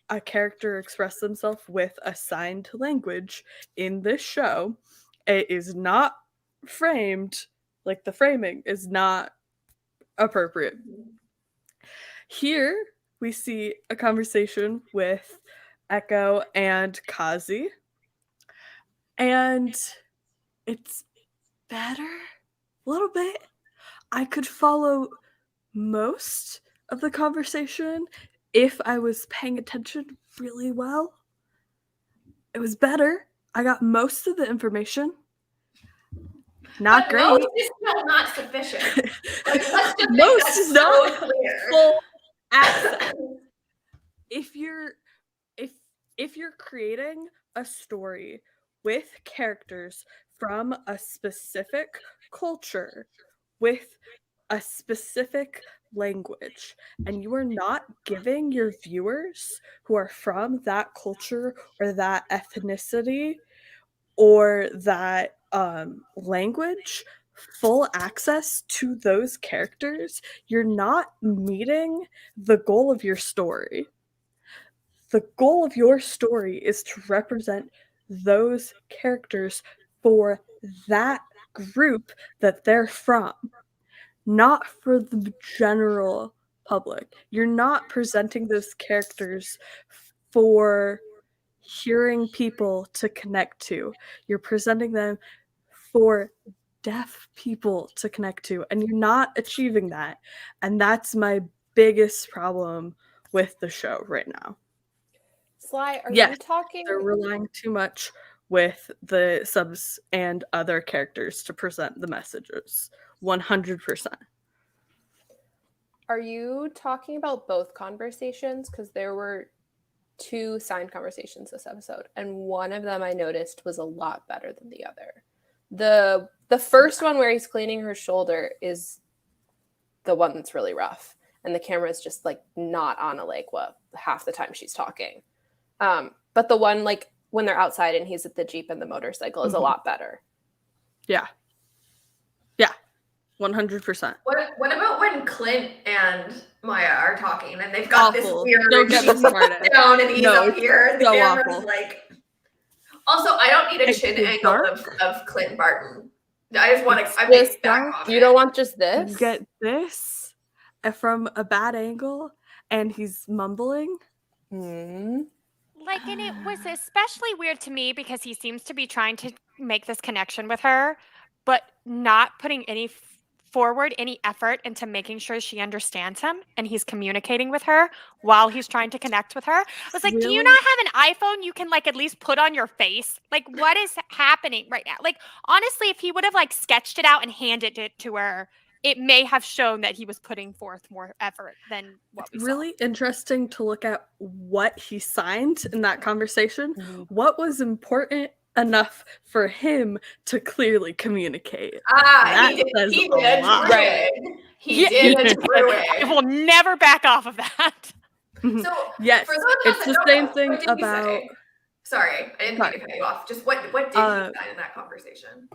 D: a character express themselves with a signed language in this show, it is not framed, the framing is not appropriate. Here, we see a conversation with Echo and Kazi, and it's better a little bit. I could follow most of the conversation if I was paying attention really well. It was better. I got most of the information. Not great.
A: Most is still not sufficient. Let's just make
D: Most
A: that
D: is
A: so
D: not
A: clear.
D: full access. If you're creating a story with characters from a specific culture with a specific language, and you are not giving your viewers who are from that culture or that ethnicity or that language full access to those characters, you're not meeting the goal of your story. The goal of your story is to represent those characters for that group that they're from, not for the general public. You're not presenting those characters for hearing people to connect to. You're presenting them for deaf people to connect to, and you're not achieving that. And that's my biggest problem with the show right now.
C: Sly, are you talking?
D: They're relying too much with the subs and other characters to present the messages. 100%.
C: Are you talking about both conversations? Because there were 2 signed conversations this episode, and one of them I noticed was a lot better than the other. The first one where he's cleaning her shoulder is the one that's really rough, and the camera is just not on half the time she's talking. But the one when they're outside and he's at the Jeep and the motorcycle is a lot better.
D: Yeah. 100%.
A: What about when Clint and Maya are talking and they've got this weird
D: Don't get me started.
A: down and he's up here and the
D: so
A: camera's
D: awful.
A: Also, I don't need a chin angle of Clint Barton. I just want to back off.
C: You don't want just this?
D: Get this from a bad angle and he's mumbling.
B: Like, and it was especially weird to me because he seems to be trying to make this connection with her, but not putting forward any effort into making sure she understands him and he's communicating with her while he's trying to connect with her. I was like, do you
D: Really?
B: not have an iPhone you can like at least put on your face? Like, what is happening right now? Like, honestly, if he would have like sketched it out and handed it to her, it may have shown that he was putting forth more effort than what we
D: Really interesting to look at what he signed in that conversation. What was important enough for him to clearly communicate? That
A: He did
D: says
A: a
D: a lot.
A: druid.
C: Right.
A: He
B: Yeah.
A: did a
B: I
A: druid.
B: will never back off of that.
A: So
D: Yes,
A: for those
D: it's
A: that
D: the
A: don't
D: same
A: know,
D: thing
A: what did he
D: about.
A: say? Sorry, I didn't mean to cut you off. Just what did he sign in that conversation?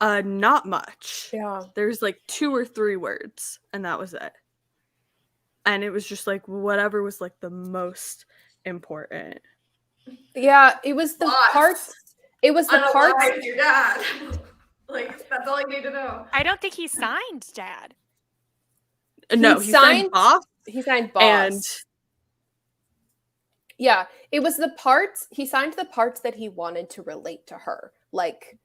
D: Not much.
C: Yeah.
D: There's like 2 or 3 words, and that was it. And it was just like whatever was like the most important.
C: Yeah, it was the
A: Lost.
C: parts. It was the parts.
A: Unalive your dad. Like, that's all I need to know.
B: I don't think he signed Dad.
D: No, he signed boss.
C: He signed boss.
D: And
C: yeah, it was the parts. He signed the parts that he wanted to relate to her, like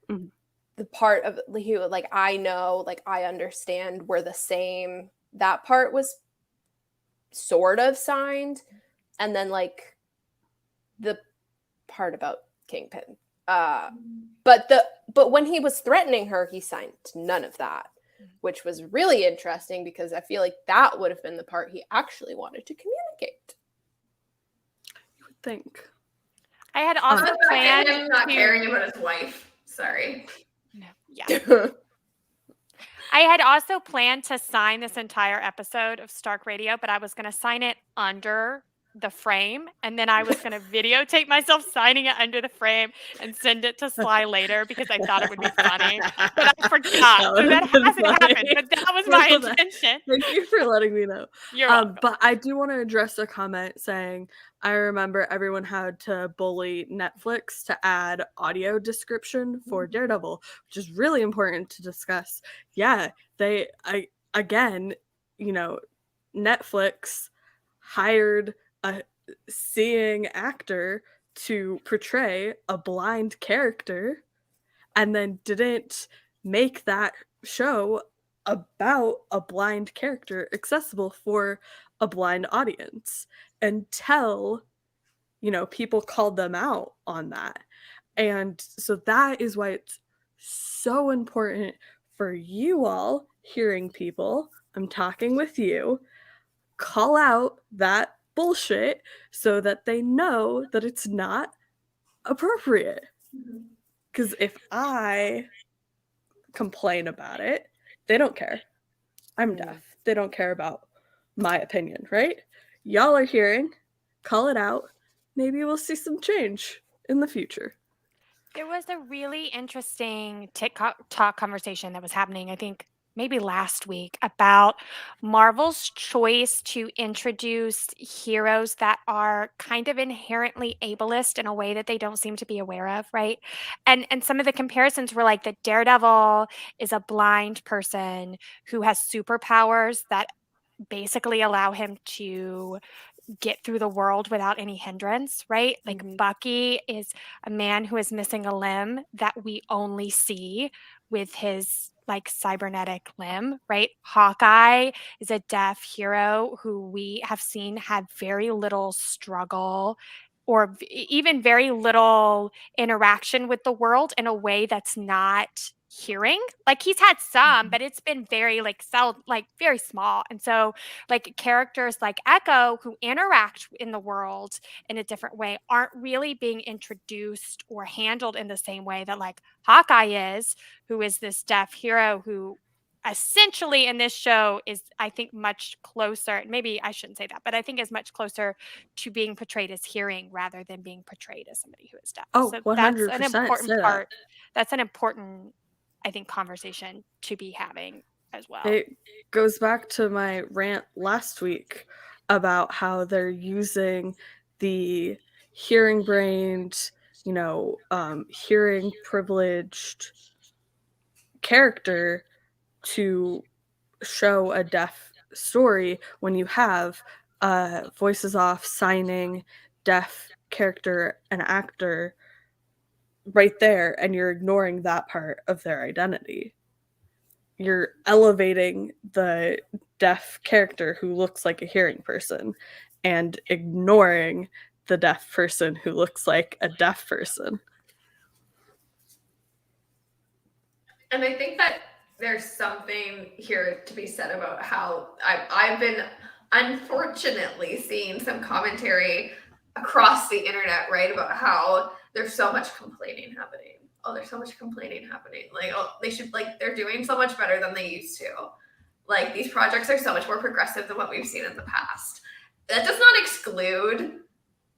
C: the part of he was like, I know, like I understand, we're the same. That part was sort of signed, and then like the part about Kingpin. But when he was threatening her, he signed none of that, which was really interesting because I feel like that would have been the part he actually wanted to communicate.
D: you would think.
B: I had also planned
A: him not
B: to-
A: caring about his wife. Sorry.
B: No, yeah. I had also planned to sign this entire episode of Stark Radio, but I was going to sign it under the frame, and then I was going to videotape myself signing it under the frame and send it to Sly later because I thought it would be funny, but I forgot. So that hasn't happened, but that was my intention.
D: Thank you for letting me know.
B: You're welcome.
D: But I do want to address a comment saying, I remember everyone had to bully Netflix to add audio description for Daredevil, which is really important to discuss. Yeah, again, Netflix hired a seeing actor to portray a blind character and then didn't make that show about a blind character accessible for a blind audience until people called them out on that. And so that is why it's so important for you all hearing people, I'm talking with you, call out that bullshit so that they know that it's not appropriate. Because if I complain about it, they don't care. I'm deaf. They don't care about my opinion, right? Y'all are hearing, call it out. Maybe we'll see some change in the future.
B: There was a really interesting TikTok conversation that was happening, I think, maybe last week about Marvel's choice to introduce heroes that are kind of inherently ableist in a way that they don't seem to be aware of, right? And some of the comparisons were like that Daredevil is a blind person who has superpowers that basically allow him to get through the world without any hindrance, right? Like Bucky is a man who is missing a limb that we only see with his like cybernetic limb, right? Hawkeye is a deaf hero who we have seen have very little struggle or even very little interaction with the world in a way that's not hearing. Like he's had some, but it's been very very small. And so like characters like Echo who interact in the world in a different way aren't really being introduced or handled in the same way that like Hawkeye is, who is this deaf hero who essentially in this show is, I think, much closer. Maybe I shouldn't say that, but I think is much closer to being portrayed as hearing rather than being portrayed as somebody who is deaf.
D: Oh,
B: so
D: 100%
B: that's an important part.
D: That.
B: That's an important, I think, conversation to be having as well.
D: It goes back to my rant last week about how they're using the hearing brained, hearing privileged character to show a deaf story when you have Voices Off signing deaf character and actor right there, and you're ignoring that part of their identity. You're elevating the deaf character who looks like a hearing person and ignoring the deaf person who looks like a deaf person.
A: And I think that there's something here to be said about how I've been unfortunately seeing some commentary across the internet, right, about how there's so much complaining happening. Oh, there's so much complaining happening. Like, oh, they should, like, they're doing so much better than they used to. Like, these projects are so much more progressive than what we've seen in the past. That does not exclude,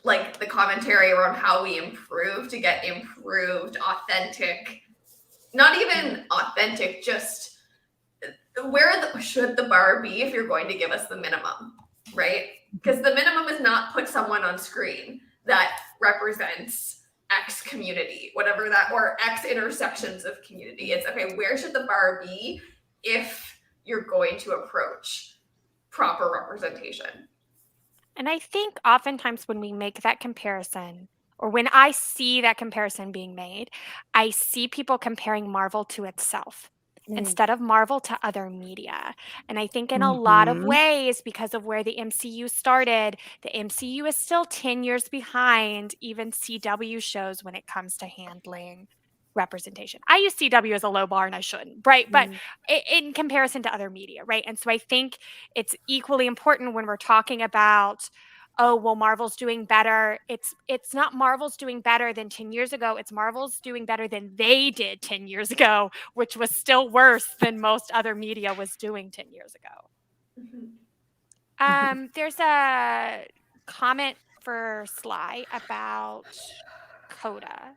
A: like, the commentary around how we improve to get improved, authentic, not even authentic, just where should the bar be if you're going to give us the minimum, right? Because the minimum is not put someone on screen that represents X community, whatever that, or X intersections of community. It's, okay, where should the bar be if you're going to approach proper representation?
B: And I think oftentimes when we make that comparison, or when I see that comparison being made, I see people comparing Marvel to itself instead of Marvel to other media. And I think in a lot of ways, because of where the MCU started, the MCU is still 10 years behind even CW shows when it comes to handling representation. I use CW as a low bar and I shouldn't, right? But in comparison to other media, right? And so I think it's equally important when we're talking about, oh, well, Marvel's doing better. It's not Marvel's doing better than 10 years ago. It's Marvel's doing better than they did 10 years ago, which was still worse than most other media was doing 10 years ago. There's a comment for Sly about Coda.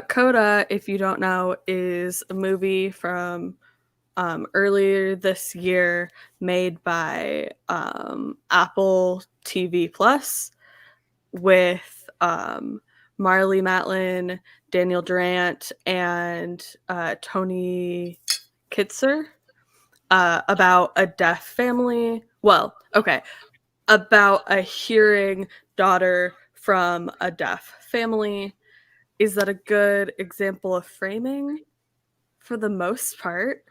D: Coda, if you don't know, is a movie from earlier this year made by Apple TV Plus with Marlee Matlin, Daniel Durant, and Tony Kitzer about a deaf family. Well, okay, about a hearing daughter from a deaf family. Is that a good example of framing? For the most part.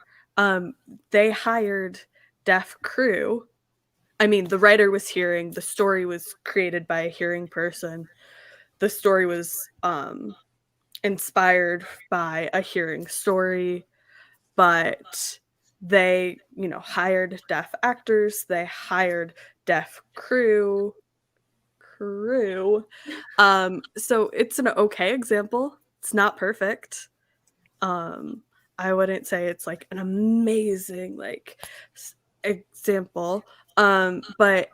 D: They hired deaf crew. I mean, the writer was hearing, the story was created by a hearing person. The story was inspired by a hearing story, but they, hired deaf actors, they hired deaf crew. So it's an okay example. It's not perfect. I wouldn't say it's like an amazing example. But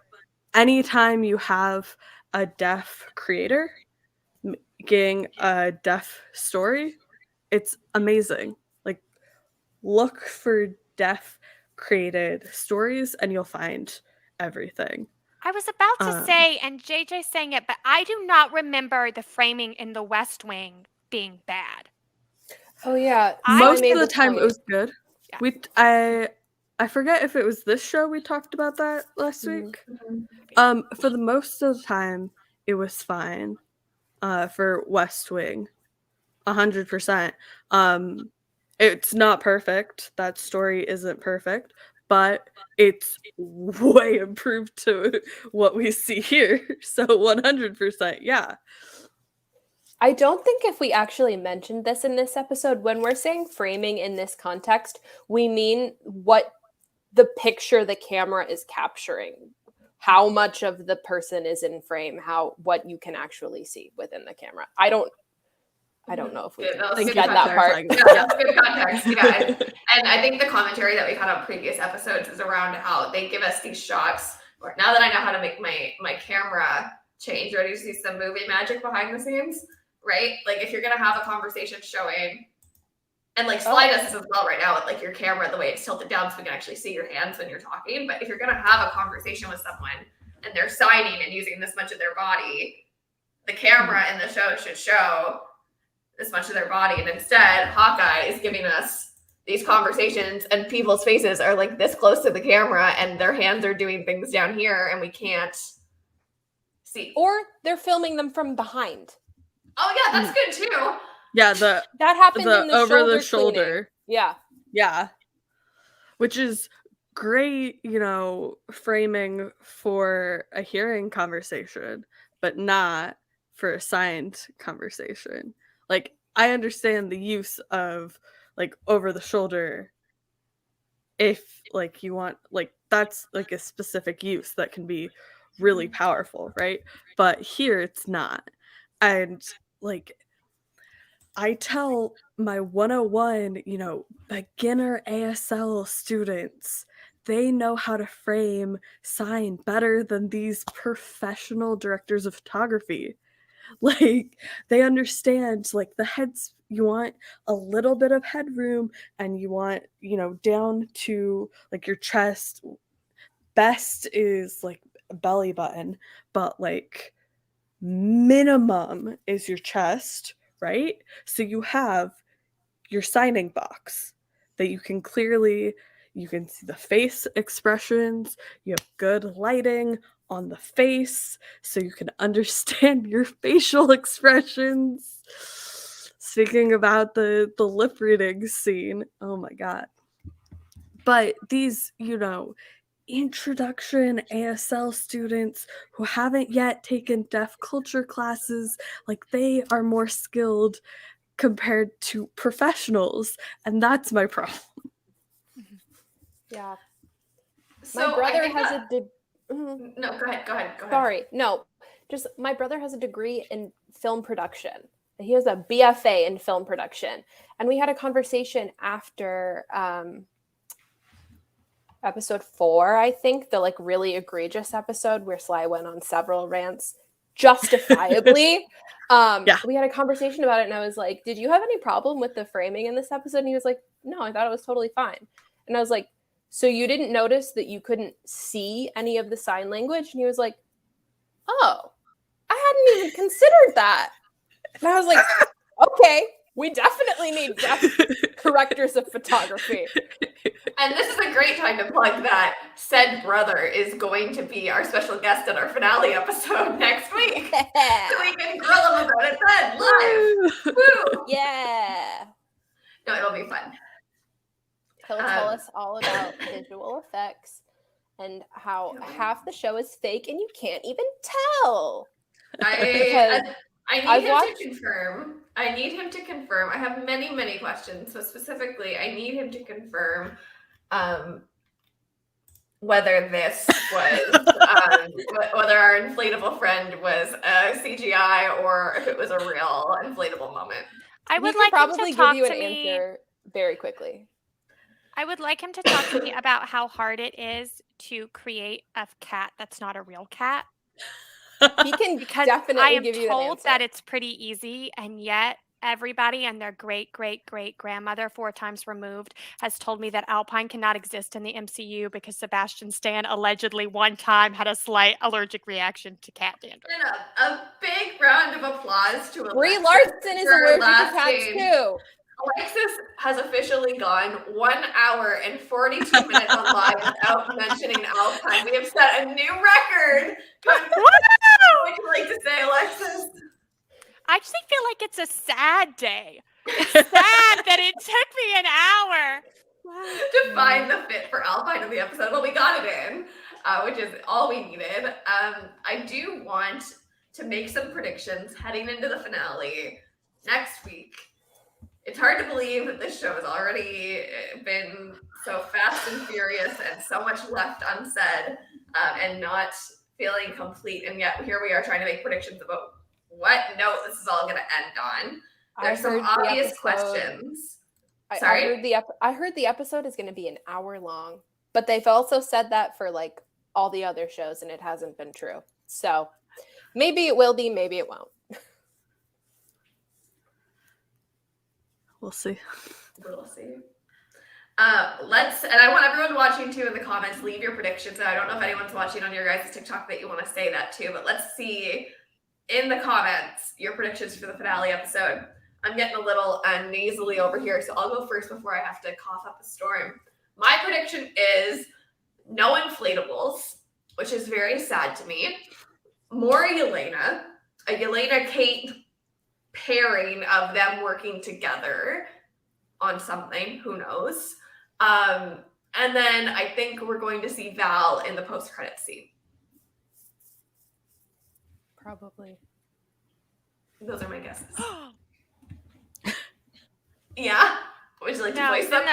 D: anytime you have a deaf creator making a deaf story, it's amazing. Like, look for deaf created stories and you'll find everything.
B: I was about to say, and JJ saying it, but I do not remember the framing in The West Wing being bad.
C: Oh yeah,
D: most of the time it was good.
B: Yeah.
D: I forget if it was this show we talked about that last week. For the most of the time it was fine. For West Wing, 100%. It's not perfect. That story isn't perfect, but it's way improved to what we see here. So 100%, yeah.
C: I don't think if we actually mentioned this in this episode, when we're saying framing in this context, we mean what the picture the camera is capturing, how much of the person is in frame, what you can actually see within the camera. I don't know if we get that part.
A: Yeah, that's good context. Yeah, and I think the commentary that we've had on previous episodes is around how they give us these shots. Now that I know how to make my camera change, ready to see some movie magic behind the scenes, right? Like, if you're gonna have a conversation showing, and like Sly does this as well right now with like your camera, the way it's tilted down so we can actually see your hands when you're talking. But if you're gonna have a conversation with someone and they're signing and using this much of their body, the camera in the show should show this much of their body. And instead, Hawkeye is giving us these conversations and people's faces are like this close to the camera and their hands are doing things down here and we can't See.
C: Or they're filming them from behind.
A: Oh yeah, that's good too.
D: Yeah,
C: That happened in the
D: over the
C: shoulder.
D: shoulder.
C: Yeah.
D: Yeah. Which is great, framing for a hearing conversation, but not for a signed conversation. Like, I understand the use of like over the shoulder if like you want, like, that's like a specific use that can be really powerful, right? But here it's not. And like, I tell my 101, beginner ASL students, they know how to frame sign better than these professional directors of photography. Like, they understand, like, the heads, you want a little bit of headroom and you want, down to like your chest. Best is like a belly button, but like minimum is your chest, right? So you have your signing box that you can see the face expressions, you have good lighting on the face so you can understand your facial expressions. Speaking about the lip reading scene, oh my god. But these, introduction ASL students who haven't yet taken deaf culture classes, like, they are more skilled compared to professionals, and that's my problem.
C: Yeah.
A: So
C: My brother
A: I think
C: has
A: that- No, go ahead.
C: Sorry, no. Just my brother has a degree in film production. He has a BFA in film production. And we had a conversation after episode 4, I think, the like really egregious episode where Sly went on several rants justifiably.
D: Yeah.
C: We had a conversation about it and I was like, did you have any problem with the framing in this episode? And he was like, no, I thought it was totally fine. And I was like, so you didn't notice that you couldn't see any of the sign language? And he was like, oh, I hadn't even considered that. And I was like, okay, we definitely need deaf correctors of photography.
A: And this is a great time to plug that said brother is going to be our special guest at our finale episode next week. So we can grill him about it then, live. Woo!
C: Yeah.
A: No, it'll be fun.
C: He'll tell us all about visual effects and how half the show is fake and you can't even tell.
A: I need him to confirm. I have many, many questions. So specifically, I need him to confirm whether this was whether our inflatable friend was a CGI or if it was a real inflatable moment.
B: I would
C: He
B: like
C: could
B: him
C: probably
B: to talk
C: give you
B: to
C: an
B: me.
C: answer very quickly.
B: I would like him to talk to me about how hard it is to create a cat that's not a real cat.
C: He can
B: Because
C: definitely
B: I am
C: give you
B: told
C: that
B: that it's pretty easy, and yet everybody and their great-great-great-grandmother 4 times removed has told me that Alpine cannot exist in the MCU because Sebastian Stan allegedly one time had a slight allergic reaction to cat dander.
A: And a big round of applause to
C: Brie
A: Alexis
C: Larson is
A: for her
C: allergic to
A: last
C: cats
A: name.
C: too.
A: Alexis has officially gone 1 hour and 42 minutes on live without mentioning Alpine. We have set a new record. What would you like to say, Alexis?
B: I actually feel like it's a sad day. It's sad that it took me an hour
A: To find the fit for Alpine in the episode. Well, we got it in, which is all we needed. I do want to make some predictions heading into the finale next week. It's hard to believe that this show has already been so fast and furious and so much left unsaid and not feeling complete. And yet here we are trying to make predictions about what note this is all going to end on. There's some obvious questions. Sorry?
C: I heard the episode is going to be an hour long, but they've also said that for like all the other shows and it hasn't been true. So maybe it will be, maybe it won't.
D: We'll see.
A: We'll see. And I want everyone watching too in the comments, leave your predictions. And I don't know if anyone's watching on your guys' TikTok that you want to say that too, but let's see in the comments your predictions for the finale episode. I'm getting a little nasally over here, so I'll go first before I have to cough up a storm. My prediction is no inflatables, which is very sad to me. more Yelena, a Yelena-Kate pairing of them working together on something, who knows. And then I think we're going to see Val in the post-credit scene.
C: Probably.
A: Those are my guesses. Yeah? Would you like to voice them?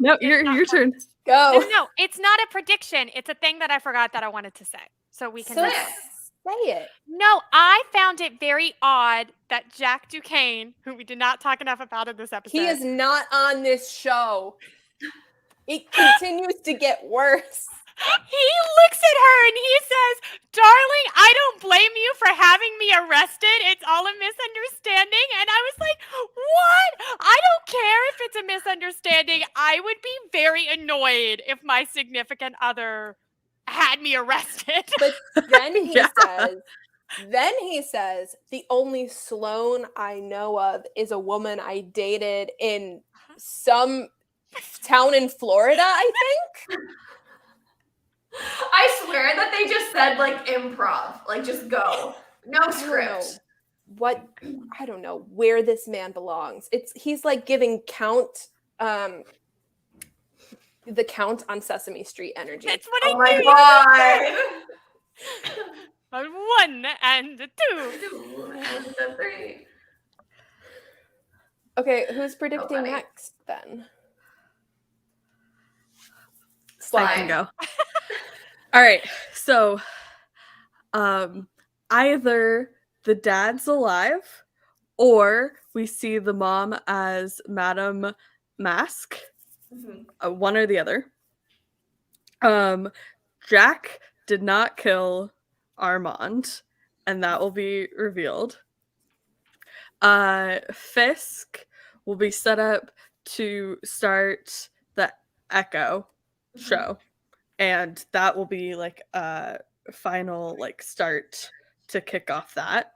D: No, your turn.
C: Go.
B: No, it's not a prediction. It's a thing that I forgot that I wanted to say. So we can
C: Say
A: it.
C: Say it.
B: No, I found it very odd that Jack Duquesne, who we did not talk enough about in this episode.
C: He is not on this show. It continues to get worse.
B: He looks at her and he says, "Darling, I don't blame you for having me arrested. It's all a misunderstanding." And I was like, what? I don't care if it's a misunderstanding. I would be very annoyed if my significant other had me arrested.
C: But then he says, the only Sloane I know of is a woman I dated in some town in Florida, I think.
A: I swear that they just said like improv, like just go, no script.
C: I don't know where this man belongs. He's like giving Count, the Count on Sesame Street energy.
B: That's what
A: Oh
B: I
A: my god!
B: A 1 and a 2.
A: 2 and a 3.
C: Okay, who's predicting
A: funny.
C: next then?
D: I can go. All right. So, either the dad's alive, or we see the mom as Madame Mask.
A: Mm-hmm.
D: One or the other. Jack did not kill Armand, and that will be revealed. Fisk will be set up to start the Echo show, and that will be like a final like start to kick off that.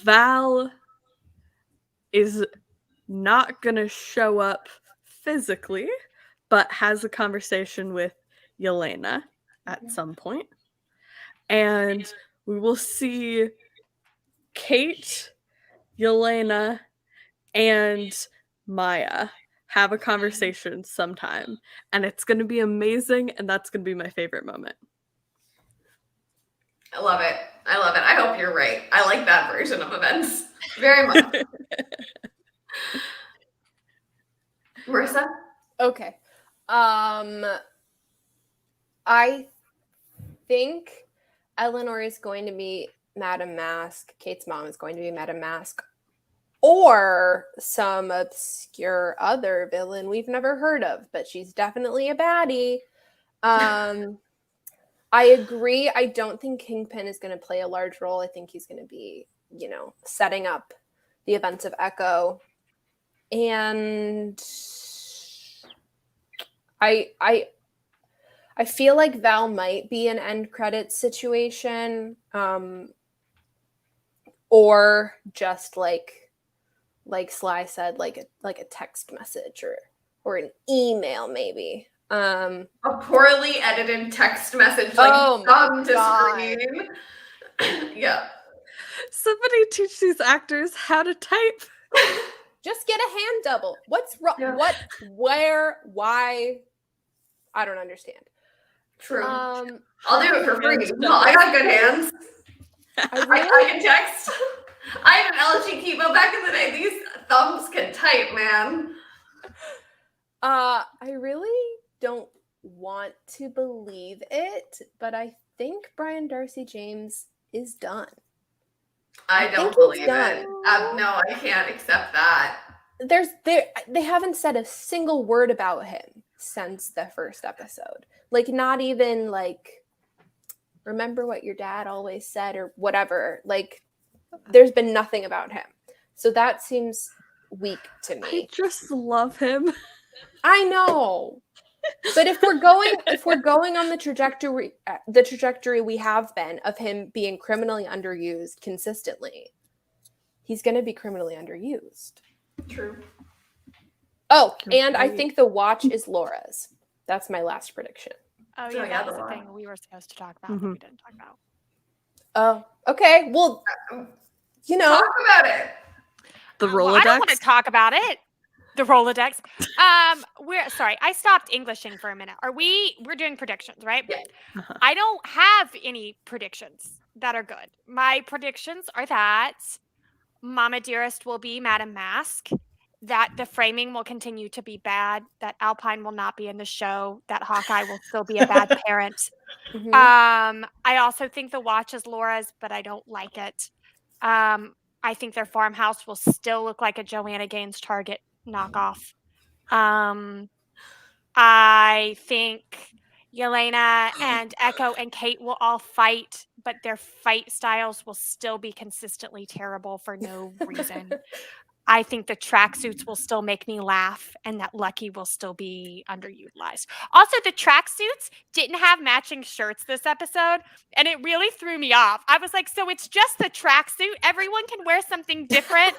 D: Val is not gonna show up physically, but has a conversation with Yelena at some point. And we will see Kate, Yelena, and Maya have a conversation sometime. And it's going to be amazing, and that's going to be my favorite moment.
A: I love it. I hope you're right. I like that version of events very much. Marissa?
C: Okay. I think Eleanor is going to be Madame Mask. Kate's mom is going to be Madame Mask. Or some obscure other villain we've never heard of, but she's definitely a baddie. I agree. I don't think Kingpin is going to play a large role. I think he's going to be, setting up the events of Echo. And I feel like Val might be an end credits situation, or just like Sly said, like a text message or an email maybe.
A: A poorly edited text message, like come to screen. Yeah.
D: Somebody teach these actors how to type.
C: Just get a hand double. What's wrong?
A: Yeah.
C: What? Where? Why? I don't understand.
A: True. I'll do it for free.
D: No,
A: I got good hands.
C: I
A: I can text. I have an LG keyboard. Back in the day, these thumbs can type, man.
C: I really don't want to believe it, but I think Brian Darcy James is done.
A: I don't believe it. No, I can't accept that.
C: They haven't said a single word about him since the first episode. Like, not even like, remember what your dad always said or whatever. Like, there's been nothing about him. So that seems weak to me.
D: I just love him.
C: I know. But if we're going on the trajectory we have been of him being criminally underused consistently, he's going to be criminally underused.
A: True.
C: Oh, and I think the watch is Laura's. That's my last prediction.
B: Oh
A: So,
B: yeah,
A: yeah,
B: that
A: the
B: was the
A: law.
B: thing we were supposed to talk about that we didn't talk about.
C: Oh, okay. Well, you know,
A: Talk about it.
D: The
B: Well, I don't want to
D: Rolodex.
B: talk about it. The Rolodex. Sorry, I stopped Englishing for a minute. We're doing predictions, right?
A: Yeah.
D: Uh-huh.
B: I don't have any predictions that are good. My predictions are that Mama Dearest will be Madame Mask, that the framing will continue to be bad, that Alpine will not be in the show, that Hawkeye will still be a bad parent.
C: mhm.
B: I also think the watch is Laura's, but I don't like it. I think their farmhouse will still look like a Joanna Gaines Target knockoff. I think Yelena and Echo and Kate will all fight, but their fight styles will still be consistently terrible for no reason. I think the tracksuits will still make me laugh and that Lucky will still be underutilized. Also, the tracksuits didn't have matching shirts this episode, and it really threw me off. I was like, so it's just the tracksuit? Everyone can wear something different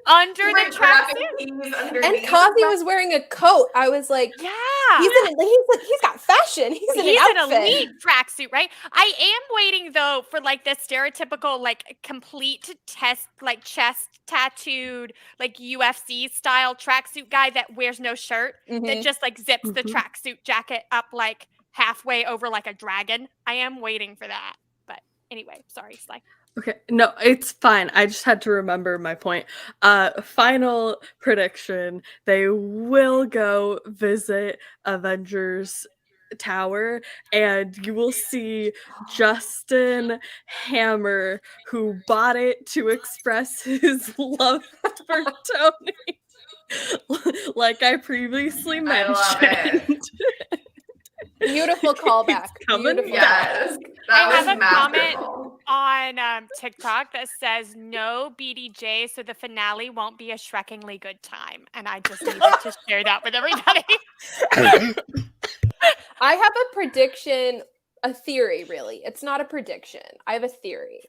B: under the
A: Different
B: tracksuit?
A: graphic tees
C: And
A: underneath.
C: Kazi was wearing a coat. I was like,
B: Yeah.
C: he's got fashion. He's in an outfit.
B: Elite tracksuit, right? I am waiting though for like the stereotypical like complete chest tattooed like UFC style tracksuit guy that wears no shirt that just like zips the tracksuit jacket up like halfway over like a dragon. I am waiting for that. But anyway, sorry, Sly.
D: Okay, no, it's fine. I just had to remember my point. Final prediction: they will go visit Avengers Tower, and you will see Justin Hammer, who bought it to express his love for Tony, like I previously
A: I love it.
D: mentioned.
C: Beautiful callback.
D: coming
C: Beautiful.
A: Yes,
B: I
A: that was
B: have a comment
A: masterful.
B: on TikTok that says no BDJ, so the finale won't be a shreckingly good time. And I just needed to share that with everybody.
C: I have a prediction, a theory, really. It's not a prediction. I have a theory.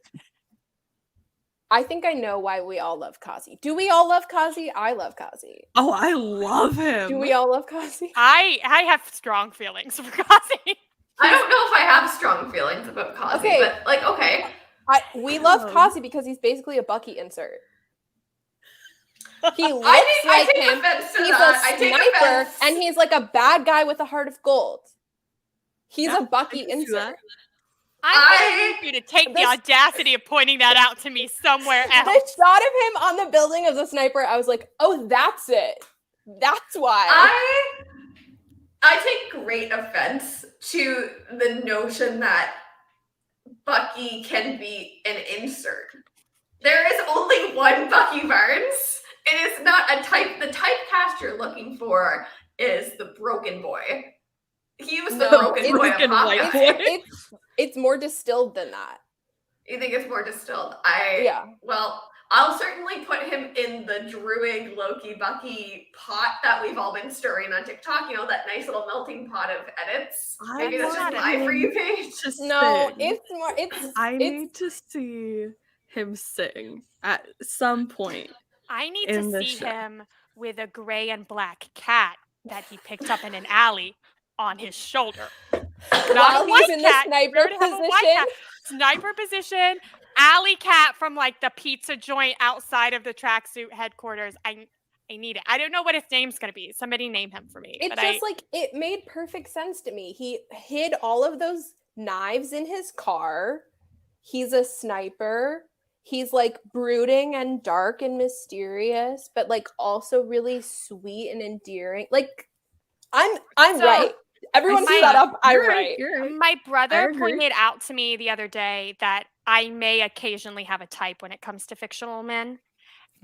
C: I think I know why we all love Kazi. Do we all love Kazi? I love Kazi.
D: Oh, I love him.
C: Do we all love Kazi?
B: I have strong feelings for Kazi.
A: I don't know if I have strong feelings about Kazi,
C: Okay.
A: but like, okay.
C: We love Kazi because he's basically a Bucky insert. He looks
A: I
C: like
A: take
C: him.
A: offense to
C: He's
A: that. I
C: a
A: take
C: sniper,
A: offense.
C: and he's like a bad guy with a heart of gold. He's
D: Yeah,
C: a Bucky
D: I can see that.
C: insert.
B: I'm going to need you to take the
C: This-
B: audacity of pointing that out to me somewhere else.
C: The shot of him on the building of the sniper, I was like, oh, that's it. That's why.
A: I take great offense to the notion that Bucky can be an insert. There is only one Bucky Barnes. It is not a type. The typecast you're looking for is the broken boy. He was the
C: No,
A: broken
C: it's-
A: boy of
D: broken white
A: Hawkeye.
D: boy.
C: It's more distilled than that.
A: You think it's more distilled?
C: Yeah.
A: Well, I'll certainly put him in the Druid Loki Bucky pot that we've all been stirring on TikTok. You know, that nice little melting pot of edits. Maybe that's just my For You page.
C: No, it's more.
D: I
C: It's
D: need to see him sing at some point.
B: I need
D: in
B: to
D: this
B: see
D: show.
B: him with a gray and black cat that he picked up in an alley on his shoulder. Not
C: while
B: a
C: he's
B: white
C: in
B: cat.
C: the sniper
B: Remember to have a white
C: position.
B: cat. Sniper position, alley cat from like the pizza joint outside of the tracksuit headquarters. I need it. I don't know what his name's gonna be. Somebody name him for me.
C: It's
B: but
C: just like it made perfect sense to me. He hid all of those knives in his car. He's a sniper. He's like brooding and dark and mysterious, but like also really sweet and endearing. Like I'm
B: So,
C: right. Everyone
B: my-
C: shut up. I'm
D: You're
C: right.
D: You're right.
B: My brother
D: agree.
B: pointed out to me the other day that I may occasionally have a type when it comes to fictional men.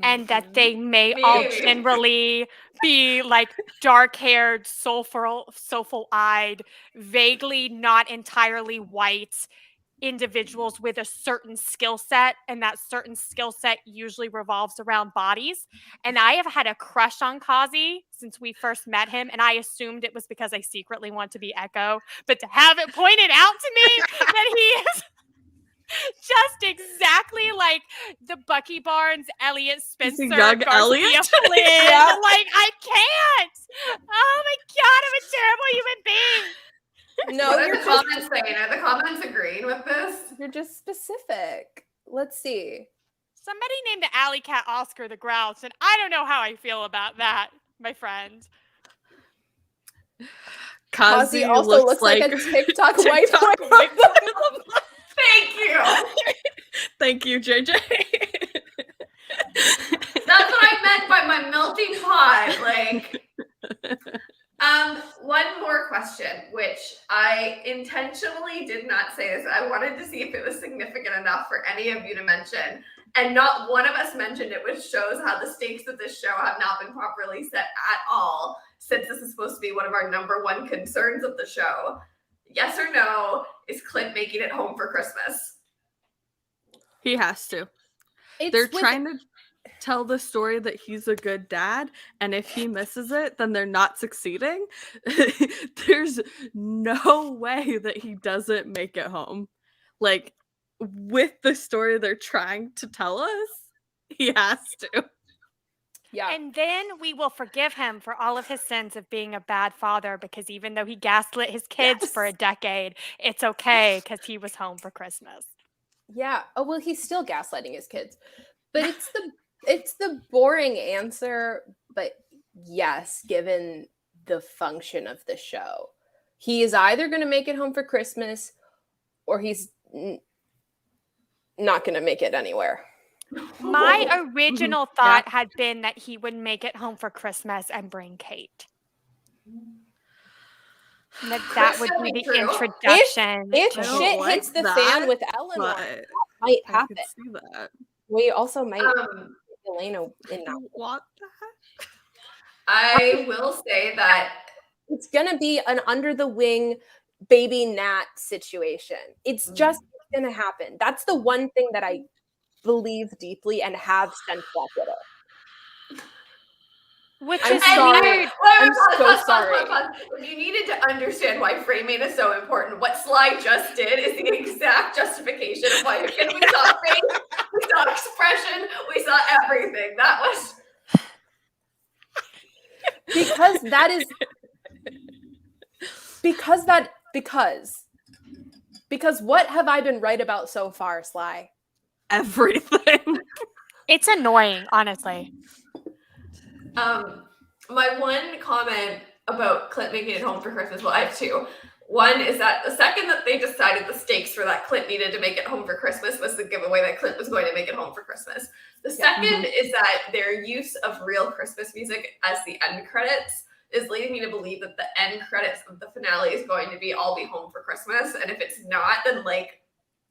B: And that they may all
A: Maybe.
B: generally be like dark-haired, soulful-eyed, vaguely not entirely white individuals with a certain skill set, and that certain skill set usually revolves around bodies. And I have had a crush on Kazi since we first met him, and I assumed it was because I secretly want to be Echo. But to have it pointed out to me that he is just exactly like the Bucky Barnes, Elliot Spencer,
D: young
B: Garcia
D: Elliot?
B: Flynn.
C: Yeah.
B: Like, I can't. Oh my God, I'm a terrible human being.
C: No,
A: What are
C: you're
A: the
C: just
A: comments saying? Are the comments agreeing with this?
C: you're just specific. Let's see.
B: Somebody named the alley cat Oscar the Grouch, and I don't know how I feel about that, my friend.
C: Kazi also looks like a TikTok white boy.
A: Thank you.
D: Thank you, JJ.
A: That's what I meant by my melting pot. Like, one more question, which I intentionally did not say this. I wanted to see if it was significant enough for any of you to mention. And not one of us mentioned it, which shows how the stakes of this show have not been properly set at all, since this is supposed to be one of our number one concerns of the show. Yes or no, is Clint making it home for Christmas?
D: He has to. They're trying to tell the story that he's a good dad, and if he misses it, then they're not succeeding. There's no way that he doesn't make it home. Like, with the story they're trying to tell us, he has to.
C: Yeah.
B: And then we will forgive him for all of his sins of being a bad father, because even though he gaslit his kids for a decade, it's okay because he was home for Christmas.
C: Yeah. Oh, well, he's still gaslighting his kids. But it's the boring answer, but yes, given the function of the show. He is either going to make it home for Christmas or he's not going to make it anywhere.
B: My original thought had been that he would make it home for Christmas and bring Kate. That would be the introduction.
C: If
D: I don't
C: shit
D: like
C: hits the
D: that,
C: fan with Eleanor, that might
D: I
C: happen.
D: can see that.
C: We also might Yelena in
D: I
C: that.
D: don't want that.
A: I will say that
C: It's gonna be an under the wing baby Nat situation. It's just gonna happen. That's the one thing that I believe deeply and have sense with it.
B: Which
C: I'm
B: is
C: sorry.
B: weird.
C: I'm so sorry.
A: If you needed to understand why framing is so important, what Sly just did is the exact justification of why we saw face, we saw expression, we saw everything. That was
C: because what have I been right about so far, Sly?
D: Everything.
B: It's annoying, honestly.
A: my one comment about Clint making it home for Christmas, well, I have two. One is that the second that they decided the stakes for that Clint needed to make it home for Christmas was the giveaway that Clint was going to make it home for Christmas. The second is that their use of real Christmas music as the end credits is leading me to believe that the end credits of the finale is going to be I'll Be Home for Christmas. And if it's not, then like,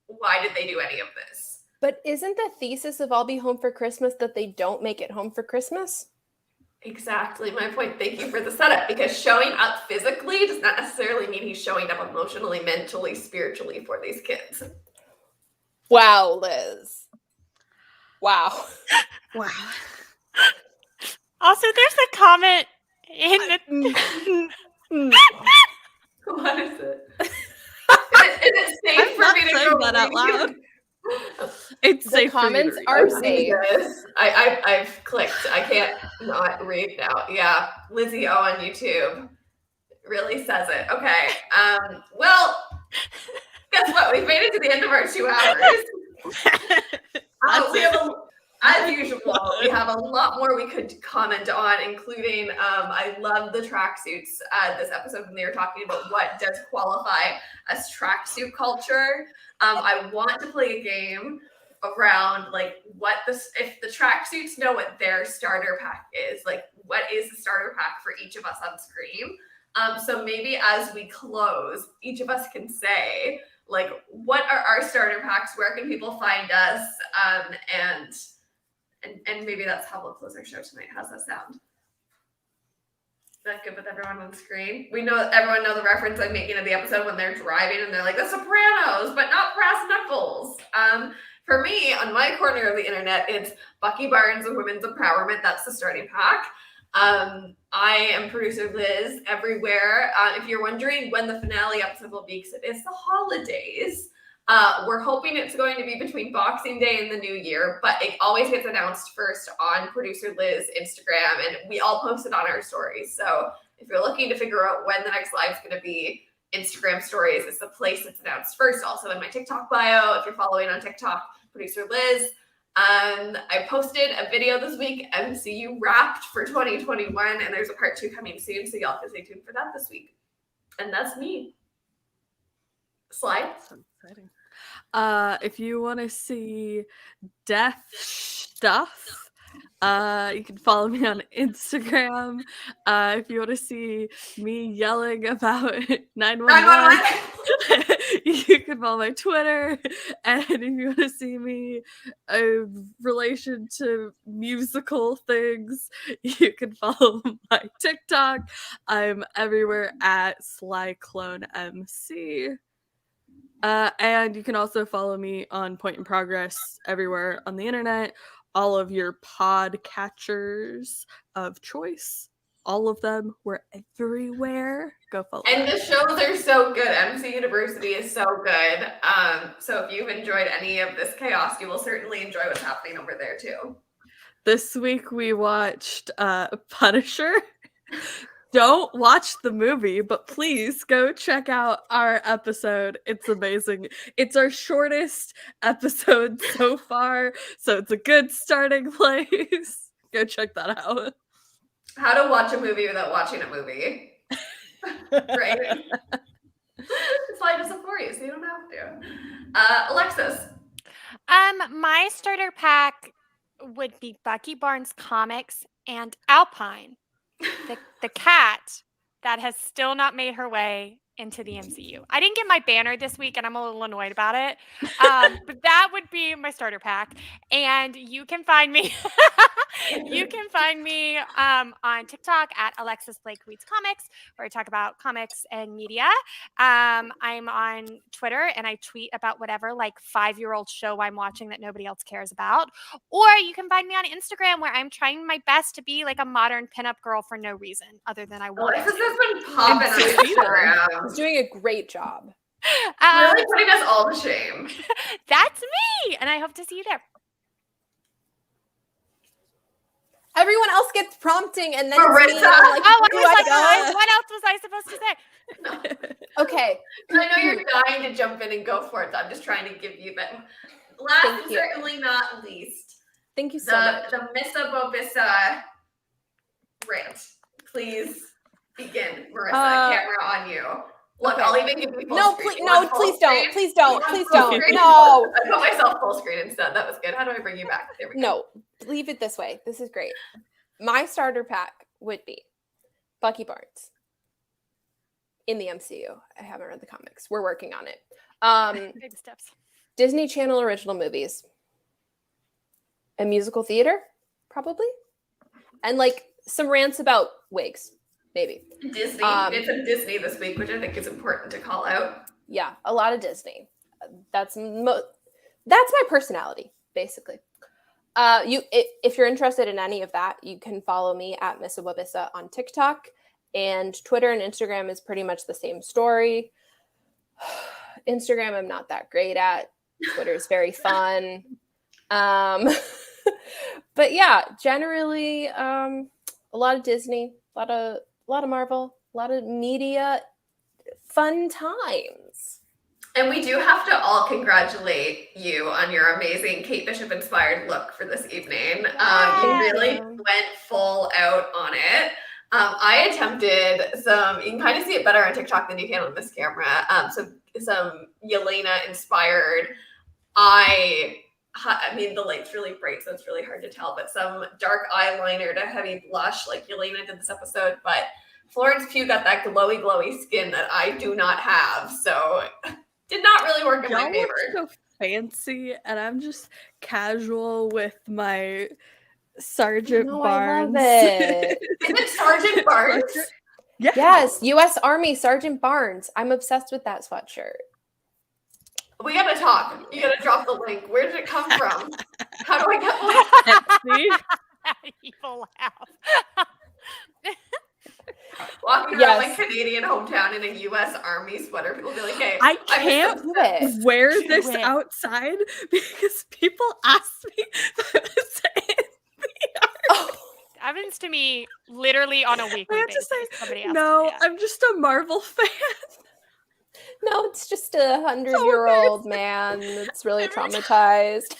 A: why did they do any of this?
C: But isn't the thesis of I'll Be Home for Christmas that they don't make it home for Christmas?
A: Exactly my point. Thank you for the setup, because showing up physically does not necessarily mean he's showing up emotionally, mentally, spiritually for these kids.
C: Wow, Liz. Wow.
D: Wow.
B: Also, there's a comment in the...
A: What is it? Is it safe
D: I'm
A: for
D: not
A: me to
D: saying
A: go
D: that out
A: read?
D: loud. It's
C: The
D: safe for you to
C: comments
D: read.
C: are
A: I've
C: safe.
A: I've clicked. I can't not read now. Yeah, Lizzie O on YouTube really says it. Okay. Well, guess what? We've made it to the end of our 2 hours. We have as usual, we have a lot more we could comment on, including I love the tracksuits this episode when they were talking about what does qualify as tracksuit culture. I want to play a game around like if the tracksuits know what their starter pack is, like what is the starter pack for each of us on screen. So maybe as we close, each of us can say like, what are our starter packs? Where can people find us? And maybe that's how we'll close our show tonight. How's that sound? Is that good with everyone on the screen? Everyone know the reference I'm making of the episode when they're driving and they're like, The Sopranos, but not brass knuckles. For me, on my corner of the internet, it's Bucky Barnes and Women's Empowerment. That's the starting pack. I am producer Liz everywhere. If you're wondering when the finale episode will be, because it is the holidays, we're hoping it's going to be between Boxing Day and the New Year, but it always gets announced first on producer Liz Instagram, and we all post it on our stories. So if you're looking to figure out when the next live is going to be, Instagram stories is the place it's announced first. Also in my TikTok bio, if you're following on TikTok, producer Liz. I posted a video this week, MCU Wrapped for 2021, and there's a part 2 coming soon, so y'all can stay tuned for that this week. And that's me. Slide.
D: So exciting. If you want to see death stuff, you can follow me on Instagram. If you want to see me yelling about 911, you can follow my Twitter. And if you want to see me in relation to musical things, you can follow my TikTok. I'm everywhere at SlyCloneMC. And you can also follow me on Point in Progress everywhere on the internet. All of your podcatchers of choice. All of them. We're everywhere. Go follow.
A: And the shows are so good. MC University is so good. So if you've enjoyed any of this chaos, you will certainly enjoy what's happening over there too.
D: This week we watched Punisher. Don't watch the movie, but please go check out our episode. It's amazing. It's our shortest episode so far, so it's a good starting place. Go check that out.
A: How to watch a movie without watching a movie. Right? Slide does it for you, so you don't have to. Alexis.
B: My starter pack would be Bucky Barnes comics and Alpine, the cat that has still not made her way into the MCU. I didn't get my banner this week, and I'm a little annoyed about it. But that would be my starter pack. And you can find me. You can find me on TikTok at Alexis Blake Reads Comics, where I talk about comics and media. I'm on Twitter, and I tweet about whatever 5-year-old show I'm watching that nobody else cares about. Or you can find me on Instagram, where I'm trying my best to be like a modern pinup girl for no reason other than I want.
A: Alexis has been popping on Instagram.
C: He's doing a great job.
A: Really putting us all to shame.
B: That's me, and I hope to see you there.
C: Everyone else gets prompting, and then
A: Marissa.
C: it's me, and I'm like,
B: Oh,
C: who do I go?
B: what else was I supposed to say?
C: Okay.
A: I know you're dying to jump in and go for it, so I'm just trying to give you that. Last
C: Thank
A: and
C: you.
A: certainly not least,
C: Thank you so much.
A: the Missa Bobissa rant. Please begin, Marissa. Camera on you. Look,
C: okay.
A: I'll even give you full
C: No,
A: screen.
C: please,
A: You
C: no,
A: want full
C: please don't,
A: screen?
C: please
A: You
C: don't,
A: want
C: please
A: full
C: don't.
A: screen?
C: No,
A: I put myself full screen instead. That was good. How do I bring you back? There we go.
C: no, leave it this way. This is great. My starter pack would be Bucky Barnes in the MCU. I haven't read the comics. We're working on it.
B: Baby steps.
C: Disney Channel original movies, a musical theater, probably, and some rants about wigs, maybe.
A: Disney. It's a Disney this week, which I think is important to call out.
C: Yeah, a lot of Disney. That's my personality, basically. If you're interested in any of that, you can follow me at Missa Wabissa on TikTok, and Twitter and Instagram is pretty much the same story. Instagram I'm not that great at. Twitter is very fun. But yeah, generally a lot of Disney, a lot of Marvel, a lot of media, fun times.
A: And we do have to all congratulate you on your amazing Kate Bishop inspired look for this evening. You really went full out on it. I attempted some, you can kind of see it better on TikTok than you can on this camera. Some Yelena inspired. I mean, the light's really bright, so it's really hard to tell, but some dark eyeliner to heavy blush like Yelena did this episode. But Florence Pugh got that glowy skin that I do not have. So did not really work in my favor.
D: Y'all look so fancy, and I'm just casual with my Sergeant Barnes.
C: I love it.
A: Is it Sergeant Barnes?
D: Yeah.
C: Yes, U.S. Army Sergeant Barnes. I'm obsessed with that sweatshirt.
A: We gotta talk. You gotta drop the link. Where did it come from? How do I get one?
B: Evil laugh.
A: Walking around
C: Yes.
A: my Canadian hometown in a U.S. Army sweater, people be like, "Hey,
D: I can't
C: Do it.
D: wear
B: Do
D: this
B: it.
D: outside because people ask me if I was in the
C: Oh,
B: Happens to me literally on a
D: I
B: weekly
D: have to
B: basis.
D: say,
B: Somebody else.
D: no,
B: Yeah.
D: I'm just a Marvel fan.
C: No, it's just 100-year-old man that's really traumatized.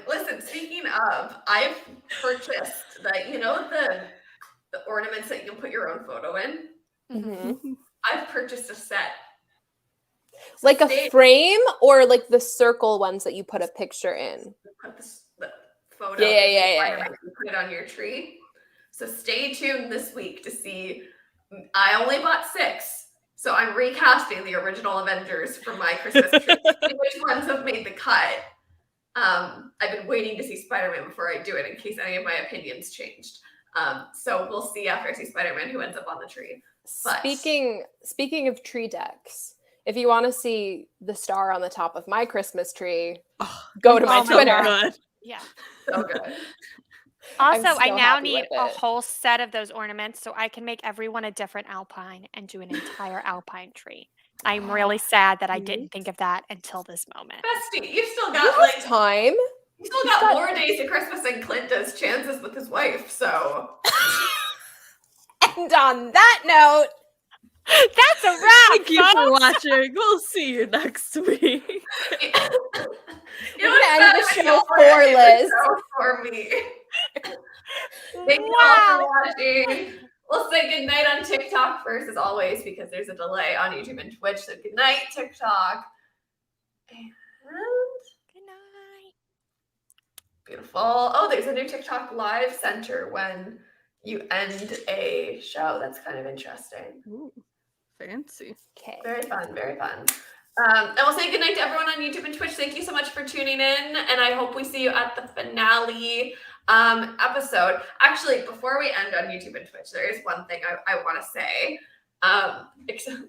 A: Listen, speaking of, I've purchased the ornaments that you can put your own photo in.
C: Mm-hmm.
A: I've purchased a set.
C: Like a frame or like the circle ones that you put a picture in?
A: Put the photo
C: Yeah.
A: you put it on your tree. So stay tuned this week to see. I only bought 6. So I'm recasting the original Avengers for my Christmas tree. Which ones have made the cut? I've been waiting to see Spider-Man before I do it in case any of my opinions changed. So we'll see after I see Spider-Man who ends up on the tree. But
C: Speaking of tree decks, if you want to see the star on the top of my Christmas tree, go to my Twitter.
D: Good.
B: Yeah.
A: so good.
B: Also, I
C: so
B: now
C: happy
B: need
C: with
B: a
C: it.
B: whole set of those ornaments so I can make everyone a different alpine and do an entire alpine tree. I'm really sad that I didn't think of that until this moment.
A: Bestie, you've still
C: You
A: got
C: have time.
A: you still got more days to Christmas than Clint does chances with his wife, so
C: And on that note,
B: That's a wrap,
D: Thank you for
B: folks.
D: watching. We'll see you next week.
A: you
C: We're
A: know
C: gonna end the
A: what's
C: show
A: better?
C: for Liz.
A: For me. Thank you all for watching. We'll say goodnight on TikTok first, as always, because there's a delay on YouTube and Twitch. So goodnight, TikTok. And
B: Good night.
A: beautiful. Oh, there's a new TikTok live center when you end a show. That's kind of interesting.
D: Ooh, fancy.
C: Okay.
A: Very fun, very fun. And we'll say goodnight to everyone on YouTube and Twitch. Thank you so much for tuning in, and I hope we see you at the finale episode. Actually, before we end on YouTube and Twitch, there is one thing I want to say.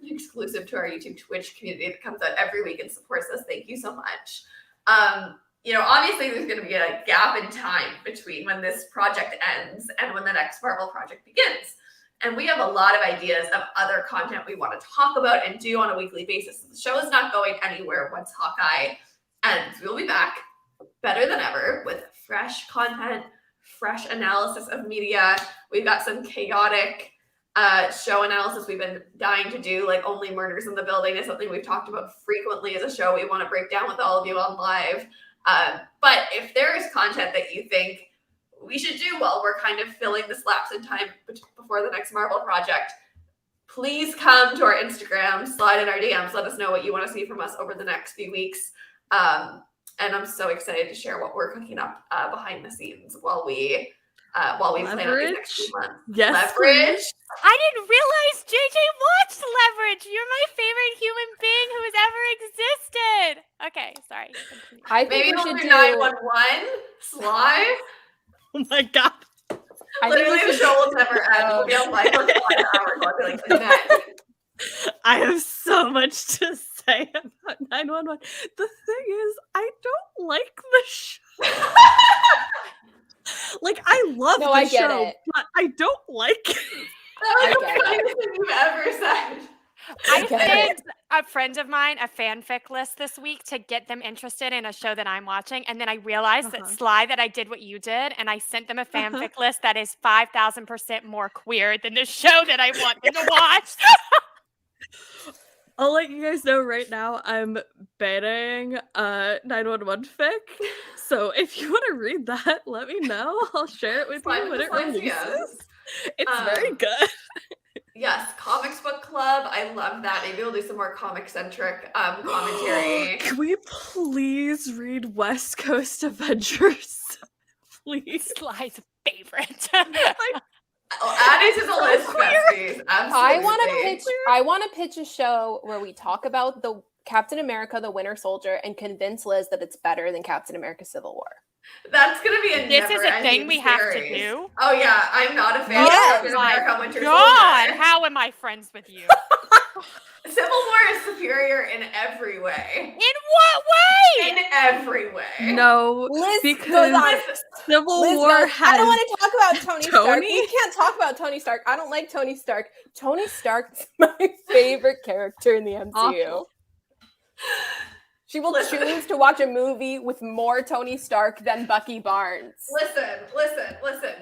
A: Exclusive to our YouTube Twitch community that comes out every week and supports us. Thank you so much. Obviously there's going to be a gap in time between when this project ends and when the next Marvel project begins. And we have a lot of ideas of other content we want to talk about and do on a weekly basis. The show is not going anywhere once Hawkeye ends. We'll be back better than ever with fresh content, fresh analysis of media. We've got some chaotic show analysis we've been dying to do, like Only Murders in the Building is something we've talked about frequently as a show we want to break down with all of you on live. But if there is content that you think we should do while we're kind of filling this lapse in time before the next Marvel project, please come to our Instagram, slide in our DMs, let us know what you want to see from us over the next few weeks. And I'm so excited to share what we're cooking up behind the scenes while we plan on these next few months.
D: Yes,
A: Leverage.
B: I didn't realize JJ watched Leverage. You're my favorite human being who has ever existed. Okay, sorry. Continue.
C: I think
A: Maybe
C: we
A: we'll
C: should
A: do
C: do
A: 911, Sly.
D: Oh my god.
C: I think
A: Literally,
C: we
A: the
C: should
A: show will never end. We'll be on live for 5 hours. I'll be like, good night.
D: I have so much to say about 911. The thing is, I don't like the show. Like, I love
C: No,
D: the
C: I get
D: show,
C: it.
D: but I don't like it.
A: That was
C: I
A: the
C: get it.
A: kindest thing you've ever said.
B: I
C: get it.
B: sent a friend of mine a fanfic list this week to get them interested in a show that I'm watching. And then I realized that Sly, that I did what you did. And I sent them a fanfic list that is 5,000% more queer than the show that I want them to watch.
D: I'll let you guys know right now, I'm banning 911 fic. So if you want to read that, let me know. I'll share it with
A: Slide
D: you
A: with
D: when
A: the
D: it releases.
A: Slidesias.
D: It's very good.
A: Yes, Comics Book Club. I love that. Maybe we'll do some more comic-centric commentary.
D: Can we please read West Coast Avengers? Please.
B: Sly's favorite.
A: Add it to the list, besties. Absolutely.
C: I want to pitch a show where we talk about the Captain America, the Winter Soldier, and convince Liz that it's better than Captain America Civil War.
A: That's gonna be a
B: This is a
A: never-ending
B: thing we have to
A: series.
B: do.
A: Oh yeah, I'm not a fan
C: Yes.
A: of Captain America Winter
B: God,
A: Soldier.
B: how am I friends with you?
A: Civil War is superior in every way.
B: In what way?
A: In every way.
D: No,
C: Liz
D: because
C: goes on.
D: Civil
C: Liz
D: War
C: goes,
D: has...
C: I don't want to talk about Tony Stark.
D: Tony?
C: We can't talk about Tony Stark. I don't like Tony Stark. Tony Stark is my favorite character in the MCU.
D: Awful.
C: She will choose to watch a movie with more Tony Stark than Bucky Barnes.
A: Listen.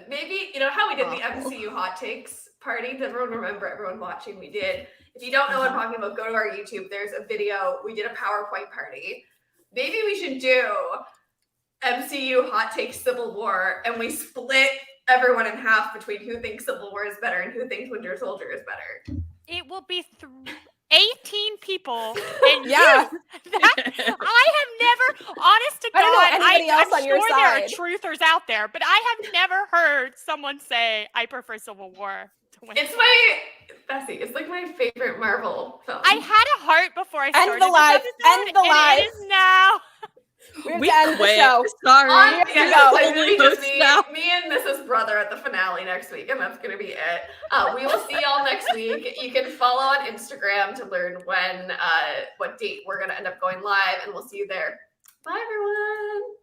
A: Maybe, you know how we did the MCU hot takes party. Does everyone remember? Everyone watching, we did. If you don't know what I'm talking about, go to our YouTube. There's a video. We did a PowerPoint party. Maybe we should do MCU Hot Take Civil War, and we split everyone in half between who thinks Civil War is better and who thinks Winter Soldier is better.
B: It will be 18 people, and
C: Yeah.
B: I have never, honest to God,
C: I don't know anybody else
B: I'm
C: on your
B: sure there are
C: side.
B: truthers out there, but I have never heard someone say, I prefer Civil War to Winter
A: It's my Bessie. It's like my favorite Marvel film.
B: I had a heart before I started
C: the live.
B: this episode,
C: End the live.
B: It is now.
C: We have
D: We
C: to end the
D: quit.
C: show.
D: Sorry.
A: On,
C: Here we
A: yeah,
C: go.
A: it's literally just
D: Host now.
A: me and Mrs. Brother at the finale next week, and that's gonna be it. We will see y'all next week. You can follow on Instagram to learn when, what date we're gonna end up going live, and we'll see you there. Bye, everyone.